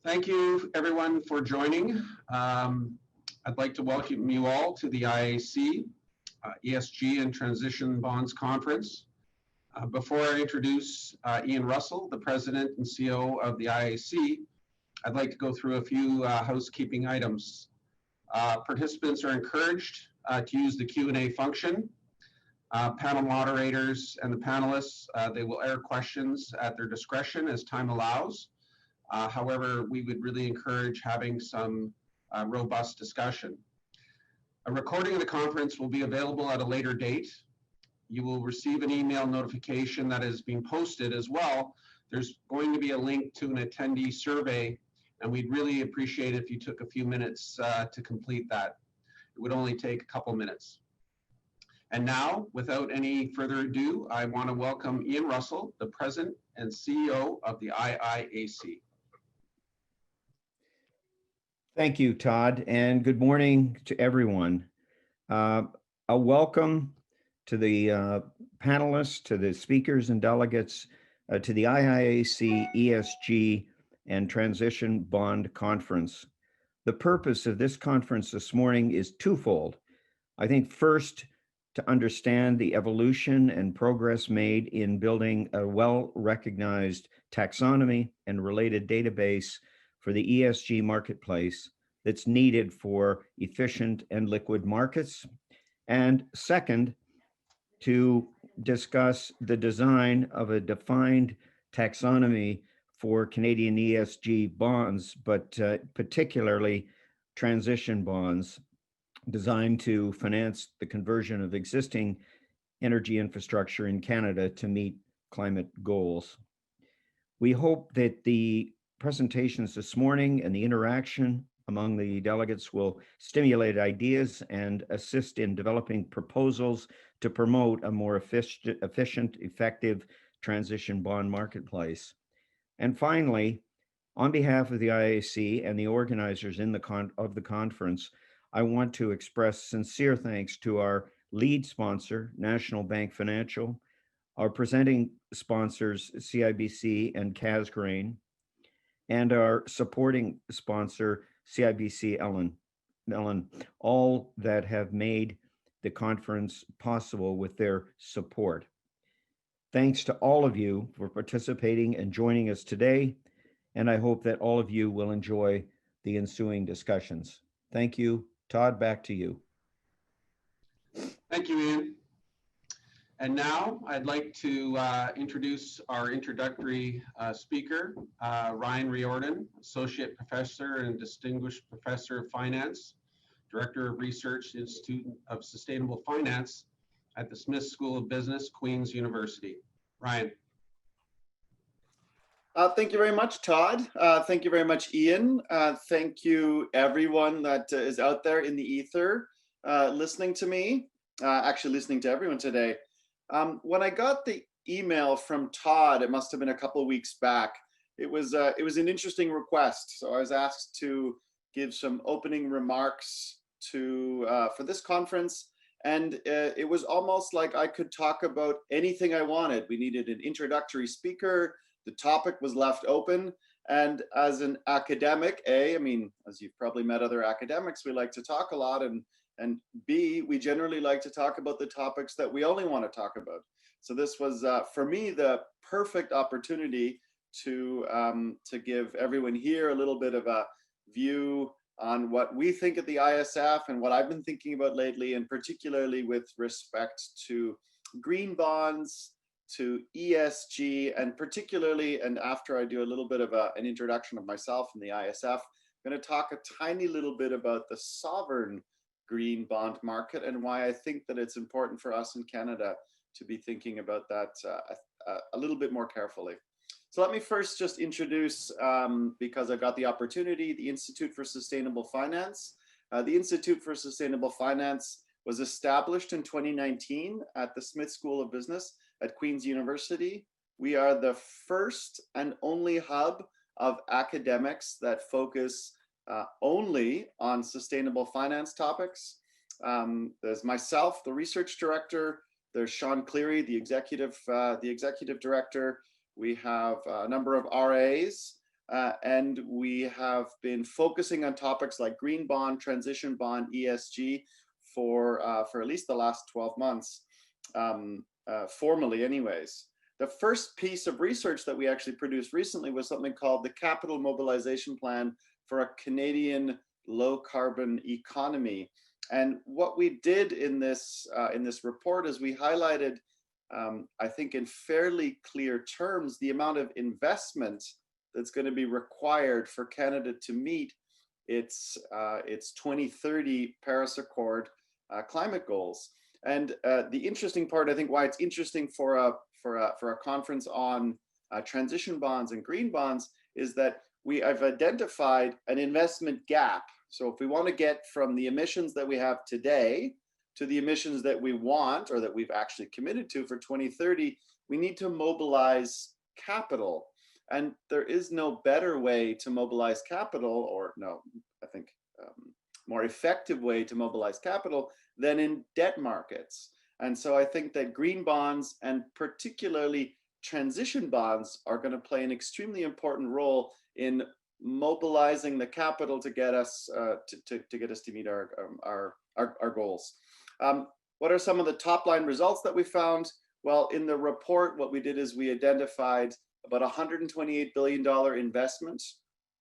Thank you, everyone, for joining. I'd like to welcome you all to the IIAC ESG and Transition Bonds Conference. Before I introduce Ian Russell, the President and CEO of the IIAC, I'd like to go through a few housekeeping items. Participants are encouraged to use the Q&A function. Panel moderators and the panelists, they will air questions at their discretion as time allows. However, we would really encourage having some robust discussion. A recording of the conference will be available at a later date. You will receive an email notification that is being posted as well. There's going to be a link to an attendee survey, and we'd really appreciate if you took a few minutes to complete that. It would only take a couple minutes. And now, without any further ado, I want to welcome Ian Russell, the President and CEO of the IIAC. Thank you, Todd, and good morning to everyone. A welcome to the panelists, to the speakers and delegates, to the IIAC ESG and Transition Bond Conference. The purpose of this conference this morning is twofold. I think first, to understand the evolution and progress made in building a well-recognized taxonomy and related database for the ESG marketplace that's needed for efficient and liquid markets. And second, to discuss the design of a defined taxonomy for Canadian ESG bonds, but particularly transition bonds designed to finance the conversion of existing energy infrastructure in Canada to meet climate goals. We hope that the presentations this morning and the interaction among the delegates will stimulate ideas and assist in developing proposals to promote a more efficient, effective transition bond marketplace. And finally, on behalf of the IIAC and the organizers of the conference, I want to express sincere thanks to our lead sponsor, National Bank Financial, our presenting sponsors, CIBC and Casgrain, and our supporting sponsor, CIBC Ellen, all that have made the conference possible with their support. Thanks to all of you for participating and joining us today, and I hope that all of you will enjoy the ensuing discussions. Thank you. Todd, back to you. Thank you, Ian. And now I'd like to introduce our introductory speaker, Ryan Riordan, Associate Professor and Distinguished Professor of Finance, Director of Research, Institute of Sustainable Finance at the Smith School of Business, Queen's University. Ryan. Thank you very much, Todd. Thank you very much, Ian. Thank you, everyone that is out there in the ether listening to me, actually listening to everyone today. When I got the email from Todd, it must have been a couple of weeks back, it was an interesting request. So I was asked to give some opening remarks for this conference. And it was almost like I could talk about anything I wanted. We needed an introductory speaker. The topic was left open. And as an academic, I mean, as you've probably met other academics, we like to talk a lot. And B, we generally like to talk about the topics that we only want to talk about. So this was, for me, the perfect opportunity to give everyone here a little bit of a view on what we think at the ISF and what I've been thinking about lately, and particularly with respect to green bonds, to ESG, and particularly, and after I do a little bit of an introduction of myself and the ISF, I'm going to talk a tiny little bit about the sovereign green bond market and why I think that it's important for us in Canada to be thinking about that a little bit more carefully. So let me first just introduce, because I got the opportunity, the Institute for Sustainable Finance. The Institute for Sustainable Finance was established in 2019 at the Smith School of Business at Queen's University. We are the first and only hub of academics that focus only on sustainable finance topics. There's myself, the research director. There's Sean Cleary, the executive director. We have a number of RAs. and we have been focusing on topics like green bond, transition bond, ESG for at least the last 12 months, formally anyways. The first piece of research that we actually produced recently was something called the Capital Mobilization Plan for a Canadian Low Carbon Economy. And what we did in this report is we highlighted, I think in fairly clear terms, the amount of investment that's going to be required for Canada to meet its 2030 Paris Accord climate goals. And the interesting part, I think, why it's interesting for a conference on transition bonds and green bonds is that I've identified an investment gap. So if we want to get from the emissions that we have today to the emissions that we want or that we've actually committed to for 2030, we need to mobilize capital. And there is no better way to mobilize capital, or no, I think more effective way to mobilize capital than in debt markets. And so I think that green bonds and particularly transition bonds are going to play an extremely important role in mobilizing the capital to get us to meet our goals. What are some of the top line results that we found? Well, in the report, what we did is we identified about $128 billion investment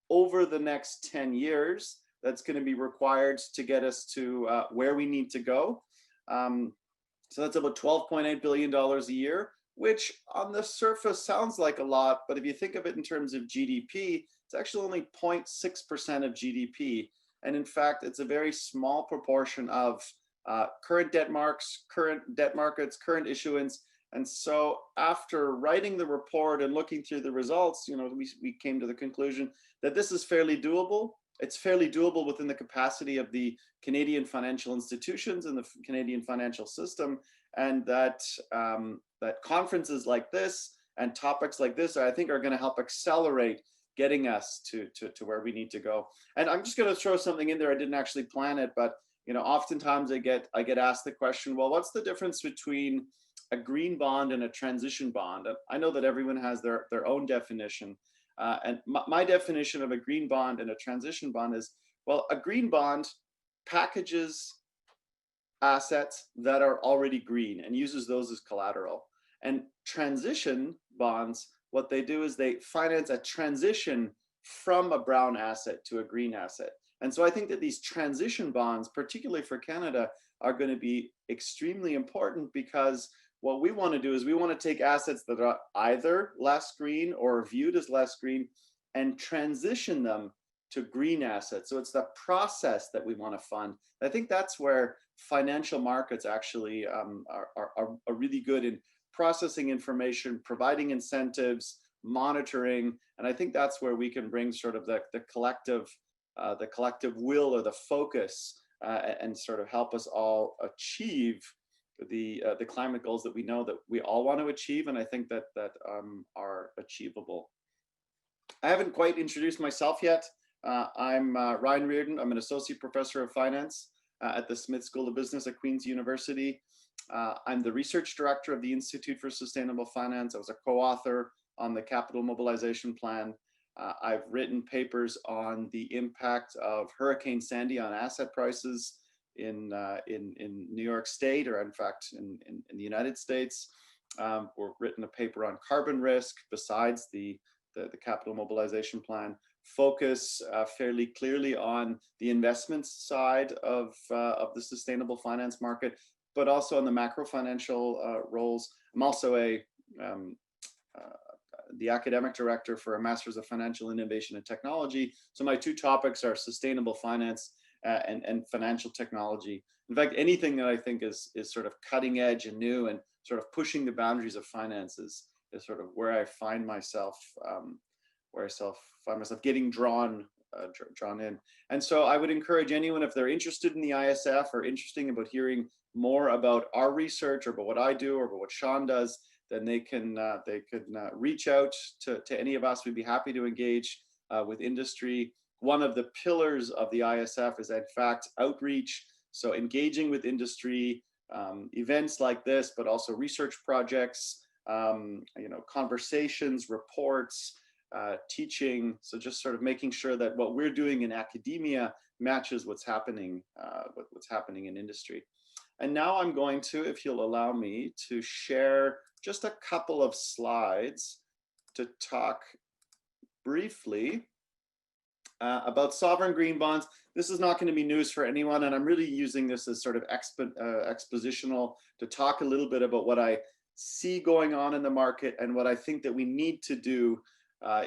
over the next 10 years that's going to be required to get us to where we need to go. So that's about $12.8 billion a year, which on the surface sounds like a lot, but if you think of it in terms of GDP, it's actually only 0.6% of GDP. And in fact, it's a very small proportion of current debt markets, current issuance. And so after writing the report and looking through the results, we came to the conclusion that this is fairly doable. It's fairly doable within the capacity of the Canadian financial institutions and the Canadian financial system, and that that conferences like this and topics like this, I think, are going to help accelerate getting us to where we need to go. And I'm just going to throw something in there. I didn't actually plan it, but oftentimes I get asked the question, well, what's the difference between a green bond and a transition bond? And I know that everyone has their own definition. And my definition of a green bond and a transition bond is, well, a green bond packages assets that are already green and uses those as collateral. And transition bonds, what they do is they finance a transition from a brown asset to a green asset. And so I think that these transition bonds, particularly for Canada, are going to be extremely important, because what we want to do is we want to take assets that are either less green or viewed as less green and transition them to green assets. So it's the process that we want to fund. I think that's where financial markets actually are really good in processing information, providing incentives, monitoring. And I think that's where we can bring sort of the collective will or the focus and sort of help us all achieve the climate goals that we know that we all want to achieve, and I think that are achievable. I haven't quite introduced myself yet. I'm Ryan Riordan. I'm an associate professor of finance at the Smith School of Business at Queen's University. I'm the research director of the Institute for Sustainable Finance. I was a co-author on the Capital Mobilization Plan. I've written papers on the impact of Hurricane Sandy on asset prices in New York State, or in fact in the United States. We've written a paper on carbon risk besides the Capital Mobilization Plan. Focus fairly clearly on the investments side of the sustainable finance market, but also on the macro financial roles. I'm also the academic director for a Master's of Financial Innovation and Technology. So my two topics are sustainable finance and financial technology. In fact, anything that I think is sort of cutting edge and new and sort of pushing the boundaries of finance is sort of where I find myself, getting drawn in. And so I would encourage anyone, if they're interested in the ISF or interested about hearing more about our research or about what I do or about what Sean does, then they can reach out to any of us. We'd be happy to engage with industry. One of the pillars of the ISF is, in fact, outreach. So engaging with industry, events like this, but also research projects, conversations, reports, teaching. So just sort of making sure that what we're doing in academia matches what's happening in industry. And now I'm going to, if you'll allow me, to share just a couple of slides to talk briefly about sovereign green bonds. This is not going to be news for anyone, and I'm really using this as sort of expositional to talk a little bit about what I see going on in the market and what I think that we need to do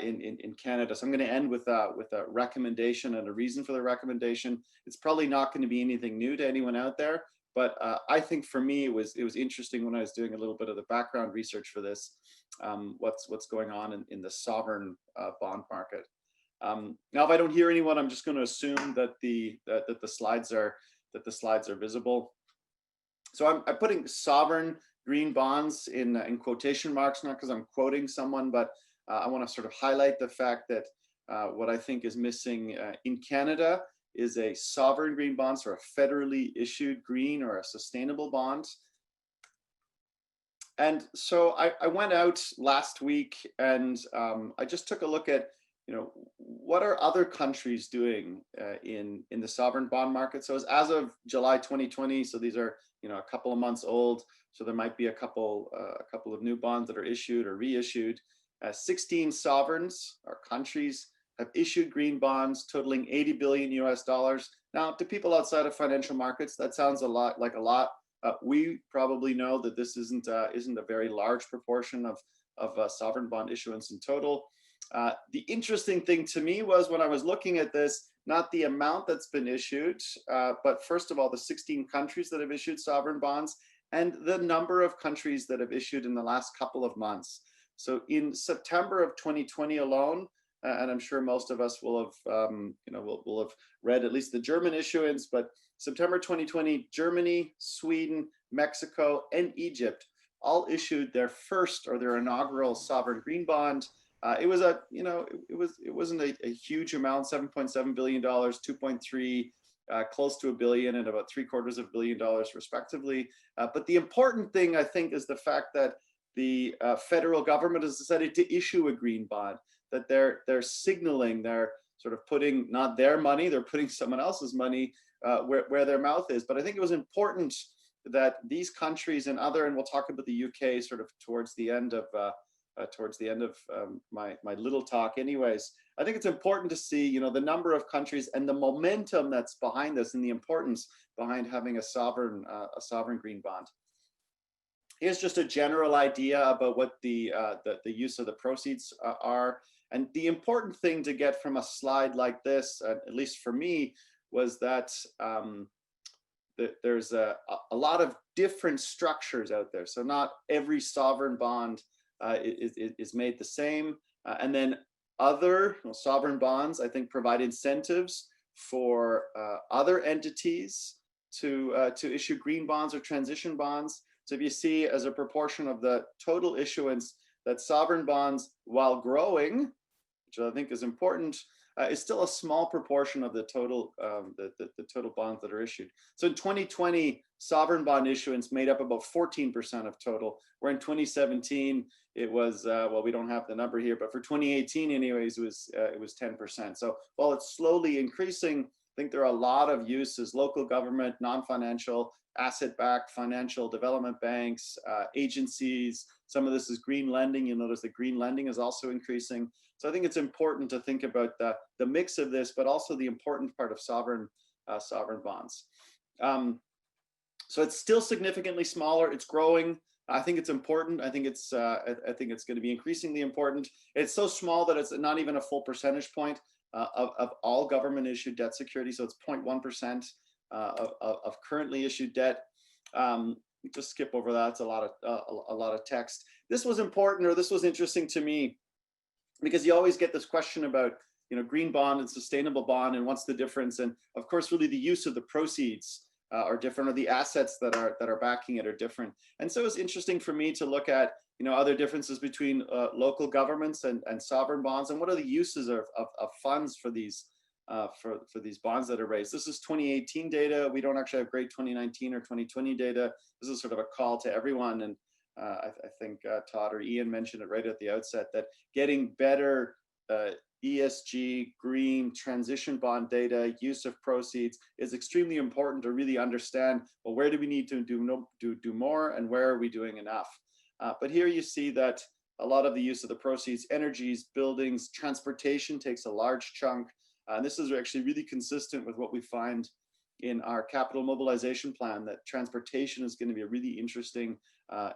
in Canada. So I'm going to end with a recommendation and a reason for the recommendation. It's probably not going to be anything new to anyone out there, but I think for me it was interesting when I was doing a little bit of the background research for this, what's going on in the sovereign bond market. Now, if I don't hear anyone, I'm just going to assume that the slides are visible. So I'm putting sovereign green bonds in quotation marks, not because I'm quoting someone, but I want to sort of highlight the fact that what I think is missing in Canada is a sovereign green bond, or a federally issued green or a sustainable bond. And so I went out last week and I just took a look at, what are other countries doing in the sovereign bond market? So as of July 2020, so these are a couple of months old. So there might be a couple of new bonds that are issued or reissued. 16 sovereigns or countries have issued green bonds totaling $80 billion. Now, to people outside of financial markets, that sounds a lot. We probably know that this isn't a very large proportion of sovereign bond issuance in total. The interesting thing to me was when I was looking at this, not the amount that's been issued, but first of all, the 16 countries that have issued sovereign bonds and the number of countries that have issued in the last couple of months. So in September of 2020 alone, and I'm sure most of us will have, will have read at least the German issuance, but September 2020, Germany, Sweden, Mexico, and Egypt all issued their first or their inaugural sovereign green bond. It was it wasn't a huge amount, $7.7 billion, 2.3, close to $1 billion, and about $750 million respectively. But the important thing, I think, is the fact that the federal government has decided to issue a green bond, that they're signaling, they're sort of putting not their money, they're putting someone else's money where their mouth is. But I think it was important that these countries and we'll talk about the UK sort of towards the end of my little talk anyways. I think it's important to see, the number of countries and the momentum that's behind this and the importance behind having a sovereign green bond. Here's just a general idea about what the use of the proceeds are. And the important thing to get from a slide like this, at least for me, was that there's a lot of different structures out there. So not every sovereign bond is made the same. And then other sovereign bonds, I think, provide incentives for other entities to issue green bonds or transition bonds. So if you see as a proportion of the total issuance that sovereign bonds, while growing, which I think is important, is still a small proportion of the total the total bonds that are issued. So in 2020, sovereign bond issuance made up about 14% of total, where in 2017 it was well, we don't have the number here, but for 2018 anyways, it was 10%. So while it's slowly increasing, I think there are a lot of uses: local government, non-financial, asset-backed financial development banks, agencies. Some of this is green lending. You'll notice that green lending is also increasing. So I think it's important to think about the mix of this, but also the important part of sovereign bonds. So it's still significantly smaller. It's growing. I think it's important. I think it's going to be increasingly important. It's so small that it's not even a full percentage point of all government issued debt security. So it's 0.1% of currently issued debt. Just skip over that. It's a lot of text. This was important, or this was interesting to me, because you always get this question about green bond and sustainable bond, and what's the difference? And of course, really the use of the proceeds are different, or the assets that are backing it are different. And so it's interesting for me to look at other differences between local governments and sovereign bonds, and what are the uses of funds for these bonds that are raised. This is 2018 data. We don't actually have great 2019 or 2020 data. This is sort of a call to everyone, and I think Todd or Ian mentioned it right at the outset, that getting better ESG, green, transition bond data, use of proceeds is extremely important to really understand, well, where do we need to do more and where are we doing enough? But here you see that a lot of the use of the proceeds, energies, buildings, transportation takes a large chunk. And this is actually really consistent with what we find in our capital mobilization plan, that transportation is going to be a really interesting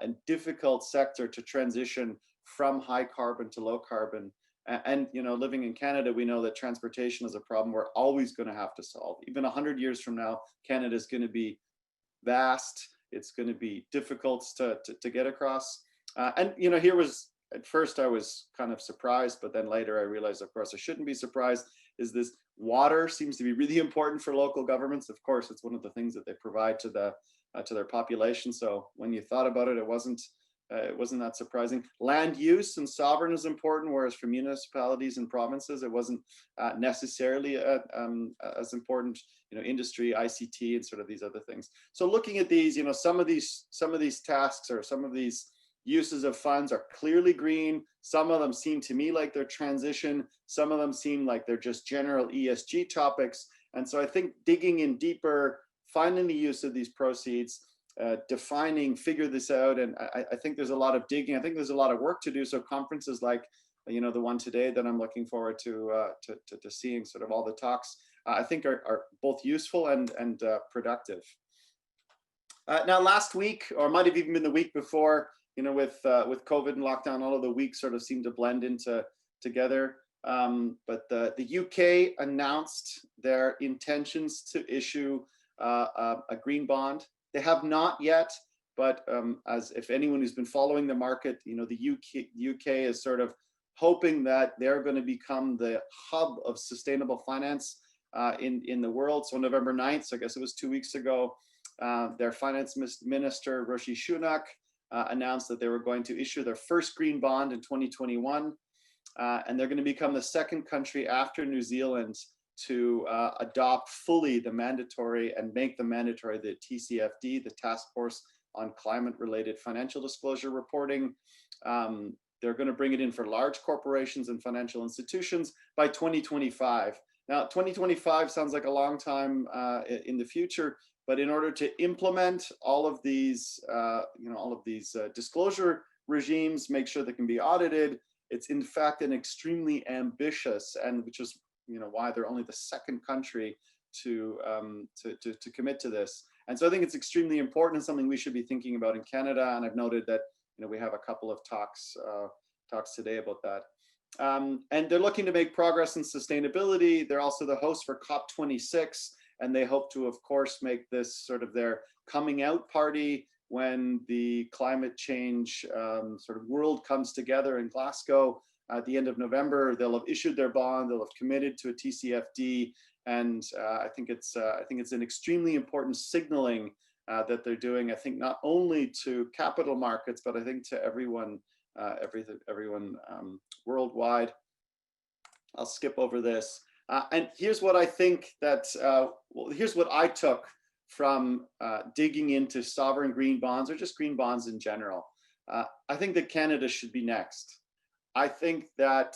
and difficult sector to transition from high carbon to low carbon. And you know, living in Canada, we know that transportation is a problem we're always going to have to solve. Even 100 years from now, Canada is going to be vast. It's going to be difficult to get across. And you know, here was, at first I was kind of surprised, but then later I realized, of course, I shouldn't be surprised, is this water seems to be really important for local governments. Of course, it's one of the things that they provide to their population. So when you thought about it, it wasn't that surprising. Land use and sovereign is important, whereas for municipalities and provinces, it wasn't necessarily as important. You know, industry, ICT, and sort of these other things. So looking at these, you know, some of these tasks or some of these uses of funds are clearly green. Some of them seem to me like they're transition. Some of them seem like they're just general ESG topics. And so I think digging in deeper, finding the use of these proceeds, defining, figure this out. And I think there's a lot of digging. I think there's a lot of work to do. So conferences like, you know, the one today that I'm looking forward to seeing, sort of all the talks, I think are both useful and productive. Now, last week, or might have even been the week before, you know, with COVID and lockdown, all of the weeks sort of seem to blend together. But the UK announced their intentions to issue a green bond. They have not yet, but as if anyone who's been following the market, you know, the UK is sort of hoping that they're going to become the hub of sustainable finance in the world. So November 9th, so I guess it was 2 weeks ago, their finance minister, Rishi Sunak, announced that they were going to issue their first green bond in 2021. And they're going to become the second country after New Zealand to adopt fully the mandatory and make the mandatory the TCFD, the Task Force on Climate-Related Financial Disclosure Reporting. They're going to bring it in for large corporations and financial institutions by 2025. Now, 2025 sounds like a long time in the future, but in order to implement all of these, disclosure regimes, make sure they can be audited, it's in fact an extremely ambitious, and which is, you know, why they're only the second country to commit to this. And so I think it's extremely important and something we should be thinking about in Canada. And I've noted that, you know, we have a couple of talks today about that. And they're looking to make progress in sustainability. They're also the host for COP26, and they hope to, of course, make this sort of their coming out party when the climate change sort of world comes together in Glasgow at the end of November. They'll have issued their bond. They'll have committed to a TCFD, and I think it's an extremely important signaling that they're doing. I think not only to capital markets, but I think to everyone, everyone worldwide. I'll skip over this. And here's what I think that, here's what I took from digging into sovereign green bonds, or just green bonds in general. I think that Canada should be next. I think that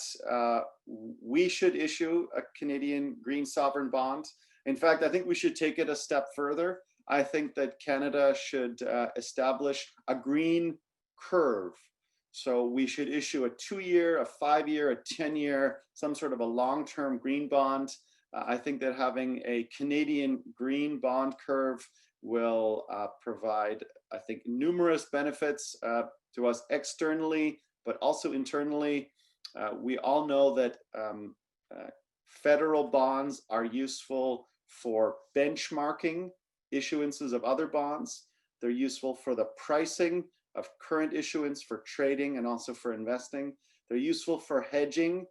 we should issue a Canadian green sovereign bond. In fact, I think we should take it a step further. I think that Canada should establish a green curve. So we should issue a 2-year, a 5-year, a 10-year, some sort of a long-term green bond. I think that having a Canadian green bond curve will provide, I think, numerous benefits to us externally, but also internally. We all know that federal bonds are useful for benchmarking issuances of other bonds. They're useful for the pricing of current issuance, for trading, and also for investing. They're useful for hedging,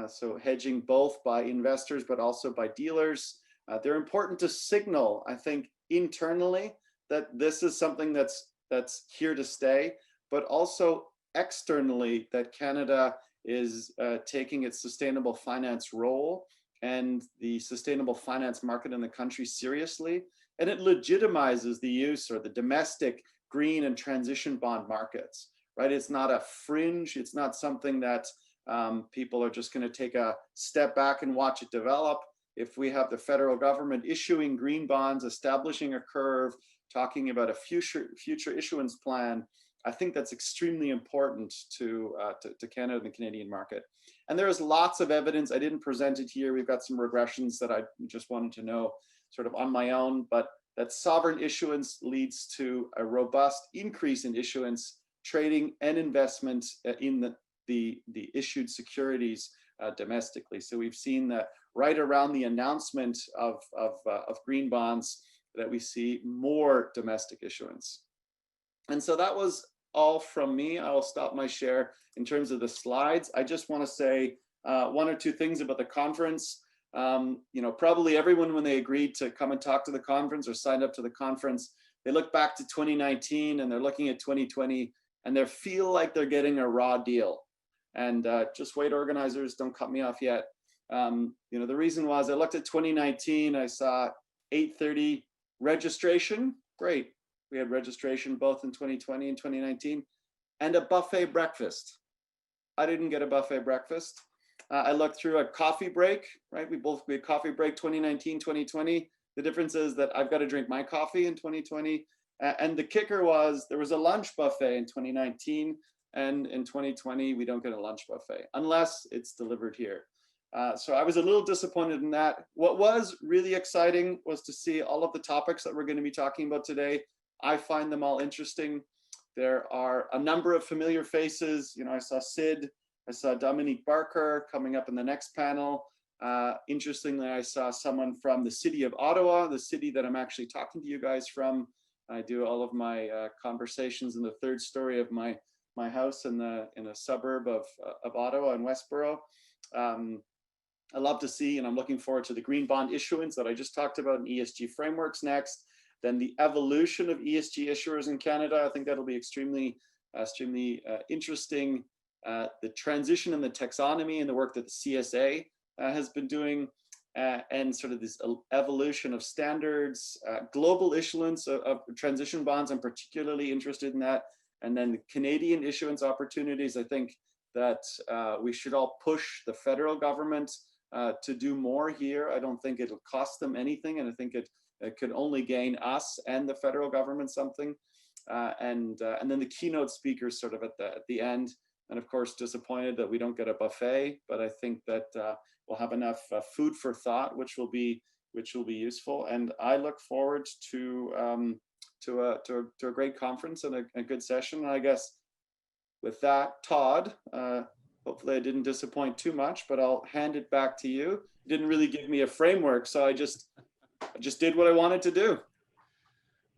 so hedging both by investors but also by dealers. They're important to signal, I think, internally that this is something that's here to stay, but also externally that Canada is taking its sustainable finance role and the sustainable finance market in the country seriously. And it legitimizes the use or the domestic green and transition bond markets, right? It's not a fringe. It's not something that People are just going to take a step back and watch it develop. If we have the federal government issuing green bonds, establishing a curve, talking about a future issuance plan, I think that's extremely important to Canada and the Canadian market. And there is lots of evidence. I didn't present it here. We've got some regressions that I just wanted to know sort of on my own, but that sovereign issuance leads to a robust increase in issuance, trading, and investment in the issued securities domestically. So we've seen that right around the announcement of green bonds that we see more domestic issuance. And so that was all from me. I will stop my share in terms of the slides. I just want to say one or two things about the conference. Probably everyone, when they agreed to come and talk to the conference or signed up to the conference, they look back to 2019 and they're looking at 2020 and they feel like they're getting a raw deal. And just wait, organizers, don't cut me off yet. The reason was I looked at 2019, I saw 8:30 registration, great. We had registration both in 2020 and 2019, and a buffet breakfast. I didn't get a buffet breakfast. I looked through a coffee break, right? We had coffee break 2019, 2020. The difference is that I've got to drink my coffee in 2020. And the kicker was there was a lunch buffet in 2019, and in 2020, we don't get a lunch buffet unless it's delivered here. So I was a little disappointed in that. What was really exciting was to see all of the topics that we're going to be talking about today. I find them all interesting. There are a number of familiar faces. I saw Sid, I saw Dominique Barker coming up in the next panel. Interestingly, I saw someone from the city of Ottawa, the city that I'm actually talking to you guys from. I do all of my conversations in the third story of my house in a suburb of Ottawa in Westboro. I love to see, and I'm looking forward to the green bond issuance that I just talked about in ESG frameworks next. Then the evolution of ESG issuers in Canada. I think that'll be extremely interesting. The transition in the taxonomy and the work that the CSA has been doing, and sort of this evolution of standards, global issuance of transition bonds. I'm particularly interested in that. And then the Canadian issuance opportunities. I think that we should all push the federal government to do more here. I don't think it'll cost them anything, and I think it could only gain us and the federal government something. And then the keynote speakers sort of at the end. And of course, disappointed that we don't get a buffet, but I think that we'll have enough food for thought, which will be useful. And I look forward to a great conference and a good session. And I guess with that, Todd, hopefully I didn't disappoint too much, but I'll hand it back to you. You didn't really give me a framework, so I just did what I wanted to do.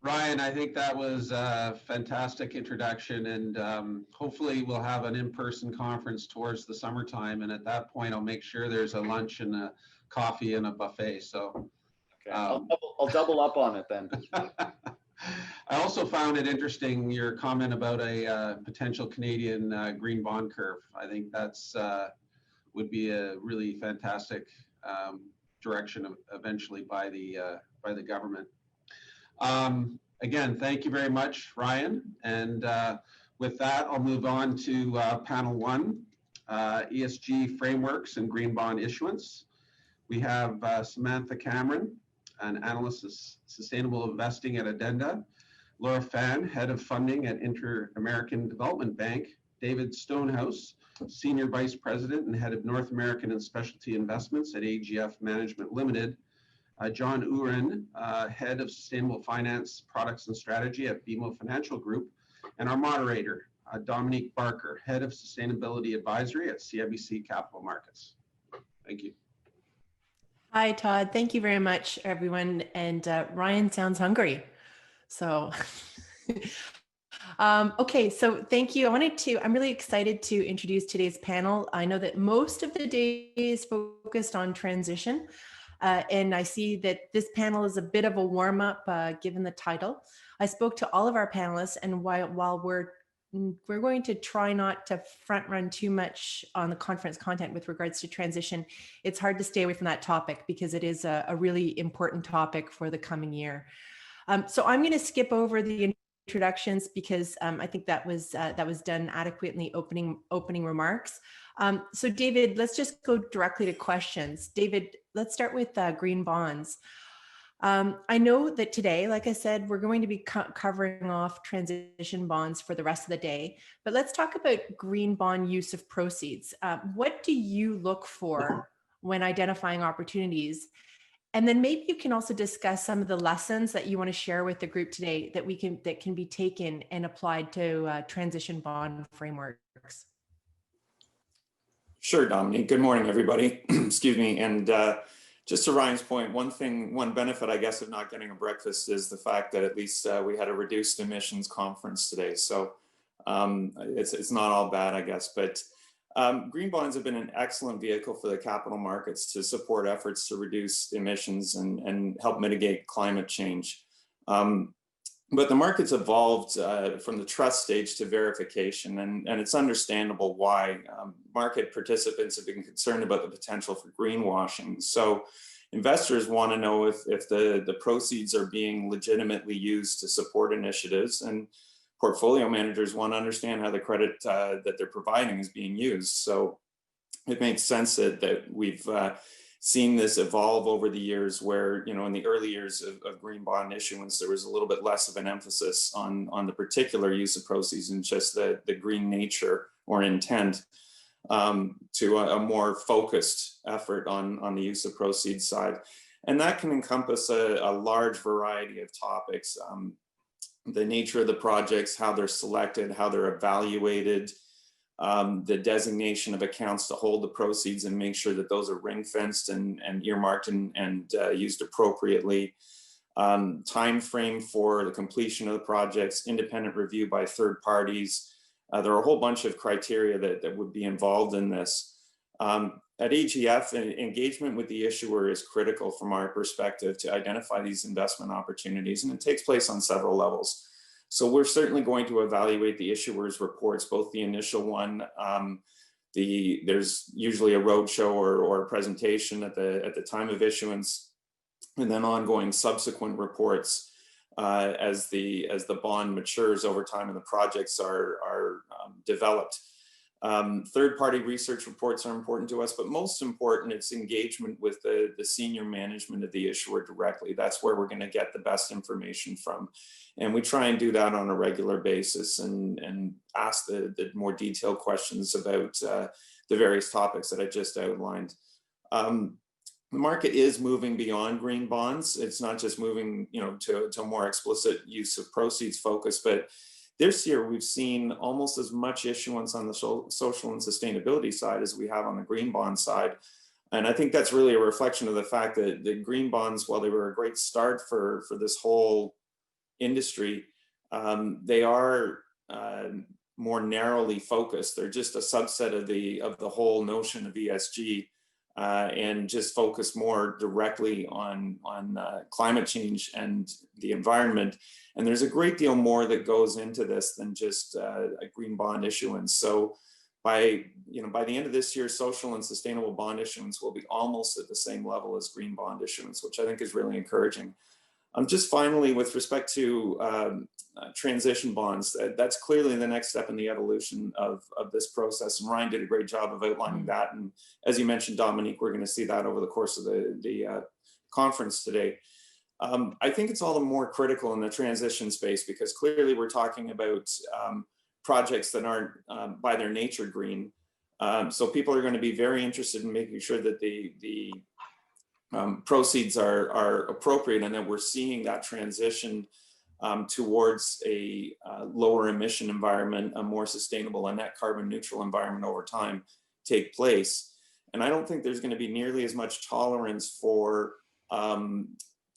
Ryan, I think that was a fantastic introduction, and hopefully we'll have an in-person conference towards the summertime, and at that point I'll make sure there's a lunch and a coffee and a buffet. So okay, I'll double up on it then. I also found it interesting, your comment about a potential Canadian green bond curve. I think that's would be a really fantastic direction eventually by the government. Again, thank you very much, Ryan. And with that, I'll move on to panel one, ESG frameworks and green bond issuance. We have Samantha Cameron, an analyst of sustainable investing at Addenda, Laura Fan, head of funding at Inter-American Development Bank, David Stonehouse, senior vice president and head of North American and specialty investments at AGF Management Limited, John Uren, head of sustainable finance products and strategy at BMO Financial Group, and our moderator, Dominique Barker, head of sustainability advisory at CIBC Capital Markets. Thank you. Hi, Todd. Thank you very much, everyone. And Ryan sounds hungry. So, okay, so thank you. I'm really excited to introduce today's panel. I know that most of the day is focused on transition. And I see that this panel is a bit of a warm-up given the title. I spoke to all of our panelists, and while we're going to try not to front run too much on the conference content with regards to transition, it's hard to stay away from that topic because it is a really important topic for the coming year. So I'm going to skip over the introductions because I think that was done adequately opening remarks. So David, let's just go directly to questions. David, let's start with green bonds. I know that today, like I said, we're going to be covering off transition bonds for the rest of the day, but let's talk about green bond use of proceeds. What do you look for when identifying opportunities? And then maybe you can also discuss some of the lessons that you want to share with the group today that can be taken and applied to transition bond frameworks. Sure, Dominique. Good morning, everybody. Excuse me. And just to Ryan's point, one benefit, I guess, of not getting a breakfast is the fact that at least we had a reduced emissions conference today. So it's not all bad, I guess. But green bonds have been an excellent vehicle for the capital markets to support efforts to reduce emissions and help mitigate climate change. But the market's evolved from the trust stage to verification, and it's understandable why market participants have been concerned about the potential for greenwashing. So investors want to know if the proceeds are being legitimately used to support initiatives, and portfolio managers want to understand how the credit that they're providing is being used. So it makes sense that we've seen this evolve over the years where, in the early years of green bond issuance, there was a little bit less of an emphasis on the particular use of proceeds and just the green nature or intent to a more focused effort on the use of proceeds side. And that can encompass a large variety of topics. The nature of the projects, how they're selected, how they're evaluated, the designation of accounts to hold the proceeds and make sure that those are ring fenced and earmarked and used appropriately. Time frame for the completion of the projects, independent review by third parties. There are a whole bunch of criteria that would be involved in this. At AGF, engagement with the issuer is critical from our perspective to identify these investment opportunities, and it takes place on several levels. So we're certainly going to evaluate the issuer's reports, both the initial one, there's usually a roadshow or a presentation at the time of issuance, and then ongoing subsequent reports as the bond matures over time and the projects are developed. Third-party research reports are important to us, but most important, it's engagement with the senior management of the issuer directly. That's where we're going to get the best information from. And we try and do that on a regular basis and ask the more detailed questions about the various topics that I just outlined. The market is moving beyond green bonds. It's not just moving, to a more explicit use of proceeds focus, but this year we've seen almost as much issuance on the social and sustainability side as we have on the green bond side. And I think that's really a reflection of the fact that the green bonds, while they were a great start for this whole industry, they are more narrowly focused. They're just a subset of the whole notion of ESG, and just focus more directly on climate change and the environment. And there's a great deal more that goes into this than just a green bond issuance. So by the end of this year, social and sustainable bond issuance will be almost at the same level as green bond issuance, which I think is really encouraging. Just finally, with respect to transition bonds, that's clearly the next step in the evolution of this process. And Ryan did a great job of outlining that. And as you mentioned, Dominique, we're going to see that over the course of the conference today. I think it's all the more critical in the transition space because clearly we're talking about projects that aren't by their nature green. So people are going to be very interested in making sure that the proceeds are appropriate and that we're seeing that transition towards a lower emission environment, a more sustainable and net carbon neutral environment over time take place. And I don't think there's going to be nearly as much tolerance for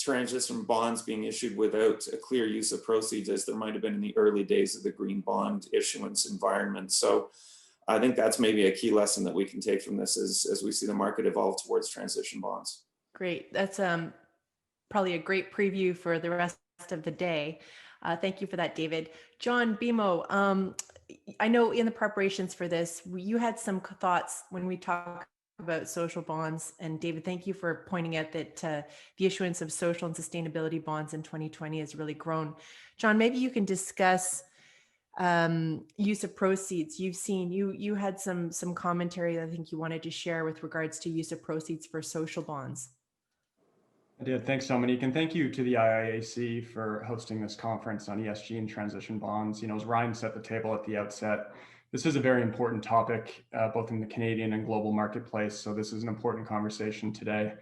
transition bonds being issued without a clear use of proceeds as there might have been in the early days of the green bond issuance environment. So I think that's maybe a key lesson that we can take from this as we see the market evolve towards transition bonds. Great. That's probably a great preview for the rest of the day. Thank you for that, David. John Bimo, I know in the preparations for this, you had some thoughts when we talked about social bonds. And David, thank you for pointing out that the issuance of social and sustainability bonds in 2020 has really grown. John, maybe you can discuss use of proceeds. You had some commentary I think you wanted to share with regards to use of proceeds for social bonds. I did. Thanks, Dominique. And thank you to the IIAC for hosting this conference on ESG and transition bonds. You know, as Ryan set the table at the outset, this is a very important topic, both in the Canadian and global marketplace. So this is an important conversation today.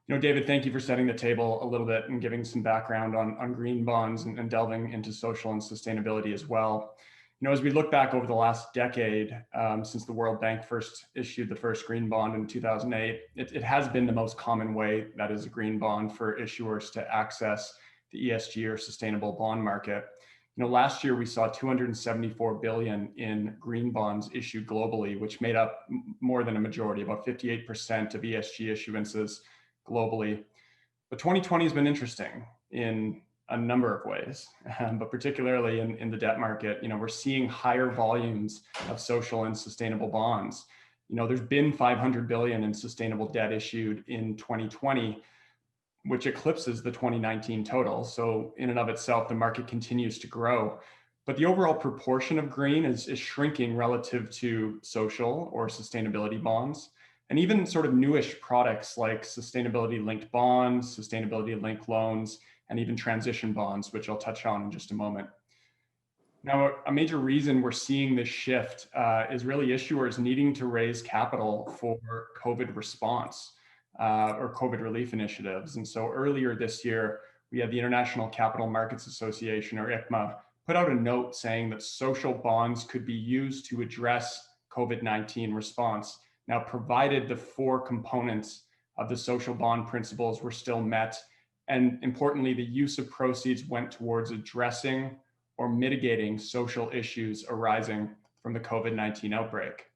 You know, David, thank you for setting the table a little bit and giving some background on green bonds and delving into social and sustainability as well. You know, as we look back over the last decade, since the World Bank first issued the first green bond in 2008, it has been the most common way, that is a green bond, for issuers to access the ESG or sustainable bond market. You know, last year we saw 274 billion in green bonds issued globally, which made up more than a majority, about 58% of ESG issuances globally. But 2020 has been interesting in a number of ways, but particularly in the debt market. You know, we're seeing higher volumes of social and sustainable bonds. You know, there's been 500 billion in sustainable debt issued in 2020, which eclipses the 2019 total. So in and of itself, the market continues to grow. But the overall proportion of green is shrinking relative to social or sustainability bonds. And even sort of newish products like sustainability linked bonds, sustainability linked loans, and even transition bonds, which I'll touch on in just a moment. Now, a major reason we're seeing this shift is really issuers needing to raise capital for COVID response or COVID relief initiatives. And so earlier this year, we had the International Capital Markets Association, or ICMA, put out a note saying that social bonds could be used to address COVID-19 response. Now, provided the four components of the social bond principles were still met, and importantly, the use of proceeds went towards addressing or mitigating social issues arising from the COVID-19 outbreak.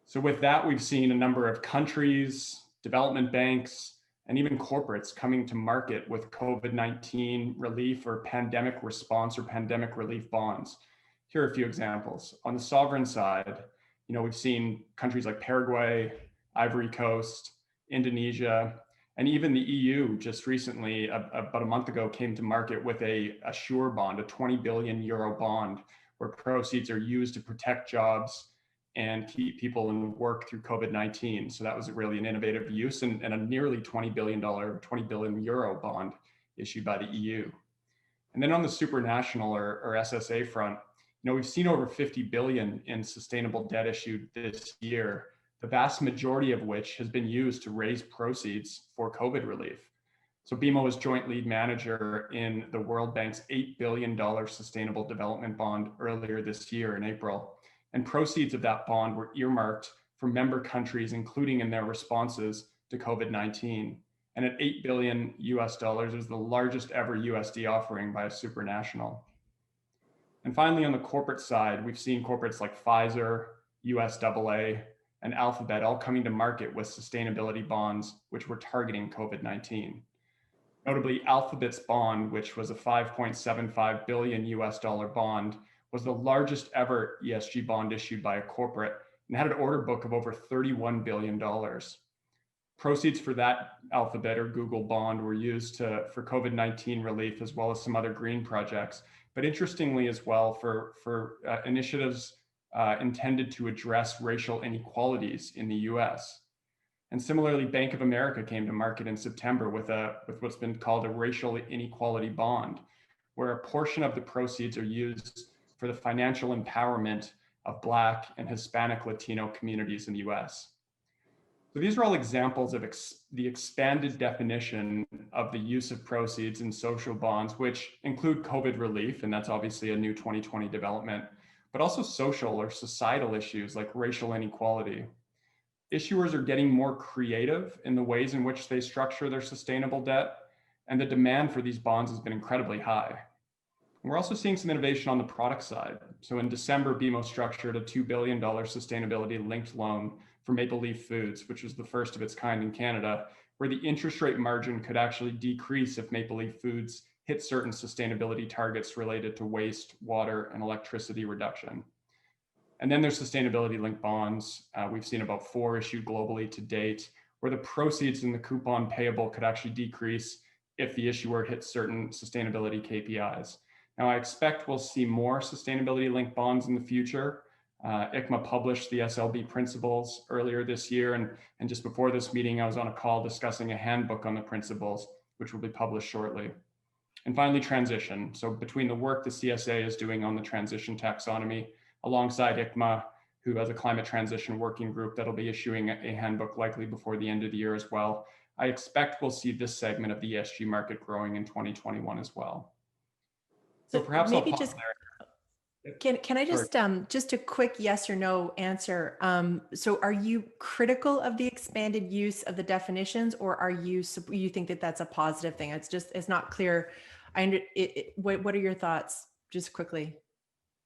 So with that, we've seen a number of countries, development banks, and even corporates coming to market with COVID-19 relief or pandemic response or pandemic relief bonds. Here are a few examples. On the sovereign side, you know, we've seen countries like Paraguay, Ivory Coast, Indonesia, and even the EU just recently, about a month ago, came to market with a SURE bond, a 20 billion euro bond, where proceeds are used to protect jobs and keep people in work through COVID-19. So that was really an innovative use, and a nearly $20 billion, 20 billion euro bond issued by the EU. And then on the supranational or SSA front, you know, we've seen over 50 billion in sustainable debt issued this year, the vast majority of which has been used to raise proceeds for COVID relief. So BMO is joint lead manager in the World Bank's $8 billion sustainable development bond earlier this year in April. And proceeds of that bond were earmarked for member countries, including in their responses to COVID-19. And at $8 billion US dollars, is the largest ever USD offering by a supranational. And finally, on the corporate side, we've seen corporates like Pfizer, USAA, and Alphabet all coming to market with sustainability bonds, which were targeting COVID-19. Notably, Alphabet's bond, which was a 5.75 billion US dollar bond, was the largest ever ESG bond issued by a corporate and had an order book of over $31 billion. Proceeds for that Alphabet or Google bond were used for COVID-19 relief, as well as some other green projects, but interestingly as well for initiatives intended to address racial inequalities in the US. And similarly, Bank of America came to market in September with what's been called a racial inequality bond, where a portion of the proceeds are used for the financial empowerment of Black and Hispanic Latino communities in the US. So these are all examples of the expanded definition of the use of proceeds in social bonds, which include COVID relief, and that's obviously a new 2020 development, but also social or societal issues like racial inequality. Issuers are getting more creative in the ways in which they structure their sustainable debt, and the demand for these bonds has been incredibly high. And we're also seeing some innovation on the product side. So in December, BMO structured a $2 billion sustainability linked loan for Maple Leaf Foods, which was the first of its kind in Canada, where the interest rate margin could actually decrease if Maple Leaf Foods hit certain sustainability targets related to waste, water, and electricity reduction. And then there's sustainability linked bonds. We've seen about 4 issued globally to date, where the proceeds in the coupon payable could actually decrease if the issuer hits certain sustainability KPIs. Now, I expect we'll see more sustainability-linked bonds in the future. ICMA published the SLB principles earlier this year, and just before this meeting, I was on a call discussing a handbook on the principles, which will be published shortly. And finally, transition. So between the work the CSA is doing on the transition taxonomy, alongside ICMA, who has a climate transition working group that'll be issuing a handbook likely before the end of the year as well, I expect we'll see this segment of the ESG market growing in 2021 as well. So perhaps maybe I'll pause just there. can I just a quick yes or no answer. So are you critical of the expanded use of the definitions, or are you think that that's a positive thing? It's not clear. What are your thoughts, just quickly?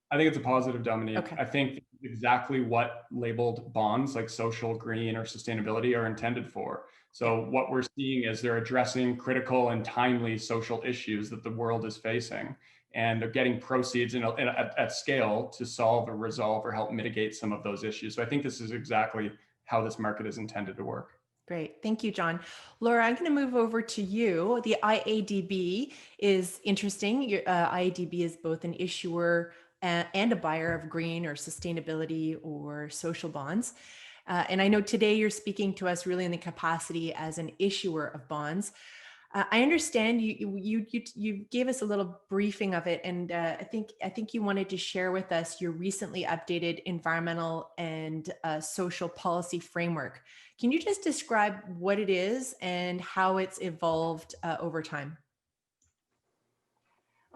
I think it's a positive, Dominique. Okay. I think exactly what labeled bonds like social, green, or sustainability are intended for. So what we're seeing is they're addressing critical and timely social issues that the world is facing, and they're getting proceeds at scale to solve or resolve or help mitigate some of those issues. So I think this is exactly how this market is intended to work. Great. Thank you, John. Laura, I'm going to move over to you. The IADB is interesting. IADB is both an issuer and a buyer of green or sustainability or social bonds. And I know today you're speaking to us really in the capacity as an issuer of bonds. I understand you gave us a little briefing of it, and I think you wanted to share with us your recently updated environmental and social policy framework. Can you just describe what it is and how it's evolved over time?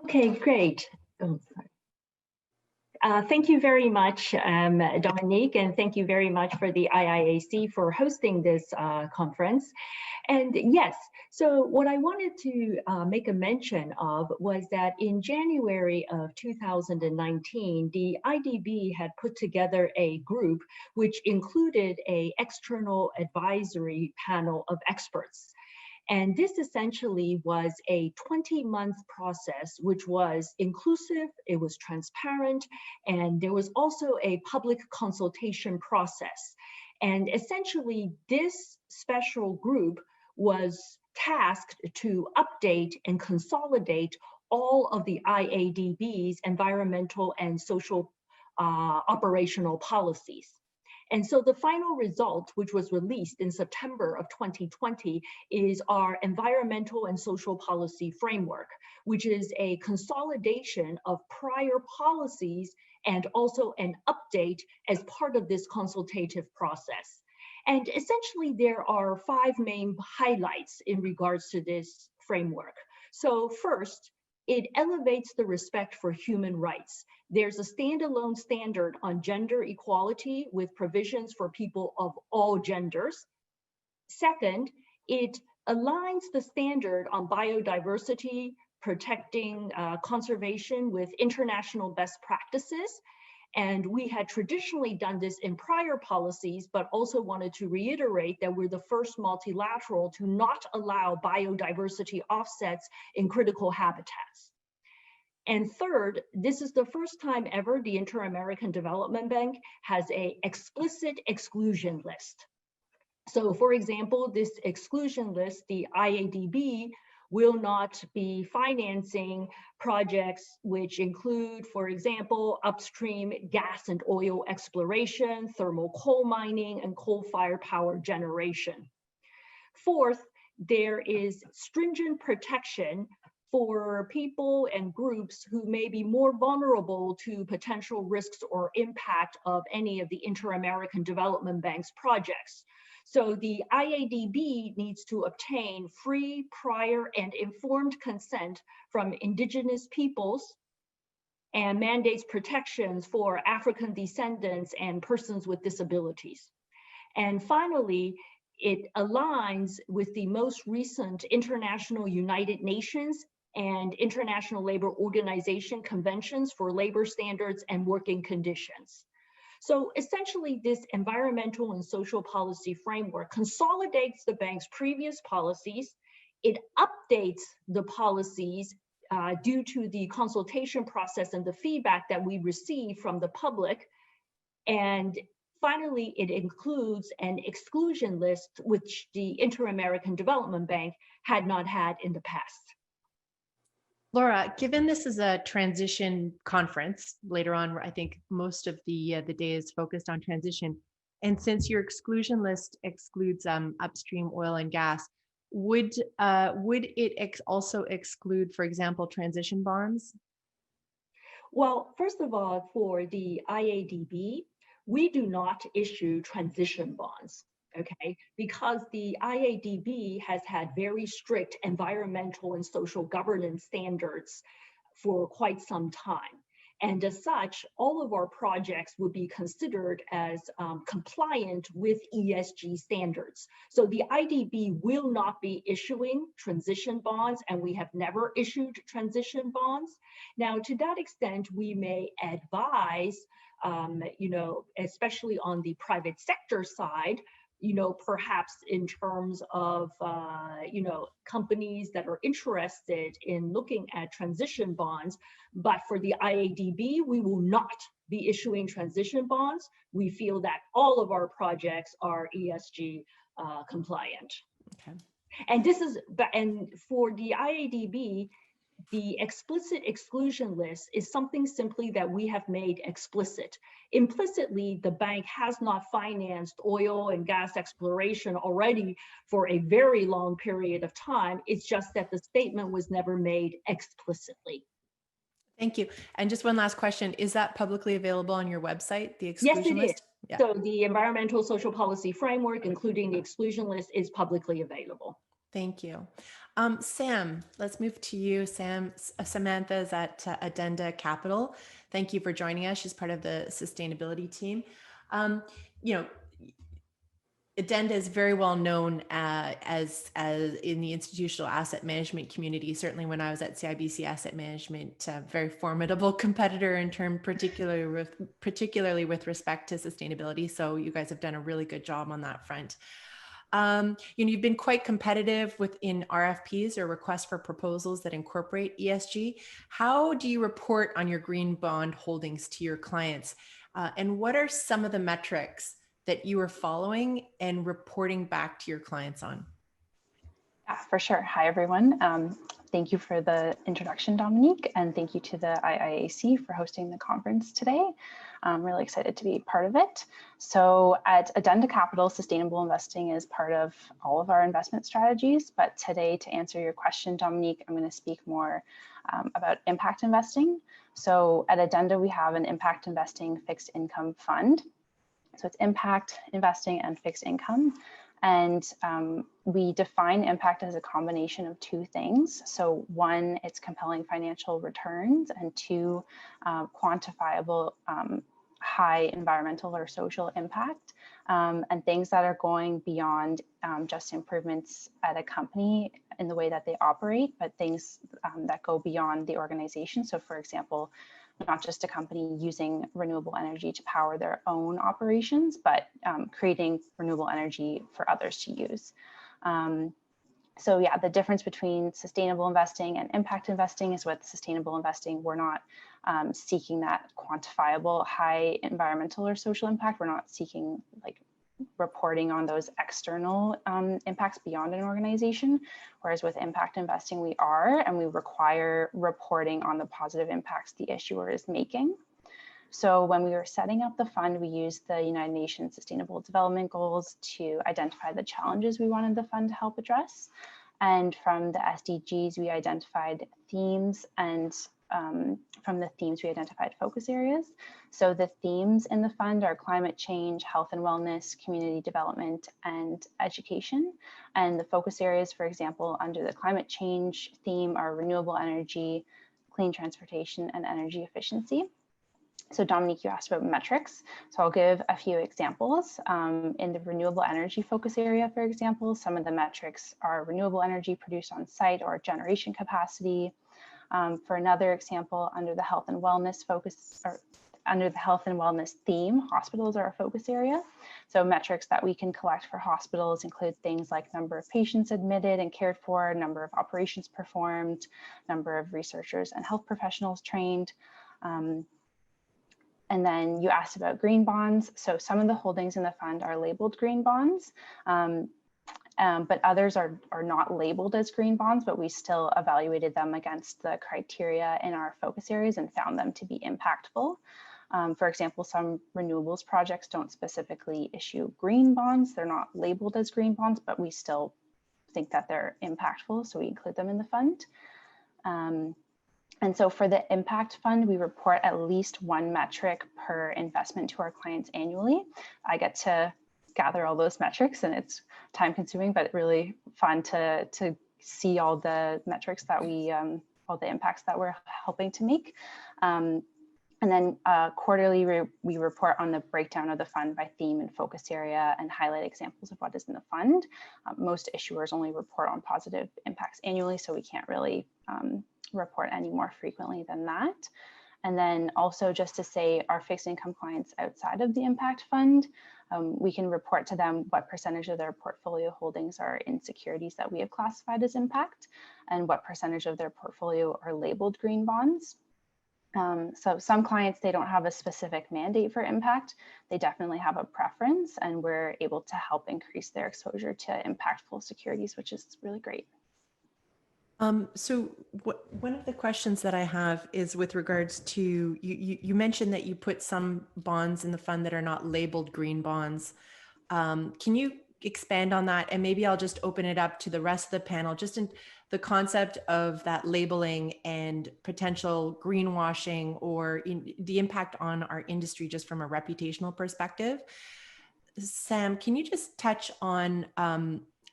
Okay, great. Thank you very much, Dominique, and thank you very much for the IIAC for hosting this conference. And yes, so what I wanted to make a mention of was that in January of 2019, the IDB had put together a group which included an external advisory panel of experts. And this essentially was a 20-month process, which was inclusive, it was transparent, and there was also a public consultation process. And essentially, this special group was tasked to update and consolidate all of the IADB's environmental and social operational policies. And so the final result, which was released in September of 2020, is our environmental and social policy framework, which is a consolidation of prior policies and also an update as part of this consultative process. And essentially, there are 5 main highlights in regards to this framework. So first, it elevates the respect for human rights. There's a standalone standard on gender equality with provisions for people of all genders. Second, it aligns the standard on biodiversity, protecting conservation with international best practices. And we had traditionally done this in prior policies, but also wanted to reiterate that we're the first multilateral to not allow biodiversity offsets in critical habitats. And third, this is the first time ever the Inter-American Development Bank has an explicit exclusion list. So for example, this exclusion list, the IADB, will not be financing projects which include, for example, upstream gas and oil exploration, thermal coal mining, and coal-fired power generation. Fourth, there is stringent protection for people and groups who may be more vulnerable to potential risks or impact of any of the Inter-American Development Bank's projects. So the IADB needs to obtain free, prior, and informed consent from indigenous peoples and mandates protections for African descendants and persons with disabilities. And finally, it aligns with the most recent International United Nations and International Labor Organization conventions for labor standards and working conditions. So essentially, this environmental and social policy framework consolidates the bank's previous policies. It updates the policies due to the consultation process and the feedback that we receive from the public. And finally, it includes an exclusion list, which the Inter-American Development Bank had not had in the past. Laura, given this is a transition conference, later on, I think most of the day is focused on transition. And since your exclusion list excludes upstream oil and gas, would it also exclude, for example, transition bonds? Well, first of all, for the IADB, we do not issue transition bonds, okay? Because the IADB has had very strict environmental and social governance standards for quite some time. And as such, all of our projects would be considered as compliant with ESG standards. So the IDB will not be issuing transition bonds, and we have never issued transition bonds. Now, to that extent, we may advise, especially on the private sector side, perhaps in terms of, companies that are interested in looking at transition bonds. But for the IADB, we will not be issuing transition bonds. We feel that all of our projects are ESG compliant. Okay. And for the IADB, the explicit exclusion list is something simply that we have made explicit. Implicitly, the bank has not financed oil and gas exploration already for a very long period of time. It's just that the statement was never made explicitly. Thank you. And just one last question. Is that publicly available on your website, the exclusion list? Yes, it is. Yeah. So the Environmental Social Policy Framework, including the exclusion list, is publicly available. Thank you. Sam, let's move to you. Samantha is at Addenda Capital. Thank you for joining us. She's part of the sustainability team. Addenda is very well known as in the institutional asset management community. Certainly when I was at CIBC Asset Management, very formidable competitor in terms, particularly with respect to sustainability. So you guys have done a really good job on that front. You've been quite competitive within RFPs or requests for proposals that incorporate ESG. How do you report on your green bond holdings to your clients? And what are some of the metrics that you are following and reporting back to your clients on? Yeah, for sure. Hi, everyone. Thank you for the introduction, Dominique, and thank you to the IIAC for hosting the conference today. I'm really excited to be part of it. So at Addenda Capital, sustainable investing is part of all of our investment strategies. But today, to answer your question, Dominique, I'm going to speak more about impact investing. So at Addenda, we have an impact investing fixed income fund. So it's impact investing and fixed income. And we define impact as a combination of two things. So one, it's compelling financial returns, and two, quantifiable high environmental or social impact, and things that are going beyond just improvements at a company in the way that they operate, but things that go beyond the organization. So for example, not just a company using renewable energy to power their own operations, but creating renewable energy for others to use. So yeah, the difference between sustainable investing and impact investing is with sustainable investing, we're not seeking that quantifiable high environmental or social impact. We're not seeking like reporting on those external impacts beyond an organization, whereas with impact investing we are, and we require reporting on the positive impacts the issuer is making. So when we were setting up the fund, we used the United Nations Sustainable Development Goals to identify the challenges we wanted the fund to help address. And from the SDGs, we identified themes, and from the themes, we identified focus areas. So the themes in the fund are climate change, health and wellness, community development, and education. And the focus areas, for example, under the climate change theme are renewable energy, clean transportation, and energy efficiency. So Dominique, you asked about metrics. So I'll give a few examples. In the renewable energy focus area, for example, some of the metrics are renewable energy produced on site or generation capacity. For another example, under the health and wellness focus, or under the health and wellness theme, hospitals are a focus area. So metrics that we can collect for hospitals include things like number of patients admitted and cared for, number of operations performed, number of researchers and health professionals trained. And then you asked about green bonds. So some of the holdings in the fund are labeled green bonds. but others are not labeled as green bonds, but we still evaluated them against the criteria in our focus areas and found them to be impactful. For example, some renewables projects don't specifically issue green bonds. They're not labeled as green bonds, but we still think that they're impactful, so we include them in the fund. And so for the impact fund, we report at least one metric per investment to our clients annually. I get to gather all those metrics, and it's time consuming, but really fun to see all the metrics that we, all the impacts that we're helping to make. And then quarterly, we report on the breakdown of the fund by theme and focus area and highlight examples of what is in the fund. Most issuers only report on positive impacts annually, so we can't really report any more frequently than that. And then also just to say our fixed income clients outside of the impact fund, we can report to them what percentage of their portfolio holdings are in securities that we have classified as impact and what percentage of their portfolio are labeled green bonds. So some clients, they don't have a specific mandate for impact. They definitely have a preference, and we're able to help increase their exposure to impactful securities, which is really great. So one of the questions that I have is with regards to, you mentioned that you put some bonds in the fund that are not labeled green bonds. Can you expand on that? And maybe I'll just open it up to the rest of the panel, just in the concept of that labeling and potential greenwashing or the impact on our industry just from a reputational perspective. Sam, can you just touch on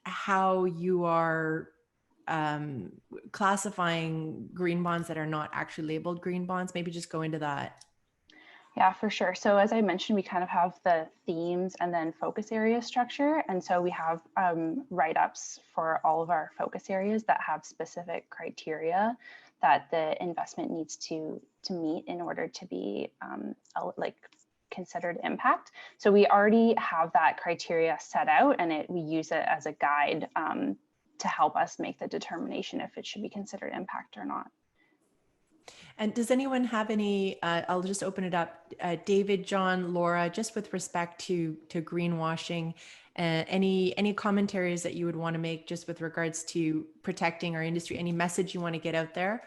how you are classifying green bonds that are not actually labeled green bonds? Maybe just go into that. Yeah, for sure. So as I mentioned, we kind of have the themes and then focus area structure. And so we have write-ups for all of our focus areas that have specific criteria that the investment needs to meet in order to be like considered impact. So we already have that criteria set out, and we use it as a guide to help us make the determination if it should be considered impact or not. And does anyone have any, I'll just open it up, David, John, Laura, just with respect to greenwashing, any commentaries that you would want to make just with regards to protecting our industry, any message you want to get out there?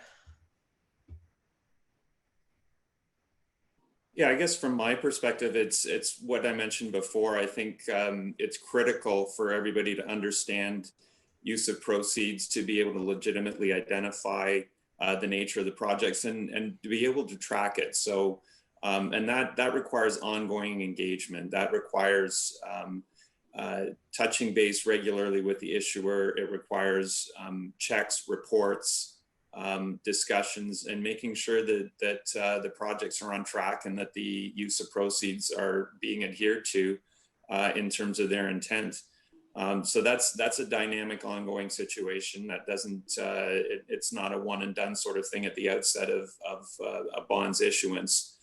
Yeah, I guess from my perspective, it's what I mentioned before. I think it's critical for everybody to understand use of proceeds, to be able to legitimately identify the nature of the projects and to be able to track it. So, and that requires ongoing engagement. That requires touching base regularly with the issuer. It requires checks, reports, discussions, and making sure that the projects are on track and that the use of proceeds are being adhered to in terms of their intent. So that's a dynamic, ongoing situation that doesn't. It's not a one and done sort of thing at the outset of a bonds issuance,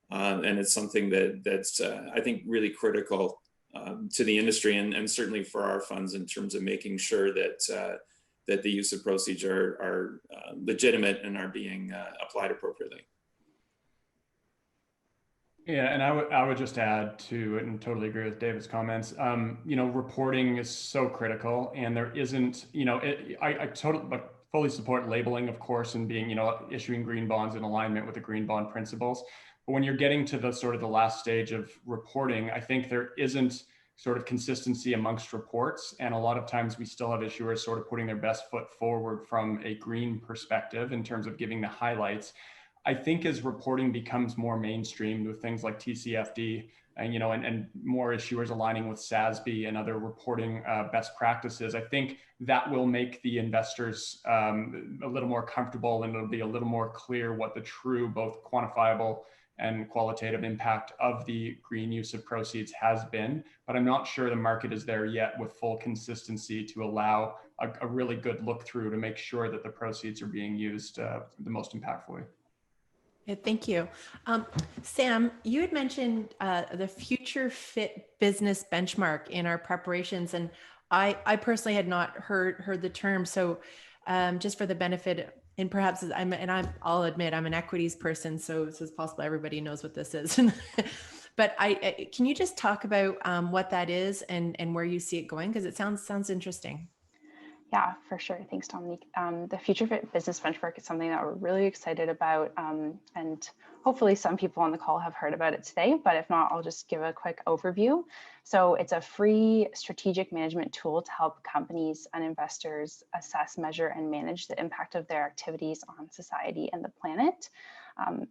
and it's something that's I think really critical to the industry and certainly for our funds in terms of making sure that that the use of proceeds are legitimate and are being applied appropriately. Yeah, and I would just add to it and totally agree with David's comments. You know, reporting is so critical, and there isn't, you know, I totally fully support labeling, of course, and being, you know, issuing green bonds in alignment with the green bond principles. But when you're getting to the sort of the last stage of reporting, I think there isn't sort of consistency amongst reports, and a lot of times we still have issuers sort of putting their best foot forward from a green perspective in terms of giving the highlights. I think as reporting becomes more mainstreamed with things like TCFD and, you know, and more issuers aligning with SASB and other reporting best practices, I think that will make the investors a little more comfortable, and it'll be a little more clear what the true, both quantifiable and qualitative impact of the green use of proceeds has been. But I'm not sure the market is there yet with full consistency to allow a really good look through to make sure that the proceeds are being used the most impactfully. Yeah, thank you. Sam, you had mentioned the Future Fit Business Benchmark in our preparations, and I personally had not heard the term. So just for the benefit, and perhaps I'll admit I'm an equities person, so it's possible everybody knows what this is. But can you just talk about what that is and where you see it going? Because it sounds interesting. Yeah, for sure. Thanks, Dominique. The Future Fit Business Benchmark is something that we're really excited about, and hopefully some people on the call have heard about it today, but if not, I'll just give a quick overview. So it's a free strategic management tool to help companies and investors assess, measure, and manage the impact of their activities on society and the planet.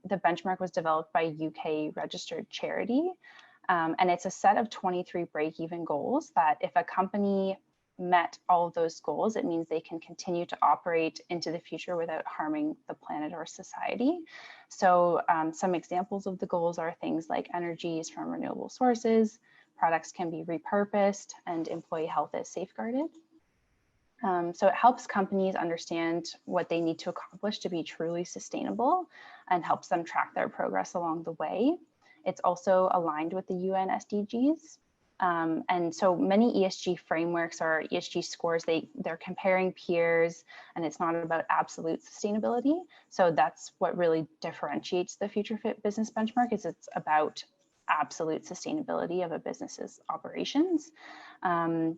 The benchmark was developed by a UK registered charity, and it's a set of 23 break-even goals that if a company met all of those goals, it means they can continue to operate into the future without harming the planet or society. So some examples of the goals are things like energies from renewable sources, products can be repurposed, and employee health is safeguarded. So it helps companies understand what they need to accomplish to be truly sustainable and helps them track their progress along the way. It's also aligned with the UN SDGs. And so many ESG frameworks or ESG scores, they're comparing peers, and it's not about absolute sustainability. So that's what really differentiates the Future Fit Business Benchmark, is it's about absolute sustainability of a business's operations. And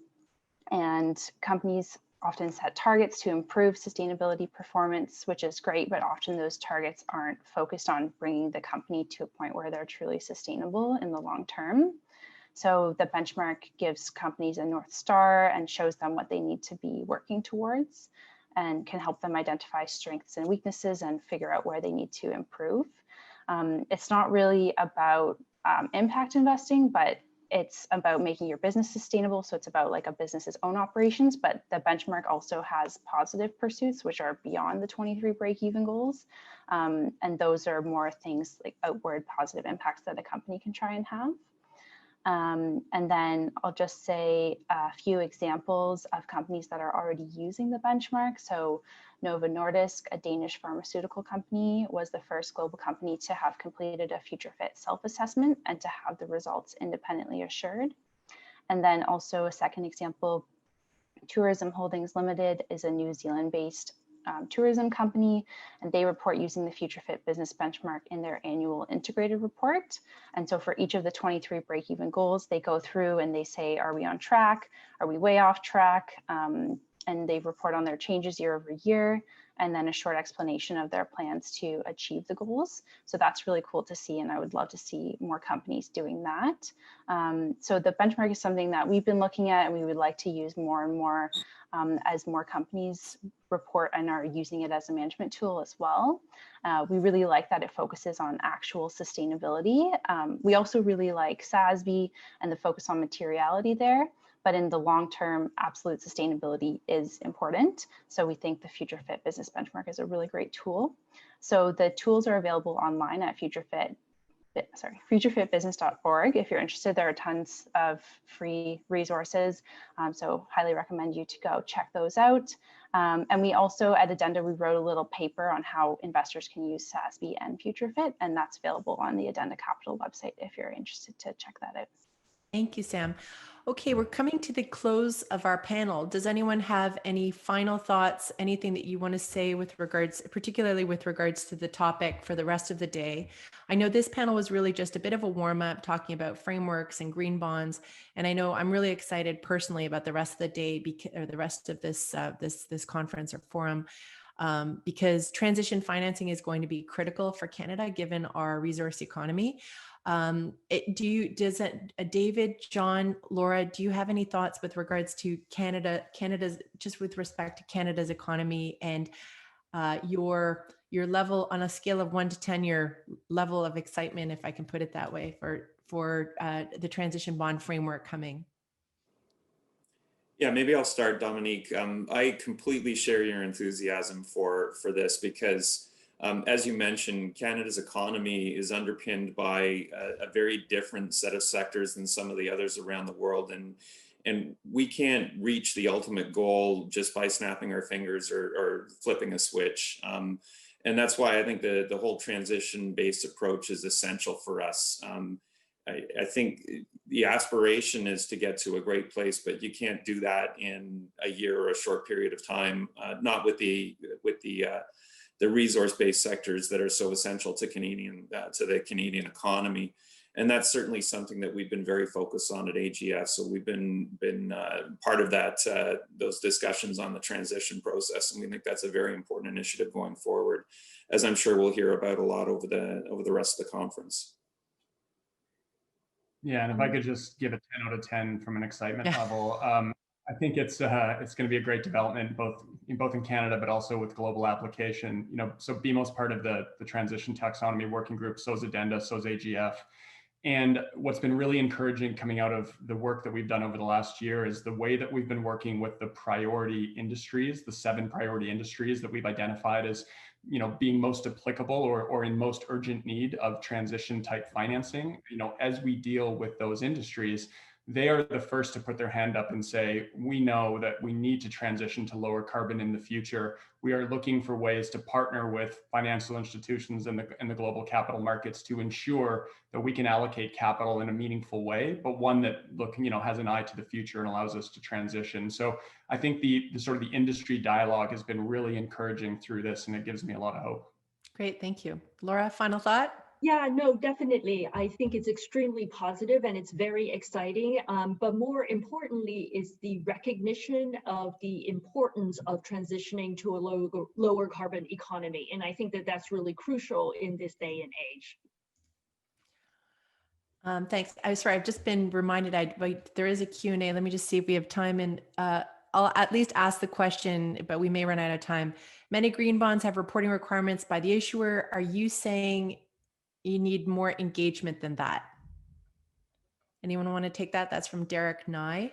companies often set targets to improve sustainability performance, which is great, but often those targets aren't focused on bringing the company to a point where they're truly sustainable in the long term. So the benchmark gives companies a North Star and shows them what they need to be working towards and can help them identify strengths and weaknesses and figure out where they need to improve. It's not really about impact investing, but it's about making your business sustainable. So it's about like a business's own operations, but the benchmark also has positive pursuits, which are beyond the 23 break-even goals. And those are more things like outward positive impacts that a company can try and have. And then I'll just say a few examples of companies that are already using the benchmark. So Novo Nordisk, a Danish pharmaceutical company, was the first global company to have completed a Future Fit self-assessment and to have the results independently assured. And then also a second example, Tourism Holdings Limited is a New Zealand-based tourism company, and they report using the Future Fit Business Benchmark in their annual integrated report. And so for each of the 23 break-even goals, they go through and they say, are we on track? Are we way off track? And they report on their changes year over year, and then a short explanation of their plans to achieve the goals. So that's really cool to see, and I would love to see more companies doing that. So the benchmark is something that we've been looking at, and we would like to use more and more as more companies report and are using it as a management tool as well. We really like that it focuses on actual sustainability. We also really like SASB and the focus on materiality there. But in the long term, absolute sustainability is important. So we think the Future Fit Business Benchmark is a really great tool. So the tools are available online at futurefitbusiness.org. If you're interested, there are tons of free resources. So highly recommend you to go check those out. And we also at Addenda, we wrote a little paper on how investors can use SASB and Future Fit, and that's available on the Addenda Capital website if you're interested to check that out. Thank you, Sam. Okay, we're coming to the close of our panel. Does anyone have any final thoughts, anything that you want to say with regards, particularly with regards to the topic for the rest of the day? I know this panel was really just a bit of a warm up talking about frameworks and green bonds. And I know I'm really excited personally about the rest of the day or the rest of this, this conference or forum. Because transition financing is going to be critical for Canada, given our resource economy. David, John, Laura, do you have any thoughts with regards to Canada's, just with respect to Canada's economy and your level on a scale of 1 to 10, your level of excitement, if I can put it that way, for the transition bond framework coming? Yeah, maybe I'll start, Dominique. I completely share your enthusiasm for this because, as you mentioned, Canada's economy is underpinned by a very different set of sectors than some of the others around the world. And we can't reach the ultimate goal just by snapping our fingers or flipping a switch. And that's why I think the whole transition-based approach is essential for us. I think the aspiration is to get to a great place, but you can't do that in a year or a short period of time, not with the resource-based sectors that are so essential to the Canadian economy. And that's certainly something that we've been very focused on at AGF. So we've been part of that, those discussions on the transition process. And we think that's a very important initiative going forward, as I'm sure we'll hear about a lot over the rest of the conference. Yeah, and if I could just give a 10 out of 10 from an excitement level, I think it's going to be a great development, both in Canada, but also with global application. So BMO's part of the transition taxonomy working group, so is Addenda, so is AGF. And what's been really encouraging coming out of the work that we've done over the last year is the way that we've been working with the priority industries, the 7 priority industries that we've identified as, being most applicable or in most urgent need of transition type financing. As we deal with those industries, they are the first to put their hand up and say, we know that we need to transition to lower carbon in the future. We are looking for ways to partner with financial institutions and the global capital markets to ensure that we can allocate capital in a meaningful way, but one that has an eye to the future and allows us to transition. So I think the sort of the industry dialogue has been really encouraging through this, and it gives me a lot of hope. Great, thank you. Laura, final thought? Yeah, no, definitely. I think it's extremely positive and it's very exciting. But more importantly is the recognition of the importance of transitioning to a lower carbon economy. And I think that that's really crucial in this day and age. Thanks. I'm sorry, I've just been reminded there is a Q&A. Let me just see if we have time, and I'll at least ask the question, but we may run out of time. Many green bonds have reporting requirements by the issuer. Are you saying you need more engagement than that? Anyone want to take that? That's from Derek Nye.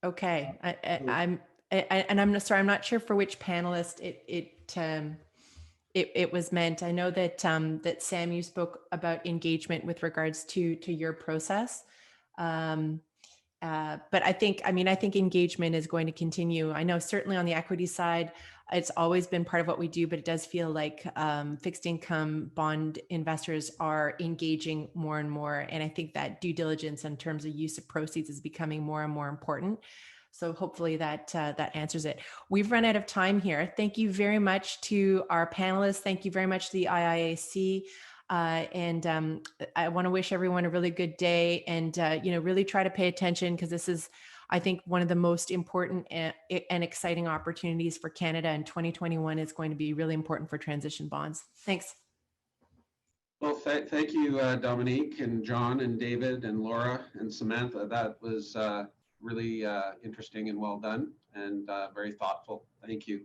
Okay, I'm sorry, I'm not sure for which panelist it was meant. I know that that Sam, you spoke about engagement with regards to your process. But I think engagement is going to continue. I know certainly on the equity side, it's always been part of what we do, but it does feel like fixed income bond investors are engaging more and more. And I think that due diligence in terms of use of proceeds is becoming more and more important. So hopefully that answers it. We've run out of time here. Thank you very much to our panelists. Thank you very much to the IIAC. And I want to wish everyone a really good day, and really try to pay attention, because this is, I think, one of the most important and exciting opportunities for Canada, and 2021 is going to be really important for transition bonds. Thanks. Well, thank you, Dominique and John and David and Laura and Samantha. That was really interesting and well done, and very thoughtful. Thank you.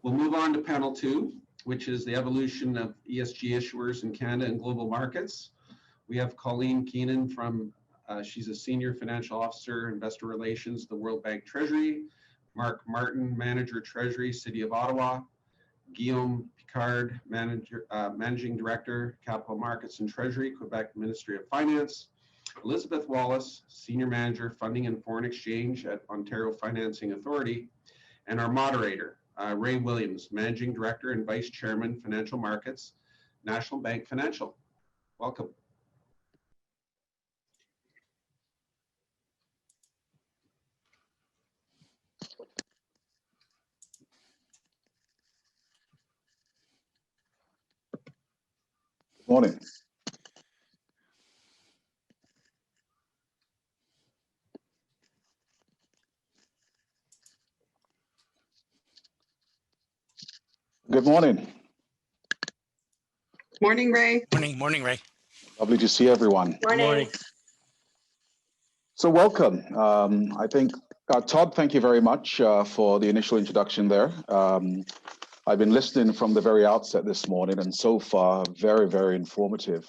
We'll move on to panel 2, which is the evolution of ESG issuers in Canada and global markets. We have Colleen Keenan from, she's a Senior Financial Officer, Investor Relations, the World Bank Treasury. Mark Martin, Manager Treasury, City of Ottawa. Guillaume Picard, Managing Director, Capital Markets and Treasury, Quebec Ministry of Finance. Elizabeth Wallace, Senior Manager, Funding and Foreign Exchange at Ontario Financing Authority. And our moderator, Ray Williams, Managing Director and Vice Chairman, Financial Markets, National Bank Financial. Welcome. Good morning. Good morning. Morning, Ray. Morning, Ray. Lovely to see everyone. Morning. So welcome. I think, Todd, thank you very much for the initial introduction there. I've been listening from the very outset this morning, and so far, very, very informative.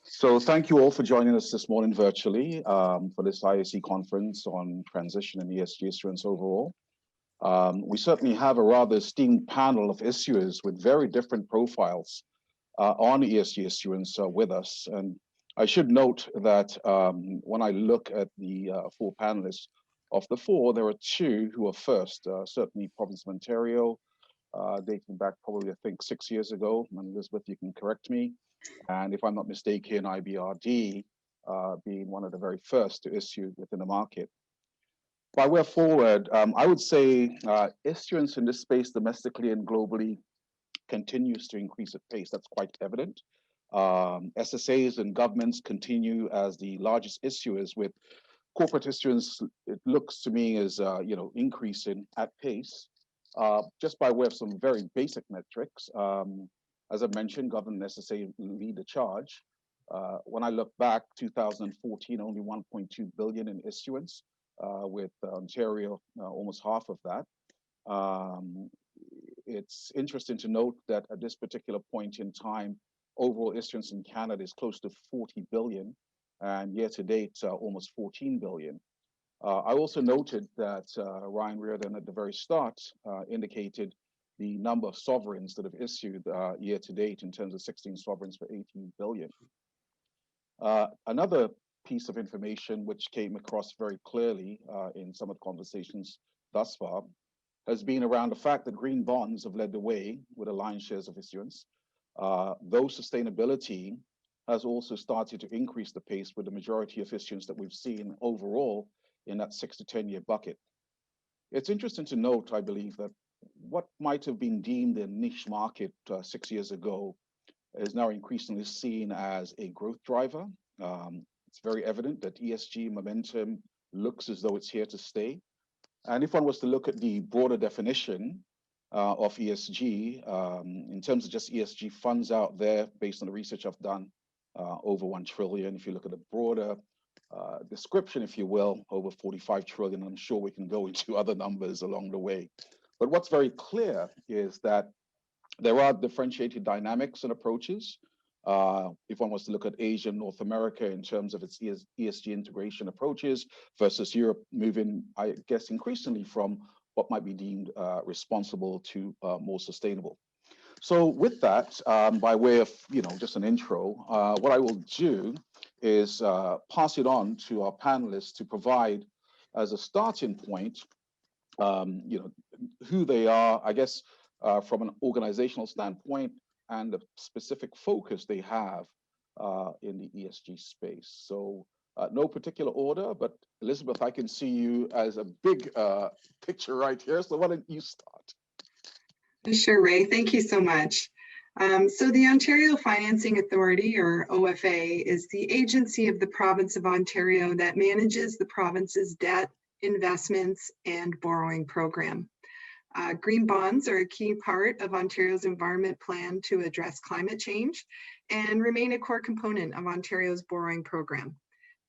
So thank you all for joining us this morning virtually for this IIAC conference on transition and ESG issuance overall. We certainly have a rather esteemed panel of issuers with very different profiles on ESG issuance with us. And I should note that when I look at the 4 panelists, of the 4, there are 2 who are first, certainly Province of Ontario, dating back probably, I think, 6 years ago. And Elizabeth, you can correct me. And if I'm not mistaken, IBRD being one of the very first to issue within the market. By way forward, I would say issuance in this space domestically and globally continues to increase at pace. That's quite evident. SSAs and governments continue as the largest issuers, with corporate issuance, it looks to me, as increasing at pace. Just by way of some very basic metrics, as I mentioned, government and SSA lead the charge. When I look back, 2014, only 1.2 billion in issuance, with Ontario almost half of that. It's interesting to note that at this particular point in time, overall issuance in Canada is close to 40 billion, and year to date, almost 14 billion. I also noted that Ryan Riordan at the very start indicated the number of sovereigns that have issued year to date in terms of 16 sovereigns for 18 billion. Another piece of information which came across very clearly in some of the conversations thus far has been around the fact that green bonds have led the way with the lion's shares of issuance. Though sustainability has also started to increase the pace, with the majority of issuance that we've seen overall in that 6 to 10 year bucket. It's interesting to note, I believe, that what might have been deemed a niche market 6 years ago is now increasingly seen as a growth driver. It's very evident that ESG momentum looks as though it's here to stay. And if one was to look at the broader definition of ESG, in terms of just ESG funds out there, based on the research I've done, over 1 trillion. If you look at the broader description, if you will, over 45 trillion. I'm sure we can go into other numbers along the way. But what's very clear is that there are differentiated dynamics and approaches. If one was to look at Asia and North America in terms of its ESG integration approaches versus Europe, moving, I guess, increasingly from what might be deemed responsible to more sustainable. So with that, by way of just an intro, what I will do is pass it on to our panelists to provide, as a starting point, who they are, I guess, from an organizational standpoint, and the specific focus they have in the ESG space. So no particular order, but Elizabeth, I can see you as a big picture right here. So why don't you start? Sure, Ray. Thank you so much. So the Ontario Financing Authority, or OFA, is the agency of the province of Ontario that manages the province's debt, investments, and borrowing program. Green bonds are a key part of Ontario's environment plan to address climate change and remain a core component of Ontario's borrowing program.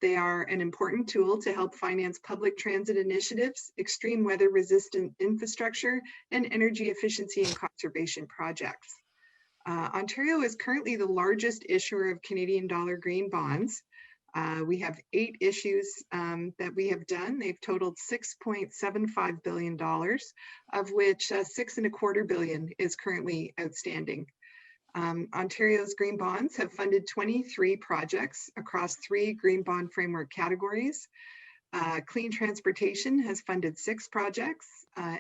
They are an important tool to help finance public transit initiatives, extreme weather-resistant infrastructure, and energy efficiency and conservation projects. Ontario is currently the largest issuer of Canadian dollar green bonds. We have 8 issues that we have done. They've totaled $6.75 billion, of which $6.25 billion is currently outstanding. Ontario's green bonds have funded 23 projects across 3 green bond framework categories. Clean transportation has funded 6 projects,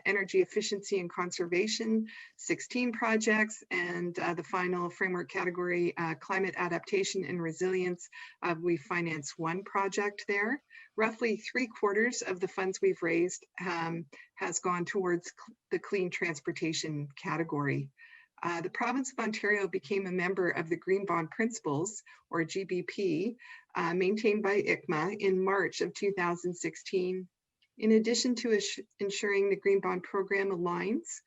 energy efficiency and conservation, 16 projects, and the final framework category, climate adaptation and resilience, we financed 1 project there. Roughly 3/4 of the funds we've raised has gone towards the clean transportation category. The province of Ontario became a member of the Green Bond Principles, or GBP, maintained by ICMA in March of 2016. In addition to ensuring the Green Bond program aligns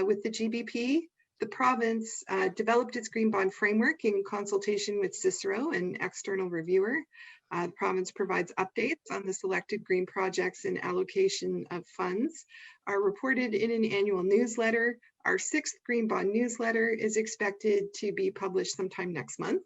with the GBP, the province developed its Green Bond framework in consultation with Cicero, an external reviewer. The province provides updates on the selected green projects and allocation of funds, are reported in an annual newsletter. Our 6th Green Bond newsletter is expected to be published sometime next month.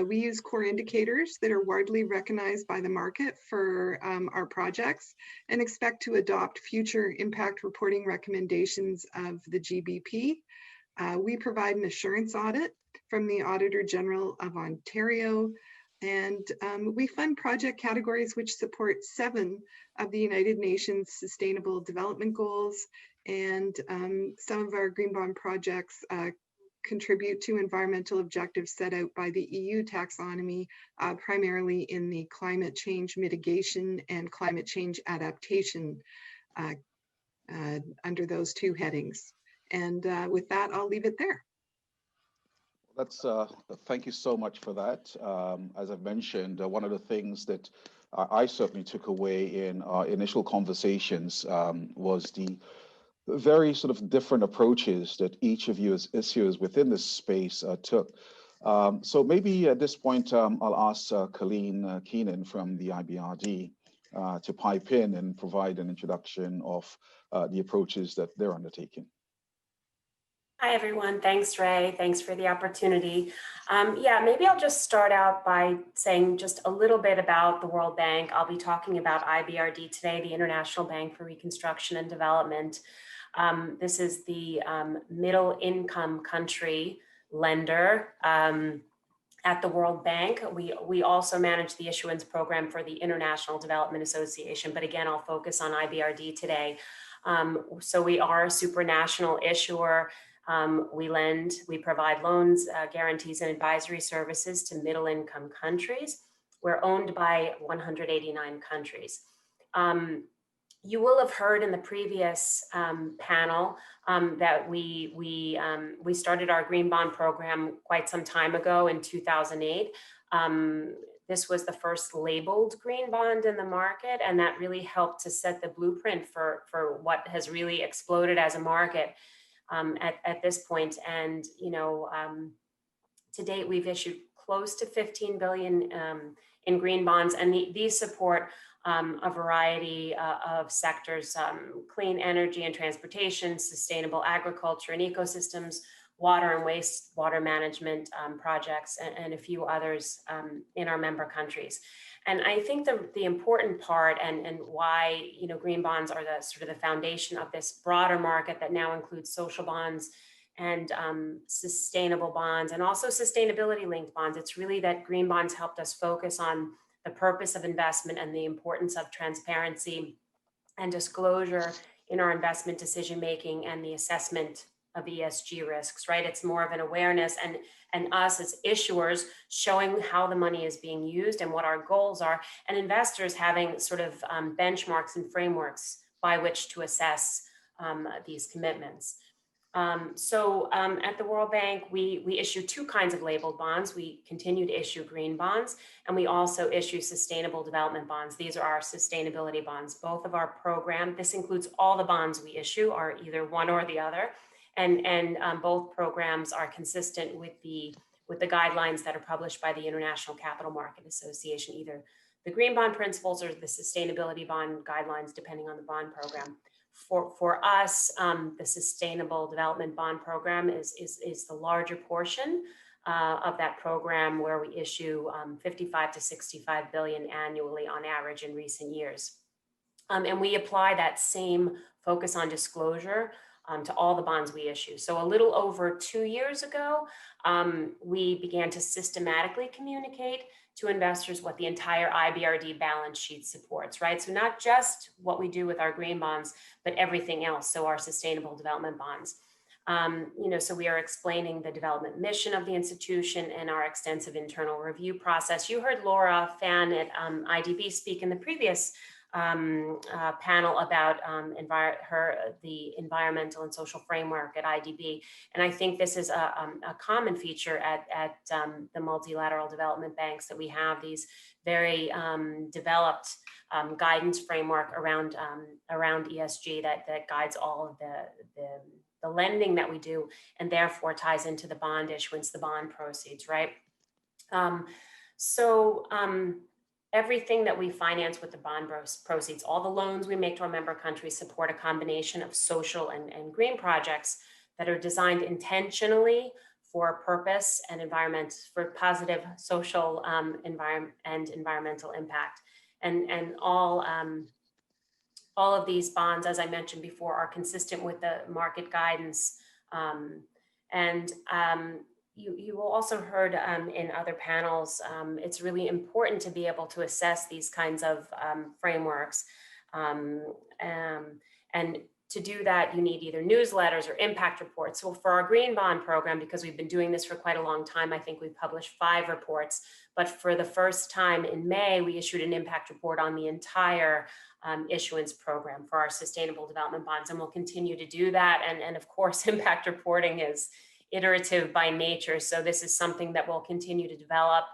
We use core indicators that are widely recognized by the market for our projects and expect to adopt future impact reporting recommendations of the GBP. We provide an assurance audit from the Auditor General of Ontario, and we fund project categories which support 7 of the United Nations Sustainable Development Goals, and some of our green bond projects contribute to environmental objectives set out by the EU Taxonomy, primarily in the climate change mitigation and climate change adaptation under those 2 headings. And with that, I'll leave it there. That's thank you so much for that. As I've mentioned, one of the things that I certainly took away in our initial conversations was the very sort of different approaches that each of you as issuers within this space took. So maybe at this point, I'll ask Colleen Keenan from the IBRD to pipe in and provide an introduction of the approaches that they're undertaking. Hi, everyone. Thanks, Ray. Thanks for the opportunity. Yeah, maybe I'll just start out by saying just a little bit about the World Bank. I'll be talking about IBRD today, the International Bank for Reconstruction and Development. This is the middle income country lender at the World Bank. We also manage the issuance program for the International Development Association, but again, I'll focus on IBRD today. So we are a supranational issuer. We lend, we provide loans, guarantees, and advisory services to middle income countries. We're owned by 189 countries. You will have heard in the previous panel that we started our green bond program quite some time ago in 2008. This was the first labeled green bond in the market, and that really helped to set the blueprint for what has really exploded as a market at this point. And to date, we've issued close to 15 billion in green bonds, and these support a variety of sectors: clean energy and transportation, sustainable agriculture and ecosystems, water and wastewater management projects, and a few others in our member countries. And I think the important part and why green bonds are the sort of the foundation of this broader market that now includes social bonds and sustainable bonds and also sustainability linked bonds. It's really that green bonds helped us focus on the purpose of investment and the importance of transparency and disclosure in our investment decision making and the assessment of ESG risks, right? It's more of an awareness and us as issuers showing how the money is being used and what our goals are, and investors having sort of benchmarks and frameworks by which to assess these commitments. At the World Bank, we issue two kinds of labeled bonds. We continue to issue green bonds, and we also issue sustainable development bonds. These are our sustainability bonds. Both of our program, this includes all the bonds we issue, are either one or the other. And both programs are consistent with the guidelines that are published by the International Capital Market Association, either the green bond principles or the sustainability bond guidelines, depending on the bond program. For us, the Sustainable Development Bond Program is the larger portion of that program, where we issue 55 to 65 billion annually on average in recent years. And we apply that same focus on disclosure to all the bonds we issue. So a little over 2 years ago, we began to systematically communicate to investors what the entire IBRD balance sheet supports, right? So not just what we do with our green bonds, but everything else. So our sustainable development bonds. So we are explaining the development mission of the institution and our extensive internal review process. You heard Laura Fan at IDB speak in the previous panel about the environmental and social framework at IDB. And I think this is a common feature at the multilateral development banks, that we have these very developed guidance framework around ESG that guides all of the lending that we do, and therefore ties into the bond issuance, the bond proceeds, right? Everything that we finance with the bond proceeds, all the loans we make to our member countries, support a combination of social and green projects that are designed intentionally for purpose and for positive social and environmental impact. And all of these bonds, as I mentioned before, are consistent with the market guidance. You will also heard in other panels, it's really important to be able to assess these kinds of frameworks. And to do that, you need either newsletters or impact reports. So for our green bond program, because we've been doing this for quite a long time, I think we've published 5 reports. But for the first time in May, we issued an impact report on the entire issuance program for our sustainable development bonds, and we'll continue to do that. And of course, impact reporting is iterative by nature, so this is something that we'll continue to develop,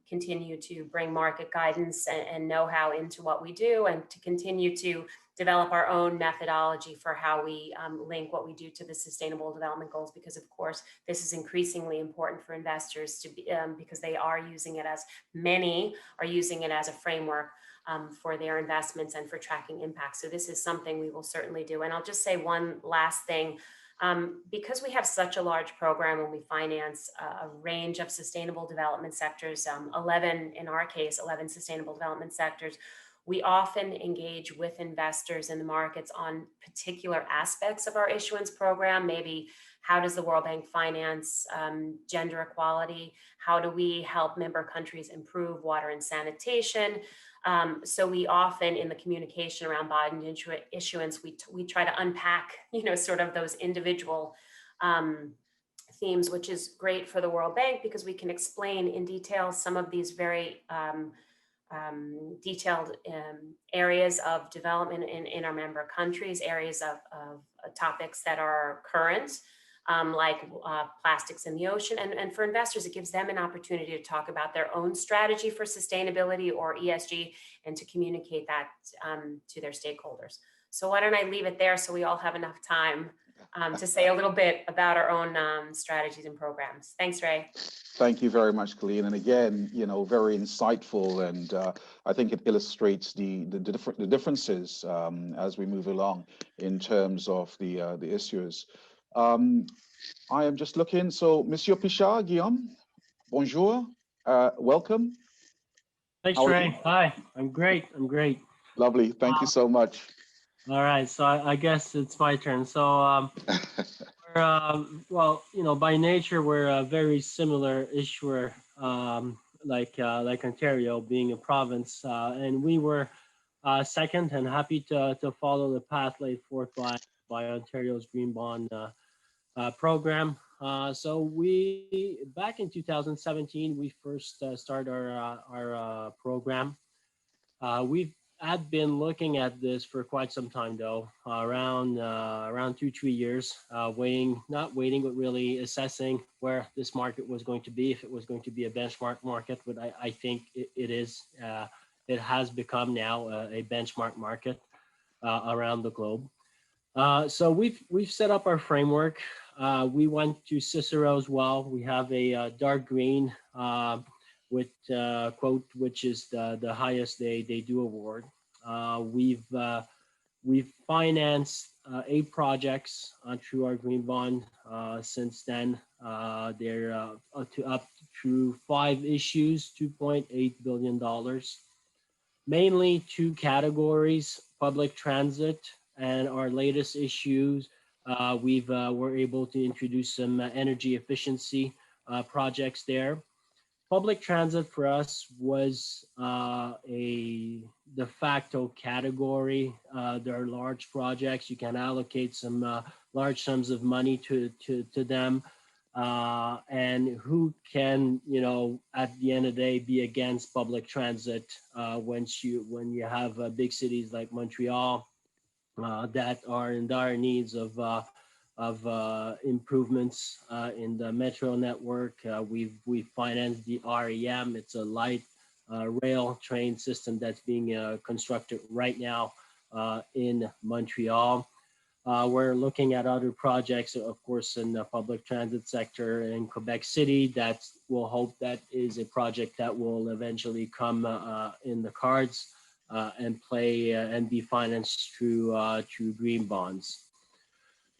continue to bring market guidance and know-how into what we do, and to continue to develop our own methodology for how we link what we do to the sustainable development goals, because of course this is increasingly important for investors to be, because they are using it as, many are using it as a framework for their investments and for tracking impact. So this is something we will certainly do. And I'll just say one last thing. Because we have such a large program and we finance a range of sustainable development sectors, 11 in our case, 11 sustainable development sectors, we often engage with investors in the markets on particular aspects of our issuance program. Maybe how does the World Bank finance gender equality? How do we help member countries improve water and sanitation? So we often, in the communication around bond issuance, we try to unpack, sort of those individual themes, which is great for the World Bank because we can explain in detail some of these very detailed areas of development in our member countries, areas of topics that are current, like plastics in the ocean. And for investors, it gives them an opportunity to talk about their own strategy for sustainability or ESG and to communicate that to their stakeholders. So why don't I leave it there so we all have enough time to say a little bit about our own strategies and programs. Thanks, Ray. Thank you very much, Colleen. And again, very insightful, and I think it illustrates the differences as we move along in terms of the issues. I am just looking. So, Monsieur Pichard, Guillaume, bonjour, welcome. Thanks, Ray. Hi, I'm great. Lovely. Thank you so much. All right, so I guess it's my turn. So, well, by nature, we're a very similar issuer, like Ontario being a province, and we were second and happy to follow the path laid forth by Ontario's Green Bond program. So we, back in 2017, we first started our program. We've had been looking at this for quite some time, though, around 2-3 years, not waiting, but really assessing where this market was going to be, if it was going to be a benchmark market. But I think it is. It has become now a benchmark market around the globe. So we've set up our framework. We went to Cicero as well. We have a dark green with quote, which is the highest they do award. We've financed 8 projects through our green bond since then. They're up through 5 issues, $2.8 billion. Mainly 2 categories: public transit, and our latest issues. We're able to introduce some energy efficiency projects there. Public transit for us was a de facto category. There are large projects. You can allocate some large sums of money to them. And who can, at the end of the day, be against public transit when you have big cities like Montreal that are in dire needs of improvements in the metro network. We've financed the REM. It's a light rail train system that's being constructed right now in Montreal. We're looking at other projects, of course, in the public transit sector in Quebec City. We'll hope that is a project that will eventually come in the cards and play and be financed through green bonds.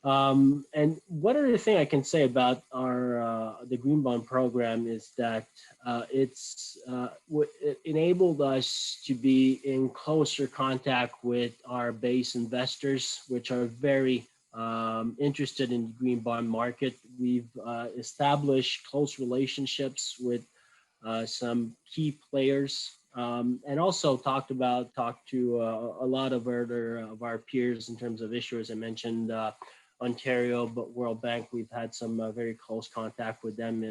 And one other thing I can say about the green bond program is that it enabled us to be in closer contact with our base investors, which are very interested in the green bond market. We've established close relationships with some key players, and also talked to a lot of our peers in terms of issuers. I mentioned Ontario, but World Bank, we've had some very close contact with them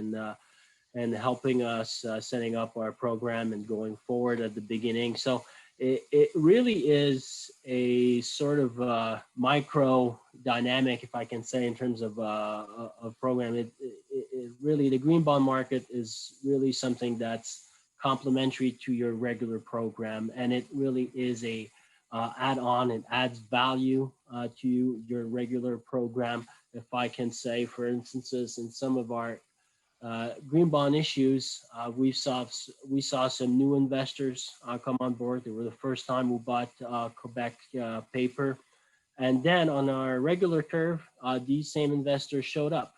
and helping us setting up our program and going forward at the beginning. So it really is a sort of micro dynamic, if I can say, in terms of a program. It really, the green bond market is really something that's complementary to your regular program, and it really is a add-on. It adds value to your regular program. If I can say, for instances, in some of our green bond issues, we saw some new investors come on board. They were the first time we bought Quebec paper. And then on our regular curve, these same investors showed up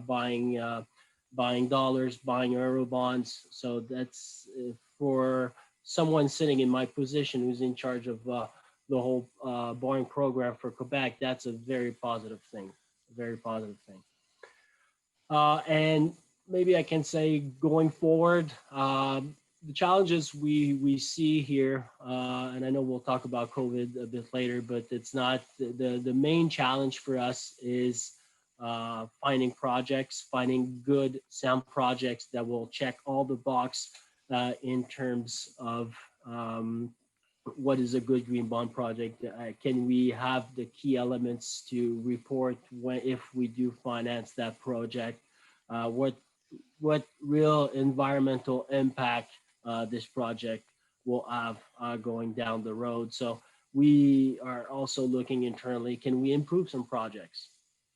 buying dollars, buying euro bonds. So that's for someone sitting in my position who's in charge of the whole borrowing program for Quebec, that's a very positive thing, a very positive thing. And maybe I can say going forward, the challenges we see here, and I know we'll talk about COVID a bit later, but it's not the main challenge for us is finding projects, finding good sound projects that will check all the box in terms of what is a good green bond project. Can we have the key elements to report if we do finance that project? What real environmental impact this project will have going down the road. So we are also looking internally, can we improve some projects?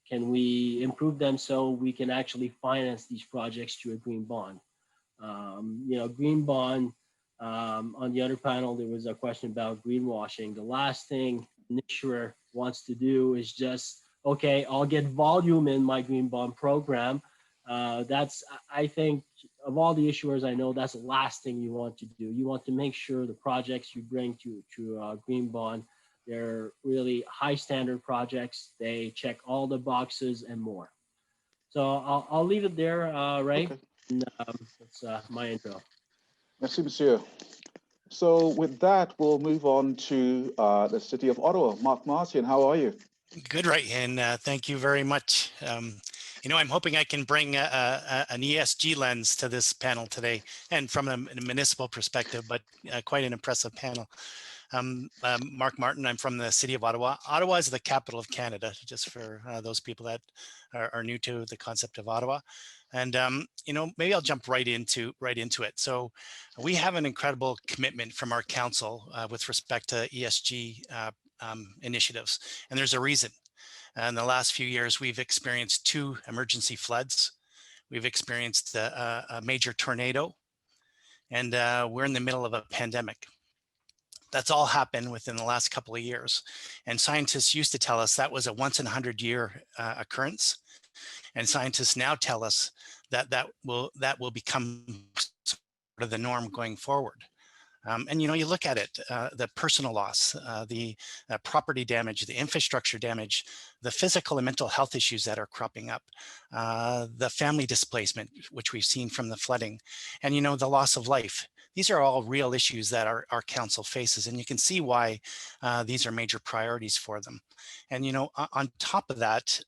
Can we improve them so we can actually finance these projects to a green bond? Green bond, on the other panel, there was a question about greenwashing. The last thing an issuer wants to do is just, okay, I'll get volume in my green bond program. That's, I think, of all the issuers I know, that's the last thing you want to do. You want to make sure the projects you bring to green bond, they're really high standard projects. They check all the boxes and more. So I'll leave it there, Ray. Okay. And, that's my intro. Merci, monsieur. So with that, we'll move on to the city of Ottawa. Mark Martian, how are you? Good, right, and thank you very much. I'm hoping I can bring an ESG lens to this panel today, and from a municipal perspective, but quite an impressive panel. Mark Martin, I'm from the city of Ottawa. Ottawa is the capital of Canada, just for those people that are new to the concept of Ottawa. And maybe I'll jump right into it. So we have an incredible commitment from our council with respect to ESG initiatives, and there's a reason. In the last few years, we've experienced 2 emergency floods. We've experienced a major tornado, and we're in the middle of a pandemic. That's all happened within the last couple of years. And scientists used to tell us that was a once in 100-year occurrence. And scientists now tell us that will become sort of the norm going forward. And you look at it, the personal loss, the property damage, the infrastructure damage, the physical and mental health issues that are cropping up, the family displacement, which we've seen from the flooding, and the loss of life. These are all real issues that our council faces, and you can see why these are major priorities for them. And on top of that,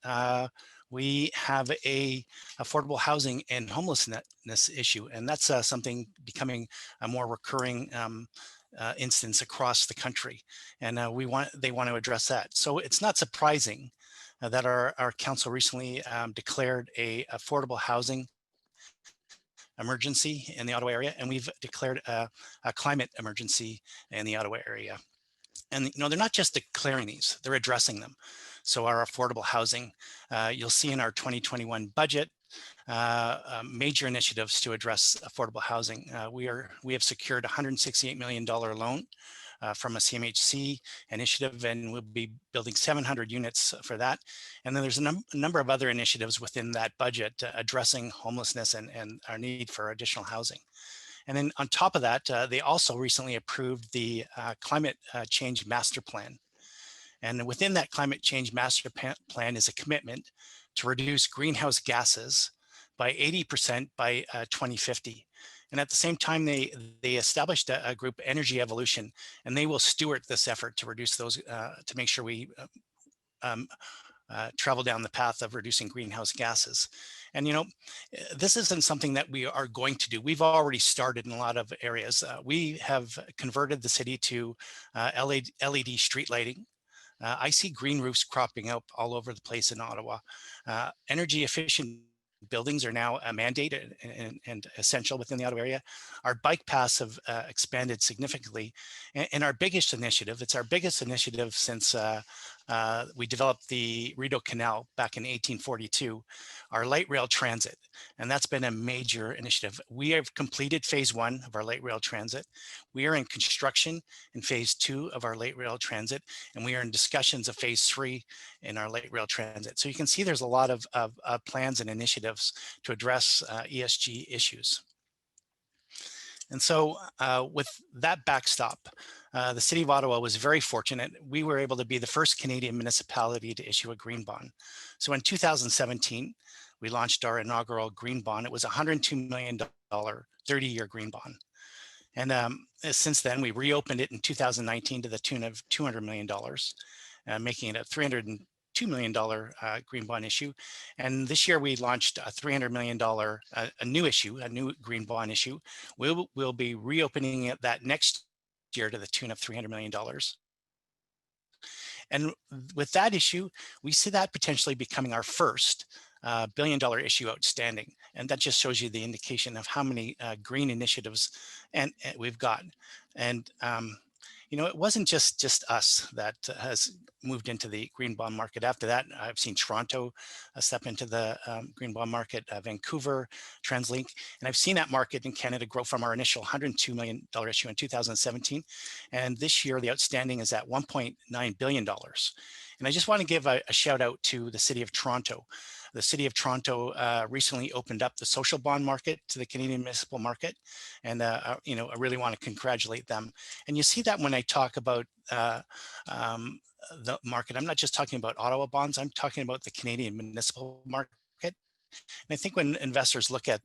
we have a affordable housing and homelessness issue, and that's something becoming a more recurring instance across the country, and they want to address that. So it's not surprising that our council recently declared a affordable housing emergency in the Ottawa area, and we've declared a climate emergency in the Ottawa area. And they're not just declaring these, they're addressing them. So our affordable housing, you'll see in our 2021 budget, major initiatives to address affordable housing. We have secured a $168 million loan from a CMHC initiative, and we'll be building 700 units for that. And then there's a number of other initiatives within that budget addressing homelessness and our need for additional housing. And then on top of that, they also recently approved the Climate Change Master Plan. And within that Climate Change Master Plan is a commitment to reduce greenhouse gases by 80% by 2050. And at the same time, they established a group, Energy Evolution, and they will steward this effort to reduce those, to make sure we travel down the path of reducing greenhouse gases. And, you know, this isn't something that we are going to do. We've already started in a lot of areas. We have converted the city to LED street lighting. I see green roofs cropping up all over the place in Ottawa. Energy efficient buildings are now a mandate and essential within the Ottawa area. Our bike paths have expanded significantly. And our biggest initiative, it's our biggest initiative since we developed the Rideau Canal back in 1842, our light rail transit. And that's been a major initiative. We have completed phase 1 of our light rail transit. We are in construction in phase 2 of our light rail transit, and we are in discussions of phase 3 in our light rail transit. So you can see there's a lot of plans and initiatives to address ESG issues. And so with that backstop, the City of Ottawa was very fortunate. We were able to be the first Canadian municipality to issue a green bond. So in 2017, we launched our inaugural green bond. It was a $102 million 30-year green bond. And since then, we reopened it in 2019 to the tune of $200 million, making it a $302 million green bond issue. And this year we launched a $300 million, a new green bond issue. We'll be reopening it that next year to the tune of $300 million. And with that issue, we see that potentially becoming our first $1 billion issue outstanding. And that just shows you the indication of how many green initiatives and we've got. And you know, it wasn't just us that has moved into the green bond market. After that, I've seen Toronto step into the green bond market, Vancouver, TransLink, and I've seen that market in Canada grow from our initial $102 million issue in 2017. And this year, the outstanding is at $1.9 billion. And I just want to give a shout out to the City of Toronto. The City of Toronto recently opened up the social bond market to the Canadian municipal market. And, you know, I really want to congratulate them. And you see that when I talk about the market, I'm not just talking about Ottawa bonds, I'm talking about the Canadian municipal market. And I think when investors look at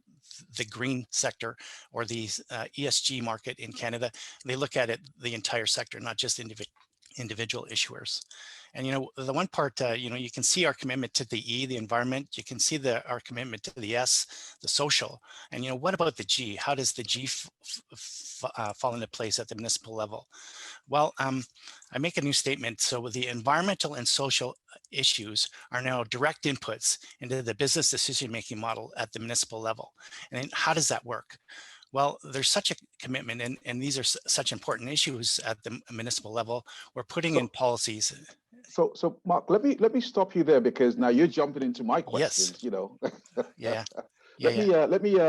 the green sector or the ESG market in Canada, they look at it, the entire sector, not just individual issuers. And, you know, the one part, you know, you can see our commitment to the E, the environment, you can see our commitment to the S, the social, and, you know, what about the G? How does the G fall into place at the municipal level? Well, I make a new statement. So the environmental and social issues are now direct inputs into the business decision-making model at the municipal level. And how does that work? Well, there's such a commitment, and these are such important issues at the municipal level. We're putting in policies. So Mark, let me stop you there, because now you're jumping into my questions. Yes. You know. Let me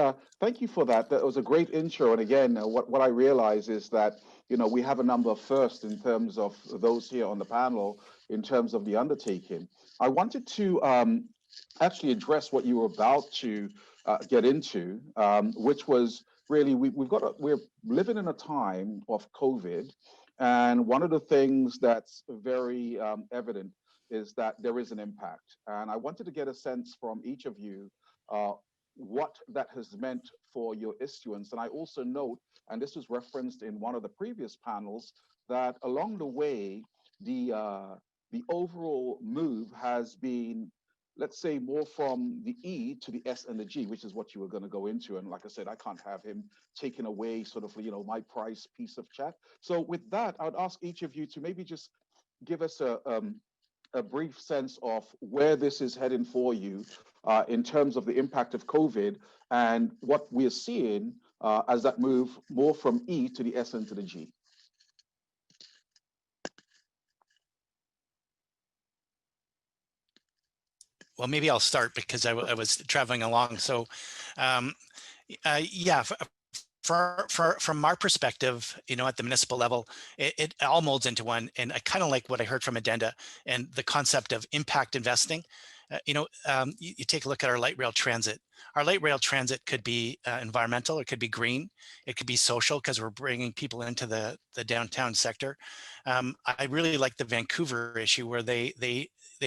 thank you for that. That was a great intro. And again, what I realize is that, you know, we have a number of firsts in terms of those here on the panel in terms of the undertaking. I wanted to actually address what you were about to get into, which was really we're living in a time of COVID. And one of the things that's very evident is that there is an impact. And I wanted to get a sense from each of you what that has meant for your issuance. And I also note, and this was referenced in one of the previous panels, that along the way, the overall move has been, let's say, more from the E to the S and the G, which is what you were going to go into. And like I said, I can't have him taking away sort of, you know, my prize piece of chat. So with that, I would ask each of you to maybe just give us a brief sense of where this is heading for you in terms of the impact of COVID and what we're seeing as that move more from E to the S and to the G. Well, maybe I'll start because I was traveling along. So, yeah, from our perspective, you know, at the municipal level, it all molds into one. And I kind of like what I heard from Addenda and the concept of impact investing. You know, you take a look at our light rail transit. Our light rail transit could be environmental, it could be green, it could be social because we're bringing people into the downtown sector. I really like the Vancouver issue where they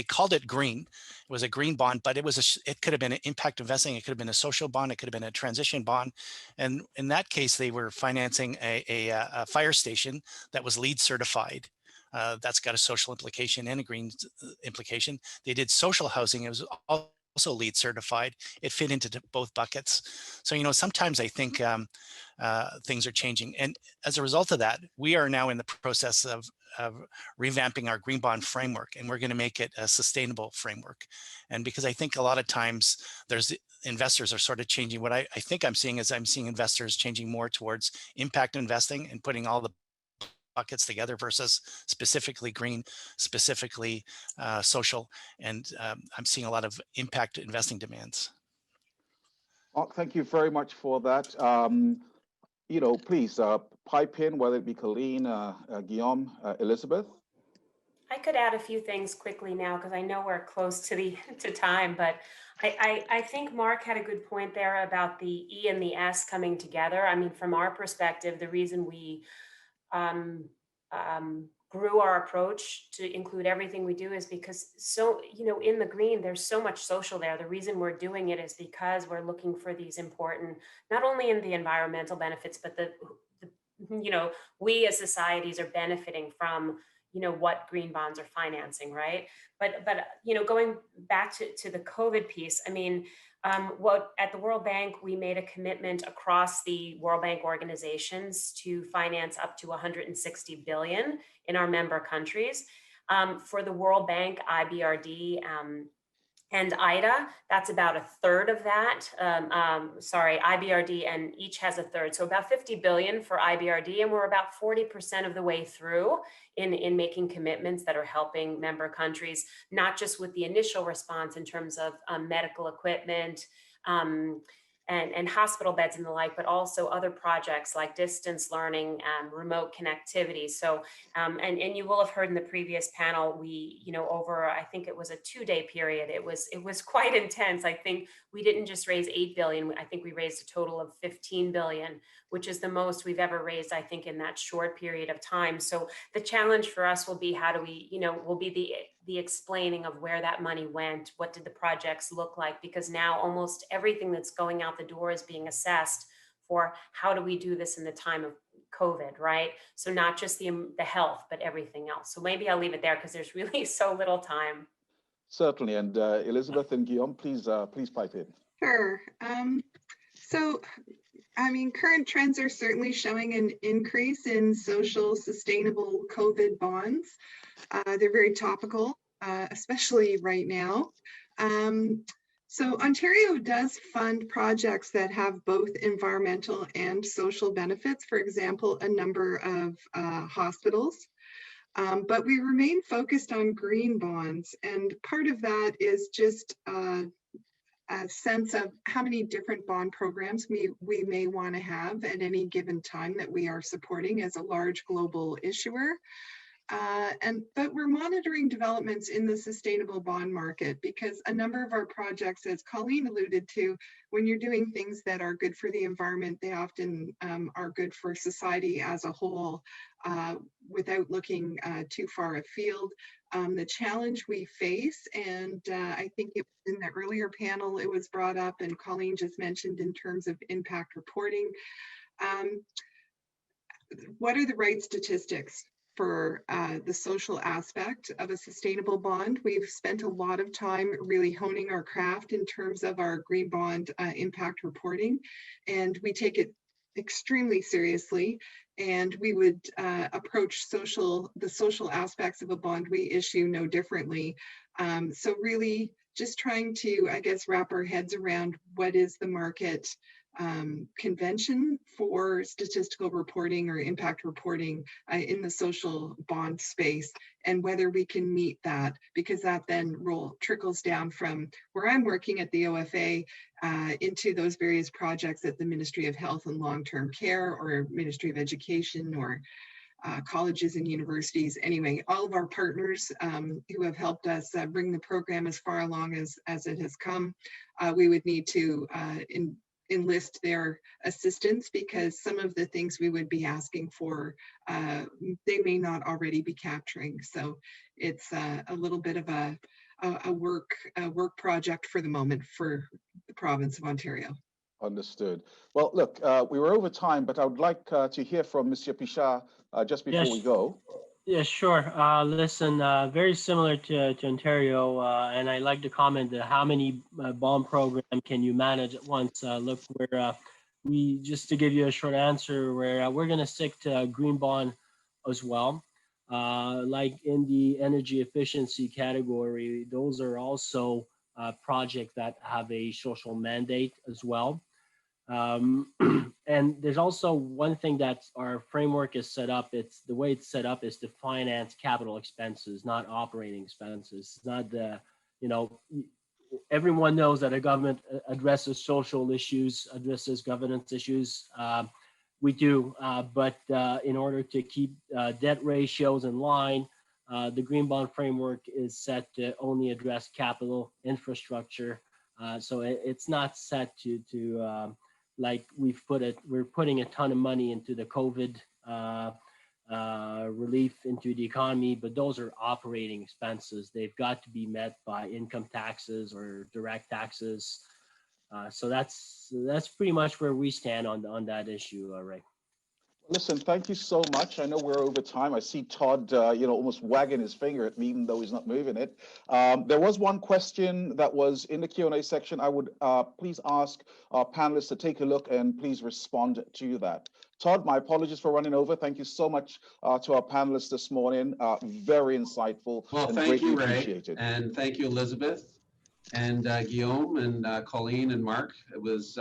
called it green. It was a green bond, but it could have been an impact investing. It could have been a social bond. It could have been a transition bond. And in that case, they were financing a fire station that was LEED certified That's got a social implication and a green implication. They did social housing. It was also LEED certified. It fit into both buckets. So, sometimes I think things are changing. And as a result of that, we are now in the process of revamping our green bond framework, and we're going to make it a sustainable framework. And because I think a lot of times investors are sort of changing. What I think I'm seeing is I'm seeing investors changing more towards impact investing and putting all the buckets together versus specifically green, specifically social. And I'm seeing a lot of impact investing demands. Mark, thank you very much for that. Please pipe in, whether it be Colleen, Guillaume, Elizabeth. I could add a few things quickly now because I know we're close to time, but I think Mark had a good point there about the E and the S coming together. I mean, from our perspective, the reason we grew our approach to include everything we do is because in the green, there's so much social there. The reason we're doing it is because we're looking for these important, not only in the environmental benefits, but we as societies are benefiting from what green bonds are financing, right? But going back to the COVID piece, I mean, at the World Bank, we made a commitment across the World Bank organizations to finance up to 160 billion in our member countries. For the World Bank, IBRD, and IDA, that's about a third of that. IBRD and each has a third. So about 50 billion for IBRD, and we're about 40% of the way through in making commitments that are helping member countries, not just with the initial response in terms of medical equipment, and hospital beds and the like, but also other projects like distance learning, remote connectivity. So, and you will have heard in the previous panel, we, over, I think it was a 2-day period, it was quite intense. I think we didn't just raise 8 billion. I think we raised a total of 15 billion, which is the most we've ever raised, I think, in that short period of time. So the challenge for us will be how do we, will be the explaining of where that money went, what did the projects look like, because now almost everything that's going out the door is being assessed for how do we do this in the time of COVID, right? So not just the health, but everything else. So maybe I'll leave it there because there's really so little time. Certainly, and Elizabeth and Guillaume, please pipe in. Sure. So, I mean, current trends are certainly showing an increase in social sustainable COVID bonds. They're very topical, especially right now. So Ontario does fund projects that have both environmental and social benefits, for example, a number of hospitals. But we remain focused on green bonds, and part of that is just a sense of how many different bond programs we may want to have at any given time that we are supporting as a large global issuer. But we're monitoring developments in the sustainable bond market because a number of our projects, as Colleen alluded to, when you're doing things that are good for the environment, they often are good for society as a whole without looking too far afield. The challenge we face, and I think it was in the earlier panel, it was brought up and Colleen just mentioned in terms of impact reporting. What are the right statistics for the social aspect of a sustainable bond? We've spent a lot of time really honing our craft in terms of our green bond impact reporting, and we take it extremely seriously, and we would approach the social aspects of a bond we issue no differently. So really just trying to, I guess, wrap our heads around what is the market convention for statistical reporting or impact reporting in the social bond space, and whether we can meet that, because that then trickles down from where I'm working at the OFA into those various projects at the Ministry of Health and Long-Term Care or Ministry of Education or colleges and universities. Anyway, all of our partners who have helped us bring the program as far along as it has come, we would need to enlist their assistance, because some of the things we would be asking for, they may not already be capturing. So it's a little bit of a work project for the moment for the province of Ontario. Understood. Well, look, we were over time, but I would like to hear from Monsieur Pichard just before we go. Yeah, sure. Listen, very similar to Ontario, and I like to comment that how many bond program can you manage at once? Look, we just to give you a short answer, where we're going to stick to green bond as well. Like in the energy efficiency category, those are also projects that have a social mandate as well. And there's also one thing that our framework is set up. It's the way it's set up is to finance capital expenses, not operating expenses. It's not the, you know, everyone knows that a government addresses social issues, addresses governance issues. We do, but in order to keep debt ratios in line, the green bond framework is set to only address capital infrastructure. So it's not set to like we're putting a ton of money into the COVID relief into the economy, but those are operating expenses. They've got to be met by income taxes or direct taxes. So that's pretty much where we stand on that issue, Ray. Listen, thank you so much. I know we're over time. I see Todd, almost wagging his finger at me, even though he's not moving it. There was one question that was in the Q&A section. I would please ask our panelists to take a look and please respond to that. Todd, my apologies for running over. Thank you so much to our panelists this morning. Very insightful. Well, thank you, Ray, and thank you, Elizabeth, and Guillaume, and Colleen, and Mark. It was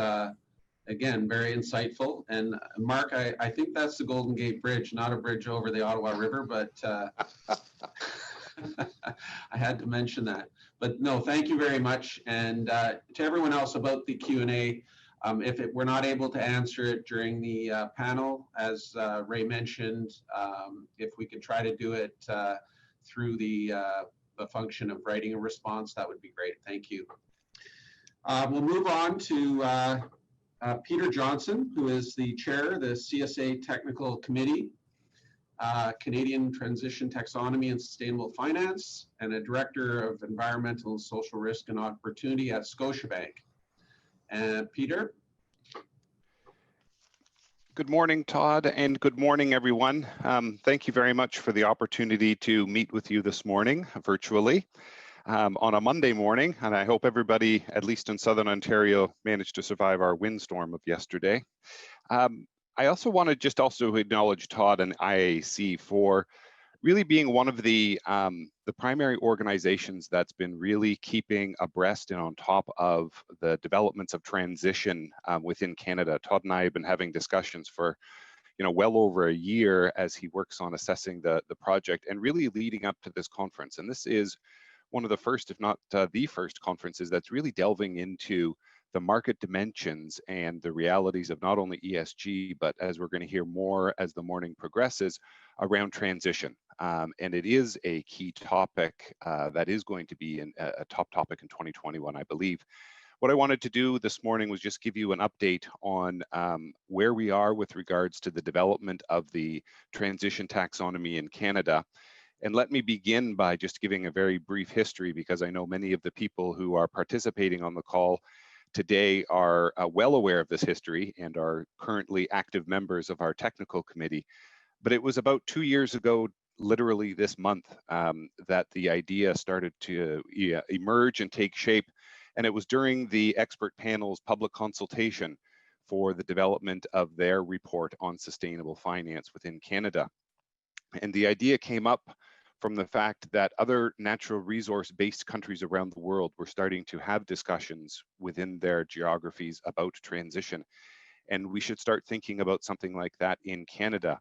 again, very insightful. And Mark, I think that's the Golden Gate Bridge, not a bridge over the Ottawa River, but I had to mention that. But no, thank you very much. And to everyone else about the Q&A, if we're not able to answer it during the panel, as Ray mentioned, if we could try to do it through the function of writing a response, that would be great. Thank you. We'll move on to Peter Johnson, who is the chair of the CSA Technical Committee, Canadian Transition Taxonomy and Sustainable Finance, and a director of Environmental and Social Risk and Opportunity at Scotiabank. Peter? Good morning, Todd, and good morning, everyone. Thank you very much for the opportunity to meet with you this morning virtually. On a Monday morning, and I hope everybody, at least in Southern Ontario, managed to survive our windstorm of yesterday. I also want to just also acknowledge Todd and IIAC for really being one of the primary organizations that's been really keeping abreast and on top of the developments of transition within Canada. Todd and I have been having discussions for well over a year as he works on assessing the project and really leading up to this conference. And this is one of the first, if not the first conferences that's really delving into the market dimensions and the realities of not only ESG, but as we're going to hear more as the morning progresses, around transition. And it is a key topic that is going to be a top topic in 2021, I believe. What I wanted to do this morning was just give you an update on where we are with regards to the development of the transition taxonomy in Canada. And let me begin by just giving a very brief history, because I know many of the people who are participating on the call today are well aware of this history and are currently active members of our technical committee. But it was about 2 years ago, literally this month, that the idea started to emerge and take shape. And it was during the expert panel's public consultation for the development of their report on sustainable finance within Canada. And the idea came up from the fact that other natural resource-based countries around the world were starting to have discussions within their geographies about transition. And we should start thinking about something like that in Canada.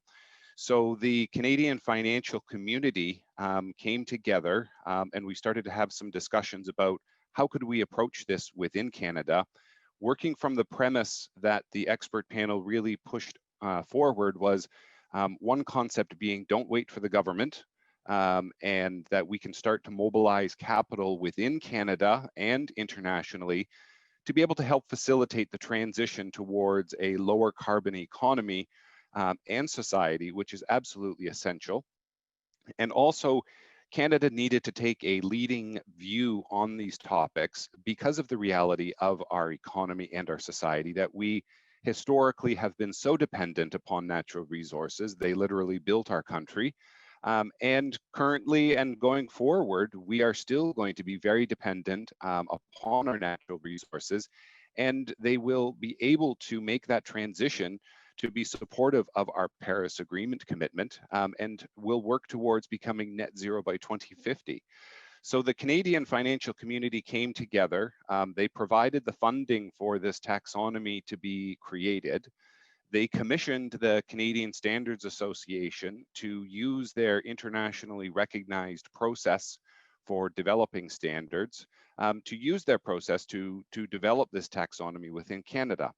So the Canadian financial community came together and we started to have some discussions about how could we approach this within Canada, working from the premise that the expert panel really pushed forward was one concept being don't wait for the government, and that we can start to mobilize capital within Canada and internationally to be able to help facilitate the transition towards a lower carbon economy and society, which is absolutely essential. And also, Canada needed to take a leading view on these topics because of the reality of our economy and our society, that we historically have been so dependent upon natural resources. They literally built our country. And currently and going forward, we are still going to be very dependent upon our natural resources, and they will be able to make that transition to be supportive of our Paris Agreement commitment, and will work towards becoming net zero by 2050. So the Canadian financial community came together. They provided the funding for this taxonomy to be created. They commissioned the Canadian Standards Association to use their internationally recognized process for developing standards, to use their process to develop this taxonomy within Canada.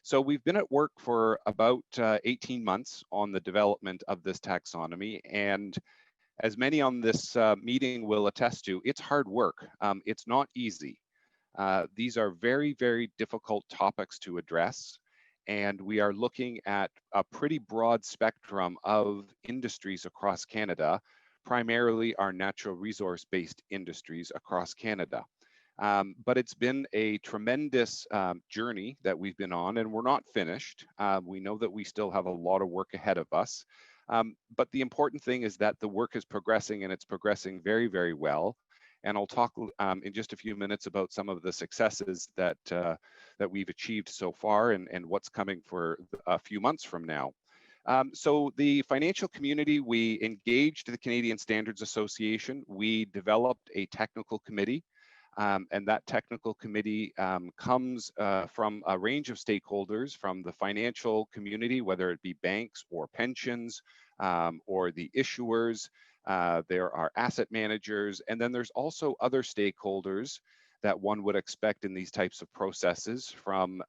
So we've been at work for about 18 months on the development of this taxonomy, and as many on this meeting will attest to, it's hard work. It's not easy. These are very, very difficult topics to address, and we are looking at a pretty broad spectrum of industries across Canada, primarily our natural resource-based industries across Canada. But it's been a tremendous journey that we've been on, and we're not finished. We know that we still have a lot of work ahead of us. But the important thing is that the work is progressing, and it's progressing very, very well. And I'll talk in just a few minutes about some of the successes that that we've achieved so far, and what's coming for a few months from now. So the financial community, we engaged the Canadian Standards Association. We developed a technical committee, and that technical committee comes from a range of stakeholders from the financial community, whether it be banks or pensions or the issuers. There are asset managers, and then there's also other stakeholders that one would expect in these types of processes, from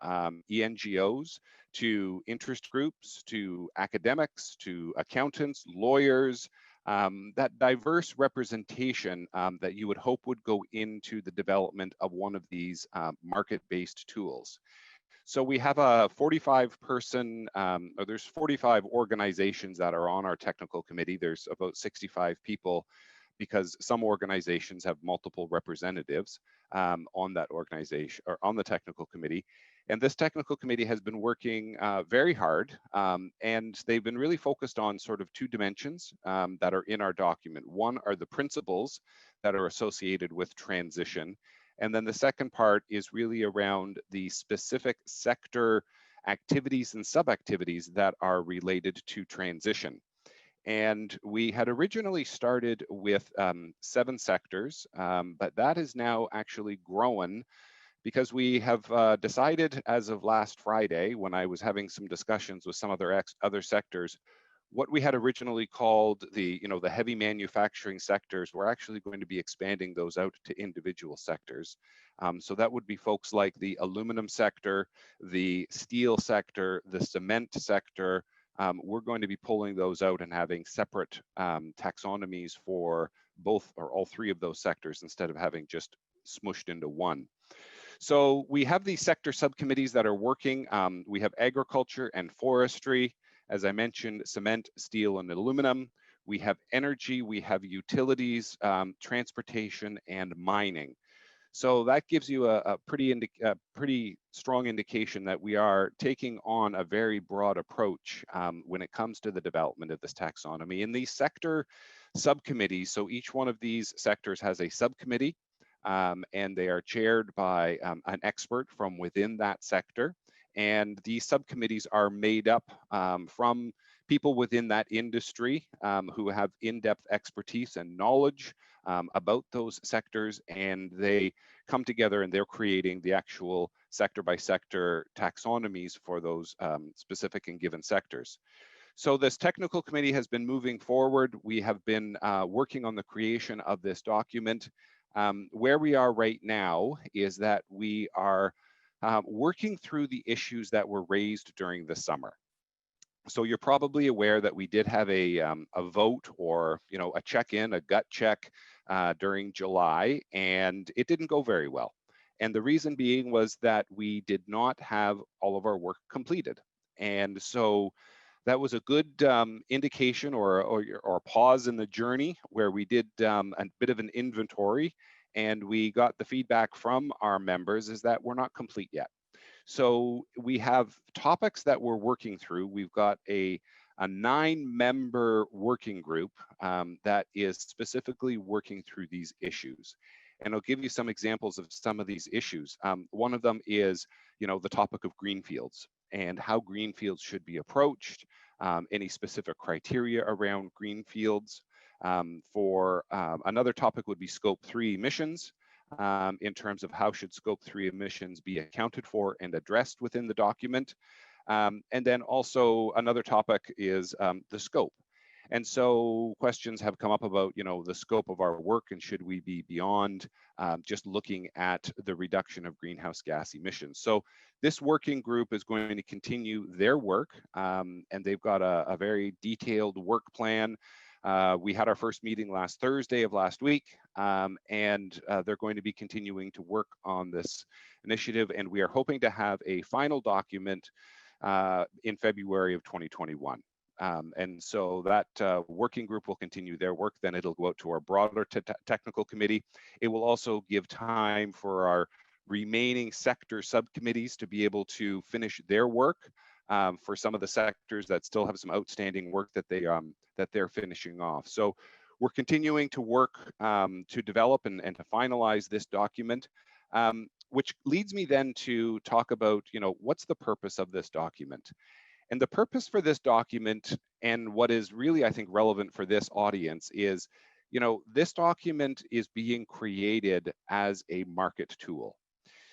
ENGOs to interest groups, to academics, to accountants, lawyers, that diverse representation that you would hope would go into the development of one of these market-based tools. So we have a 45-person, or there's 45 organizations that are on our technical committee. There's about 65 people, because some organizations have multiple representatives on that organization, or on the technical committee. And this technical committee has been working very hard, and they've been really focused on sort of two dimensions that are in our document. One are the principles that are associated with transition. And then the second part is really around the specific sector activities and sub-activities that are related to transition. And we had originally started with 7 sectors, but that is now actually grown, because we have decided as of last Friday, when I was having some discussions with some other sectors, what we had originally called the heavy manufacturing sectors, we're actually going to be expanding those out to individual sectors. So that would be folks like the aluminum sector, the steel sector, the cement sector. We're going to be pulling those out and having separate taxonomies for both or all 3 of those sectors, instead of having just smushed into one. So we have these sector subcommittees that are working. We have agriculture and forestry, as I mentioned, cement, steel, and aluminum. We have energy, we have utilities, transportation, and mining. So that gives you a pretty strong indication that we are taking on a very broad approach when it comes to the development of this taxonomy. In these sector subcommittees, so each one of these sectors has a subcommittee, and they are chaired by an expert from within that sector. And these subcommittees are made up from people within that industry who have in-depth expertise and knowledge about those sectors, and they come together and they're creating the actual sector by sector taxonomies for those specific and given sectors. So this technical committee has been moving forward. We have been working on the creation of this document. Where we are right now is that we are working through the issues that were raised during the summer. So you're probably aware that we did have a vote, or a check-in, a gut check during July, and it didn't go very well. And the reason being was that we did not have all of our work completed. And so that was a good indication or pause in the journey, where we did a bit of an inventory, and we got the feedback from our members is that we're not complete yet. So we have topics that we're working through. We've got a a 9-member working group that is specifically working through these issues. And I'll give you some examples of some of these issues. One of them is, the topic of greenfields and how greenfields should be approached, any specific criteria around greenfields. Another topic would be Scope 3 emissions, in terms of how should Scope 3 emissions be accounted for and addressed within the document. And then also another topic is the scope. And so questions have come up about, the scope of our work, and should we be beyond just looking at the reduction of greenhouse gas emissions. So this working group is going to continue their work, and they've got a very detailed work plan. We had our first meeting last Thursday of last week, and they're going to be continuing to work on this initiative, and we are hoping to have a final document in February of 2021. And so that working group will continue their work. Then it'll go out to our broader technical committee. It will also give time for our remaining sector subcommittees to be able to finish their work for some of the sectors that still have some outstanding work that they're finishing off. So we're continuing to work to develop and to finalize this document, which leads me then to talk about, what's the purpose of this document? And the purpose for this document, and what is really, I think, relevant for this audience is, this document is being created as a market tool.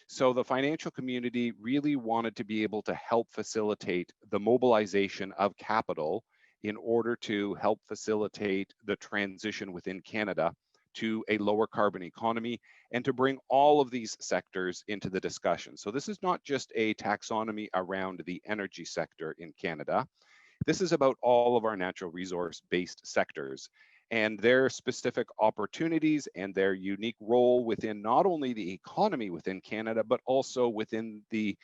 So the financial community really wanted to be able to help facilitate the mobilization of capital in order to help facilitate the transition within Canada to a lower carbon economy, and to bring all of these sectors into the discussion. So this is not just a taxonomy around the energy sector in Canada. This is about all of our natural resource-based sectors and their specific opportunities and their unique role within not only the economy within Canada, but also within the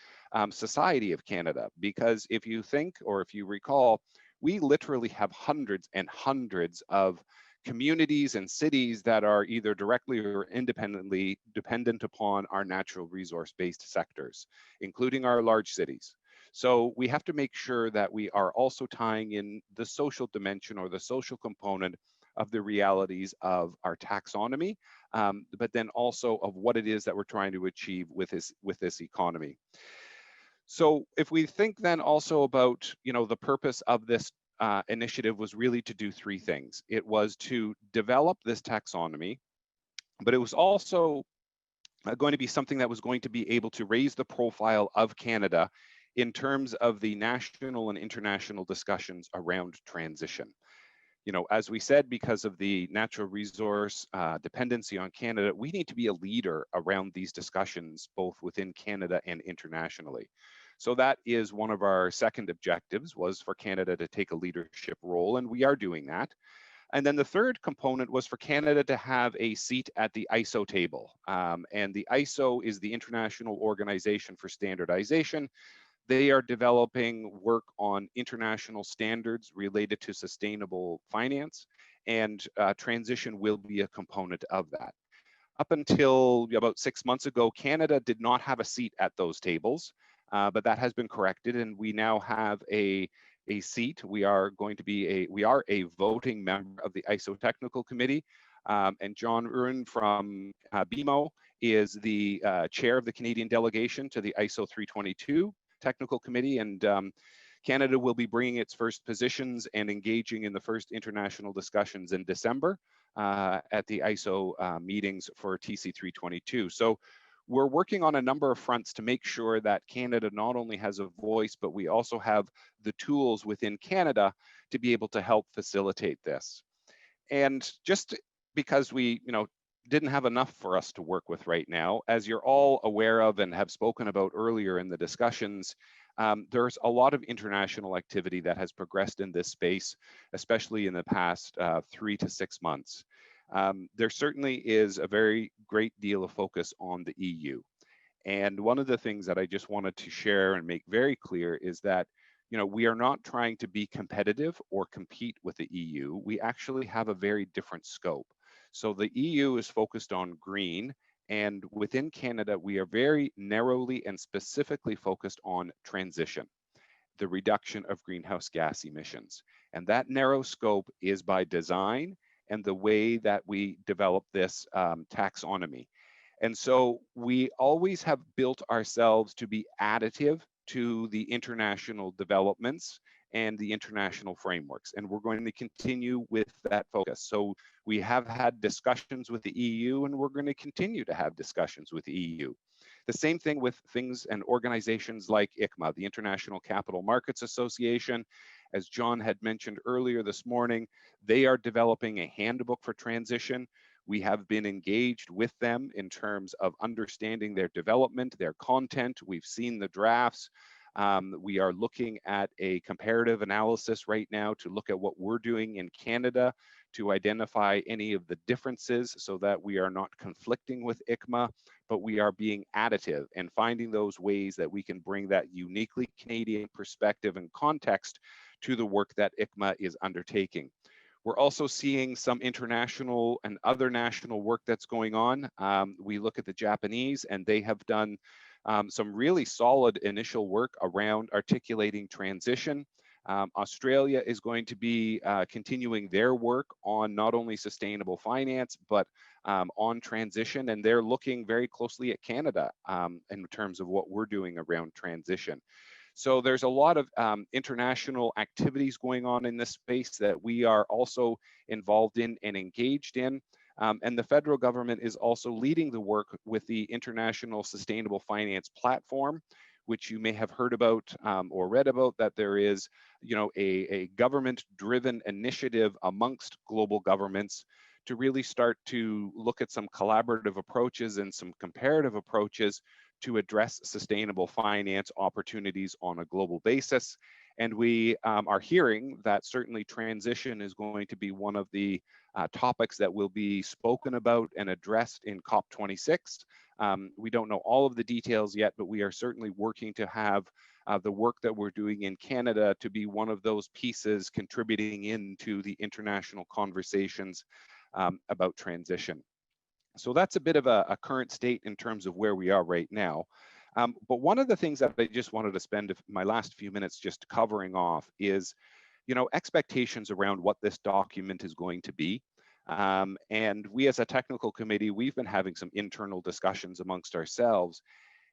society of Canada. Because if you think, or if you recall, we literally have hundreds and hundreds of communities and cities that are either directly or independently dependent upon our natural resource-based sectors, including our large cities. So we have to make sure that we are also tying in the social dimension or the social component of the realities of our taxonomy, but then also of what it is that we're trying to achieve with this economy. So if we think then also about, the purpose of this initiative was really to do three things. It was to develop this taxonomy, but it was also going to be something that was going to be able to raise the profile of Canada in terms of the national and international discussions around transition. As we said, because of the natural resource dependency on Canada, we need to be a leader around these discussions, both within Canada and internationally. So that is one of our second objectives, was for Canada to take a leadership role, and we are doing that. And then the third component was for Canada to have a seat at the ISO table. And the ISO is the International Organization for Standardization. They are developing work on international standards related to sustainable finance, and transition will be a component of that. Up until about 6 months ago, Canada did not have a seat at those tables. But that has been corrected, and we now have a seat. We are a voting member of the ISO Technical Committee, and John Riordan from BMO is the chair of the Canadian delegation to the ISO 322 Technical Committee, and Canada will be bringing its first positions and engaging in the first international discussions in December at the ISO meetings for TC 322. So we're working on a number of fronts to make sure that Canada not only has a voice, but we also have the tools within Canada to be able to help facilitate this. And just because we, didn't have enough for us to work with right now, as you're all aware of and have spoken about earlier in the discussions, there's a lot of international activity that has progressed in this space, especially in the past 3 to 6 months. There certainly is a very great deal of focus on the EU. And one of the things that I just wanted to share and make very clear is that, we are not trying to be competitive or compete with the EU. We actually have a very different scope. So the EU is focused on green, and within Canada, we are very narrowly and specifically focused on transition. the reduction of greenhouse gas emissions. And that narrow scope is by design and the way that we develop this taxonomy. And so we always have built ourselves to be additive to the international developments and the international frameworks. And we're going to continue with that focus. So we have had discussions with the EU, and we're going to continue to have discussions with the EU. The same thing with things and organizations like ICMA, the International Capital Markets Association. As John had mentioned earlier this morning, they are developing a handbook for transition. We have been engaged with them in terms of understanding their development, their content. We've seen the drafts. We are looking at a comparative analysis right now to look at what we're doing in Canada to identify any of the differences so that we are not conflicting with ICMA, but we are being additive and finding those ways that we can bring that uniquely Canadian perspective and context to the work that ICMA is undertaking. We're also seeing some international and other national work that's going on. We look at the Japanese, and they have done some really solid initial work around articulating transition. Australia is going to be continuing their work on not only sustainable finance, but on transition, and they're looking very closely at Canada in terms of what we're doing around transition. So there's a lot of international activities going on in this space that we are also involved in and engaged in. And the federal government is also leading the work with the International Sustainable Finance Platform, which you may have heard about or read about, that there is, a government-driven initiative amongst global governments to really start to look at some collaborative approaches and some comparative approaches to address sustainable finance opportunities on a global basis. And we are hearing that certainly transition is going to be one of the topics that will be spoken about and addressed in COP26. We don't know all of the details yet, but we are certainly working to have the work that we're doing in Canada to be one of those pieces contributing into the international conversations about transition. So that's a bit of a current state in terms of where we are right now. But one of the things that I just wanted to spend my last few minutes just covering off is, expectations around what this document is going to be. And we as a technical committee, we've been having some internal discussions amongst ourselves.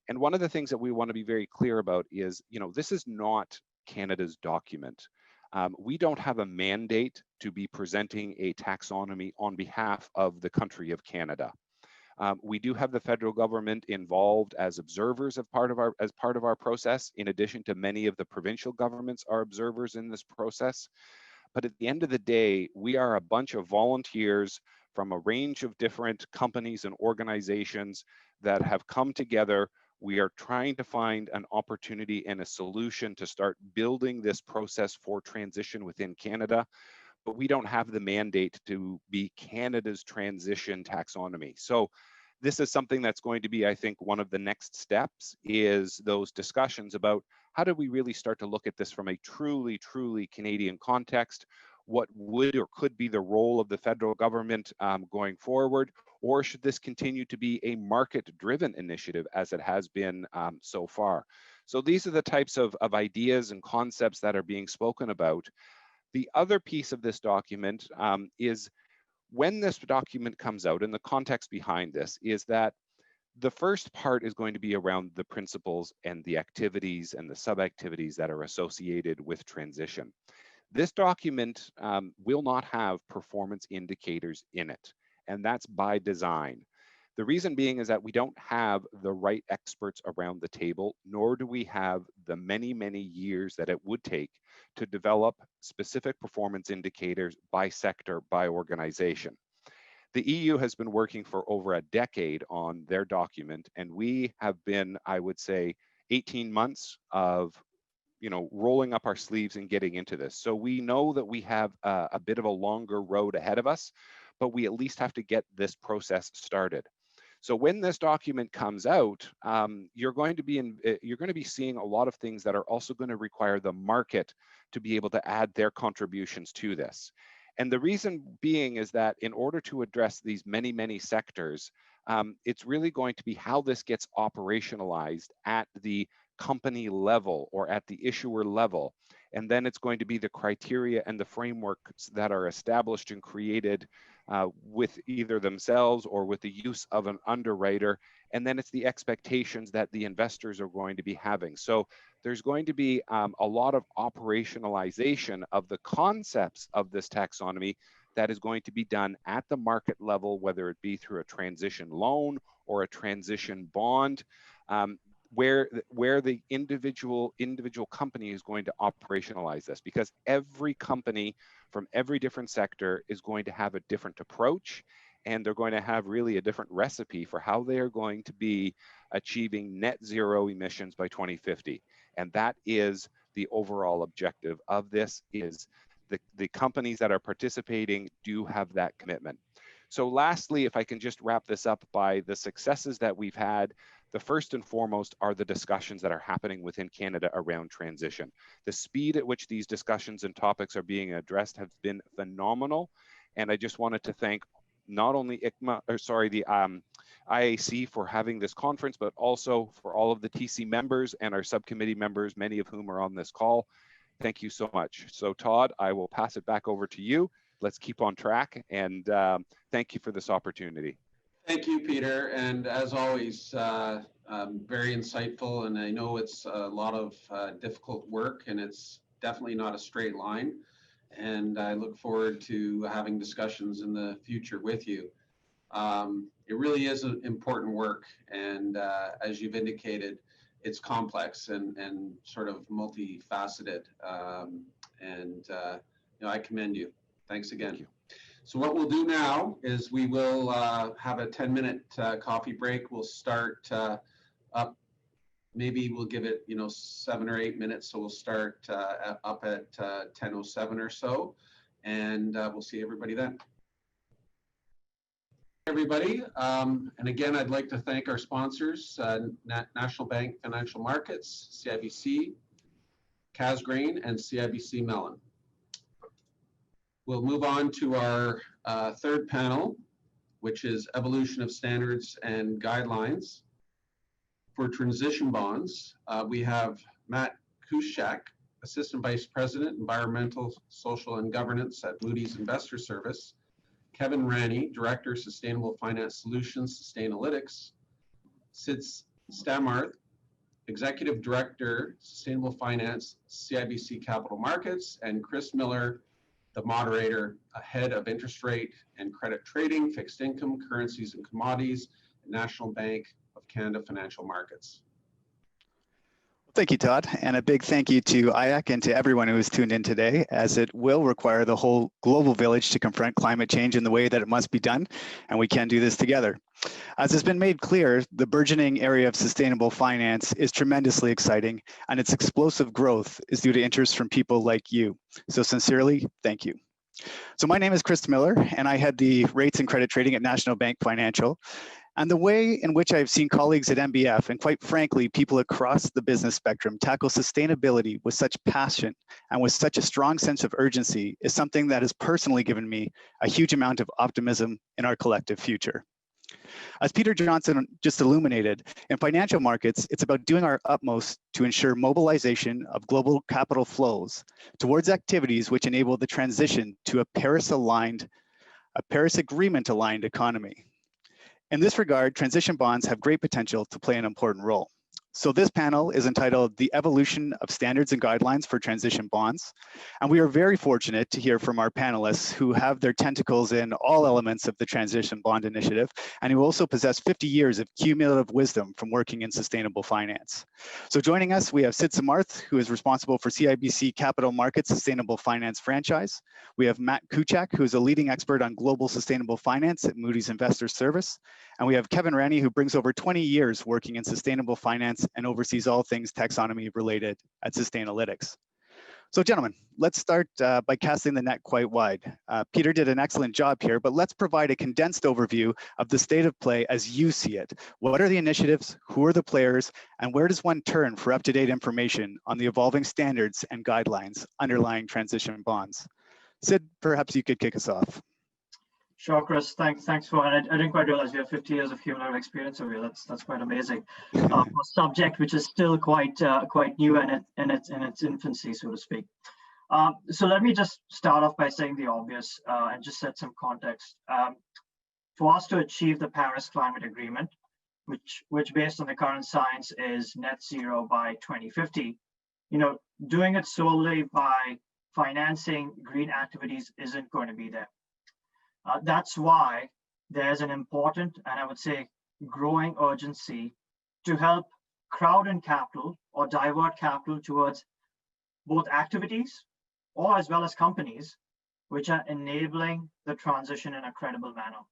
And one of the things that we want to be very clear about is, this is not Canada's document. We don't have a mandate to be presenting a taxonomy on behalf of the country of Canada. We do have the federal government involved as observers as part of our process, in addition to many of the provincial governments are observers in this process. But at the end of the day, we are a bunch of volunteers from a range of different companies and organizations that have come together. We are trying to find an opportunity and a solution to start building this process for transition within Canada, but we don't have the mandate to be Canada's transition taxonomy. So this is something that's going to be, I think, one of the next steps is those discussions about how do we really start to look at this from a truly, truly Canadian context? What would or could be the role of the federal government going forward? Or should this continue to be a market-driven initiative as it has been so far? So these are the types of ideas and concepts that are being spoken about. The other piece of this document is when this document comes out, and the context behind this is that the first part is going to be around the principles and the activities and the sub-activities that are associated with transition. This document will not have performance indicators in it, and that's by design. The reason being is that we don't have the right experts around the table, nor do we have the many, many years that it would take to develop specific performance indicators by sector, by organization. The EU has been working for over a decade on their document, and we have been, I would say, 18 months of rolling up our sleeves and getting into this. So we know that we have a bit of a longer road ahead of us, but we at least have to get this process started. So when this document comes out, you're going to be seeing a lot of things that are also going to require the market to be able to add their contributions to this. And the reason being is that in order to address these many, many sectors, it's really going to be how this gets operationalized at the company level or at the issuer level. And then it's going to be the criteria and the frameworks that are established and created with either themselves or with the use of an underwriter. And then it's the expectations that the investors are going to be having. So there's going to be a lot of operationalization of the concepts of this taxonomy that is going to be done at the market level, whether it be through a transition loan or a transition bond, where the individual company is going to operationalize this, because every company from every different sector is going to have a different approach, and they're going to have really a different recipe for how they are going to be achieving net zero emissions by 2050. And that is the overall objective of this, is the companies that are participating do have that commitment. So lastly, if I can just wrap this up by the successes that we've had, the first and foremost are the discussions that are happening within Canada around transition. The speed at which these discussions and topics are being addressed have been phenomenal. And I just wanted to thank not only the IAC for having this conference, but also for all of the TC members and our subcommittee members, many of whom are on this call. Thank you so much. So Todd, I will pass it back over to you. Let's keep on track, and thank you for this opportunity. Thank you, Peter. And as always, very insightful. And I know it's a lot of difficult work, and it's definitely not a straight line. And I look forward to having discussions in the future with you. It really is an important work. And as you've indicated, it's complex and sort of multifaceted. I commend you. Thanks again. Thank you. So what we'll do now is we will have a 10-minute coffee break. We'll start up, maybe we'll give it 7 or 8 minutes. So we'll start up at 10:07 or so, and we'll see everybody then. Everybody, and again, I'd like to thank our sponsors, National Bank Financial Markets, CIBC, Casgrain, and CIBC Mellon. We'll move on to our third panel, which is evolution of standards and guidelines for transition bonds. We have Matt Kuschak, Assistant Vice President, Environmental, Social, and Governance at Moody's Investor Service. Kevin Ranney, Director, Sustainable Finance Solutions, Sustainalytics. Sid Stamarth, Executive Director, Sustainable Finance, CIBC Capital Markets, and Chris Miller, the moderator, Head of Interest Rate and Credit Trading, Fixed Income, Currencies and Commodities, National Bank of Canada Financial Markets. Thank you, Todd, and a big thank you to IIAC and to everyone who has tuned in today, as it will require the whole global village to confront climate change in the way that it must be done, and we can do this together. As has been made clear, the burgeoning area of sustainable finance is tremendously exciting, and its explosive growth is due to interest from people like you. So sincerely, thank you. So my name is Chris Miller, and I head the rates and credit trading at National Bank Financial. And the way in which I've seen colleagues at NBF, and quite frankly, people across the business spectrum, tackle sustainability with such passion and with such a strong sense of urgency is something that has personally given me a huge amount of optimism in our collective future. As Peter Johnson just illuminated, in financial markets, it's about doing our utmost to ensure mobilization of global capital flows towards activities which enable the transition to a Paris Agreement aligned economy. In this regard, transition bonds have great potential to play an important role. So this panel is entitled The Evolution of Standards and Guidelines for Transition Bonds. And we are very fortunate to hear from our panelists who have their tentacles in all elements of the Transition Bond Initiative, and who also possess 50 years of cumulative wisdom from working in sustainable finance. So joining us, we have Sid Stamarth, who is responsible for CIBC Capital Markets Sustainable Finance franchise. We have Matt Kuschak, who is a leading expert on global sustainable finance at Moody's Investor Service. And we have Kevin Ranney, who brings over 20 years working in sustainable finance and oversees all things taxonomy related at Sustainalytics. So gentlemen, let's start by casting the net quite wide. Peter did an excellent job here, but let's provide a condensed overview of the state of play as you see it. What are the initiatives, who are the players, and where does one turn for up-to-date information on the evolving standards and guidelines underlying transition bonds? Sid, perhaps you could kick us off. Sure, Chris. Thanks for. I didn't quite realize we have 50 years of cumulative experience over here. That's quite amazing. For a subject which is still quite new in its infancy, so to speak. So let me just start off by saying the obvious and just set some context. For us to achieve the Paris Climate Agreement, which based on the current science is net zero by 2050, doing it solely by financing green activities isn't going to be there. That's why there's an important, and I would say growing urgency to help crowd in capital or divert capital towards both activities or as well as companies which are enabling the transition in a credible manner.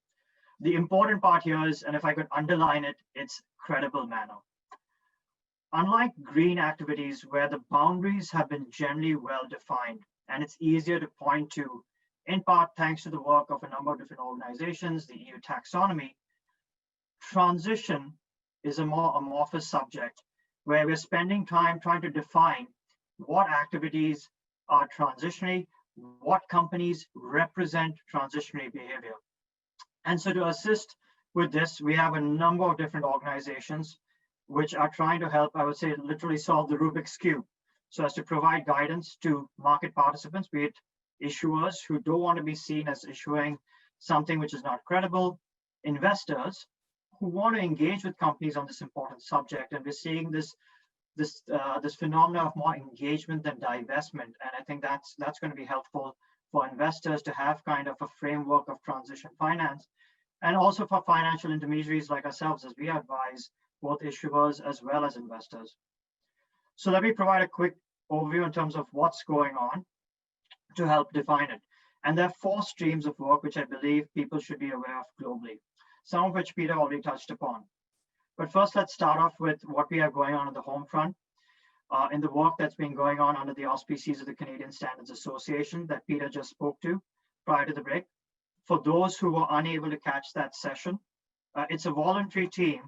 The important part here is, and if I could underline it, it's credible manner. Unlike green activities where the boundaries have been generally well defined and it's easier to point to, in part thanks to the work of a number of different organizations, the EU Taxonomy, transition is a more amorphous subject where we're spending time trying to define what activities are transitionary, what companies represent transitionary behavior. And so to assist with this, we have a number of different organizations which are trying to help, I would say, literally solve the Rubik's Cube, so as to provide guidance to market participants, be it issuers who don't want to be seen as issuing something which is not credible, investors who want to engage with companies on this important subject. And we're seeing this phenomena of more engagement than divestment. And I think that's going to be helpful for investors to have kind of a framework of transition finance, and also for financial intermediaries like ourselves as we advise both issuers as well as investors. So let me provide a quick overview in terms of what's going on to help define it. And there are 4 streams of work which I believe people should be aware of globally, some of which Peter already touched upon. But first, let's start off with what we have going on the home front. In the work that's been going on under the auspices of the Canadian Standards Association that Peter just spoke to prior to the break. For those who were unable to catch that session, it's a voluntary team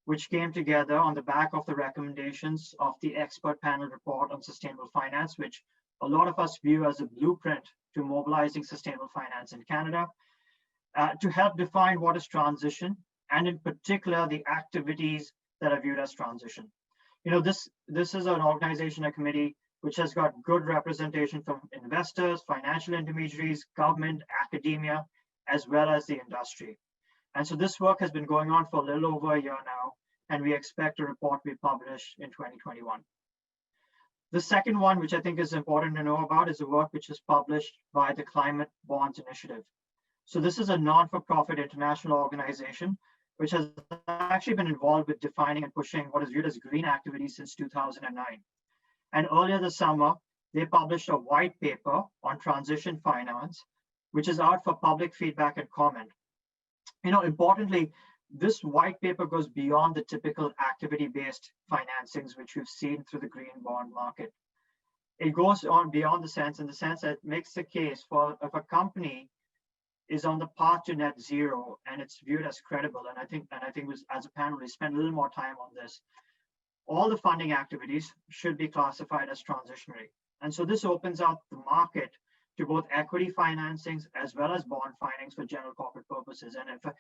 which came together on the back of the recommendations of the expert panel report on sustainable finance, which a lot of us view as a blueprint to mobilizing sustainable finance in Canada, to help define what is transition, and in particular, the activities that are viewed as transition. This is an organization, a committee, which has got good representation from investors, financial intermediaries, government, academia, as well as the industry. And so this work has been going on for a little over a year now, and we expect a report to be published in 2021. The second one, which I think is important to know about, is the work which is published by the Climate Bonds Initiative. So this is a non-for-profit international organization which has actually been involved with defining and pushing what is viewed as green activities since 2009. And earlier this summer, they published a white paper on transition finance, which is out for public feedback and comment. Importantly, this white paper goes beyond the typical activity-based financings which we've seen through the green bond market. It goes on beyond the sense, in the sense that it makes the case for if a company is on the path to net zero and it's viewed as credible, and I think as a panel we spend a little more time on this, all the funding activities should be classified as transitionary. And so this opens up the market to both equity financings as well as bond finance for general corporate purposes. And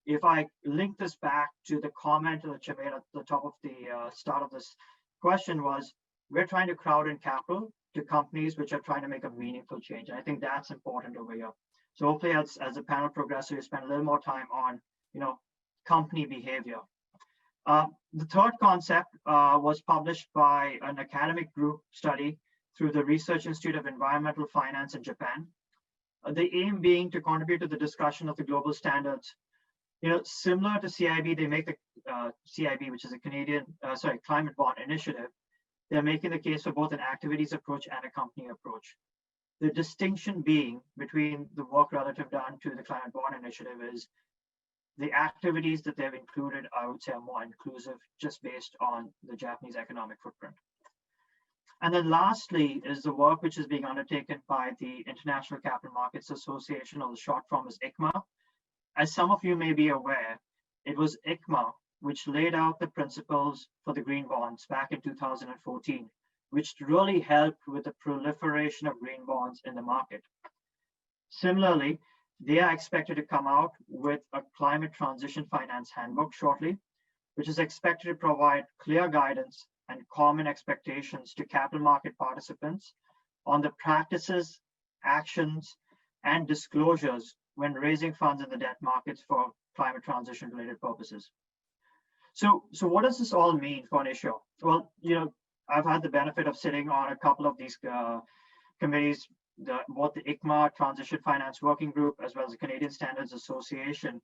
if I link this back to the comment that you made at the top of the start of this question, was we're trying to crowd in capital to companies which are trying to make a meaningful change. And I think that's important over here. So hopefully as the panel progresses, we spend a little more time on, company behavior. The third concept was published by an academic group study through the Research Institute of Environmental Finance in Japan. The aim being to contribute to the discussion of the global standards. Similar to CIB, they make the CIB, which is a Canadian, Climate Bond Initiative. They're making the case for both an activities approach and a company approach. The distinction being between the work relative done to the Climate Bond Initiative is the activities that they've included, I would say, are more inclusive just based on the Japanese economic footprint. And then lastly is the work which is being undertaken by the International Capital Markets Association, or the short form is ICMA. As some of you may be aware, it was ICMA which laid out the principles for the green bonds back in 2014, which really helped with the proliferation of green bonds in the market. Similarly, They are expected to come out with a climate transition finance handbook shortly, which is expected to provide clear guidance and common expectations to capital market participants on the practices, actions, and disclosures when raising funds in the debt markets for climate transition related purposes. So what does this all mean for an issuer? Well, I've had the benefit of sitting on a couple of these committees, both the ICMA Transition Finance Working Group, as well as the Canadian Standards Association.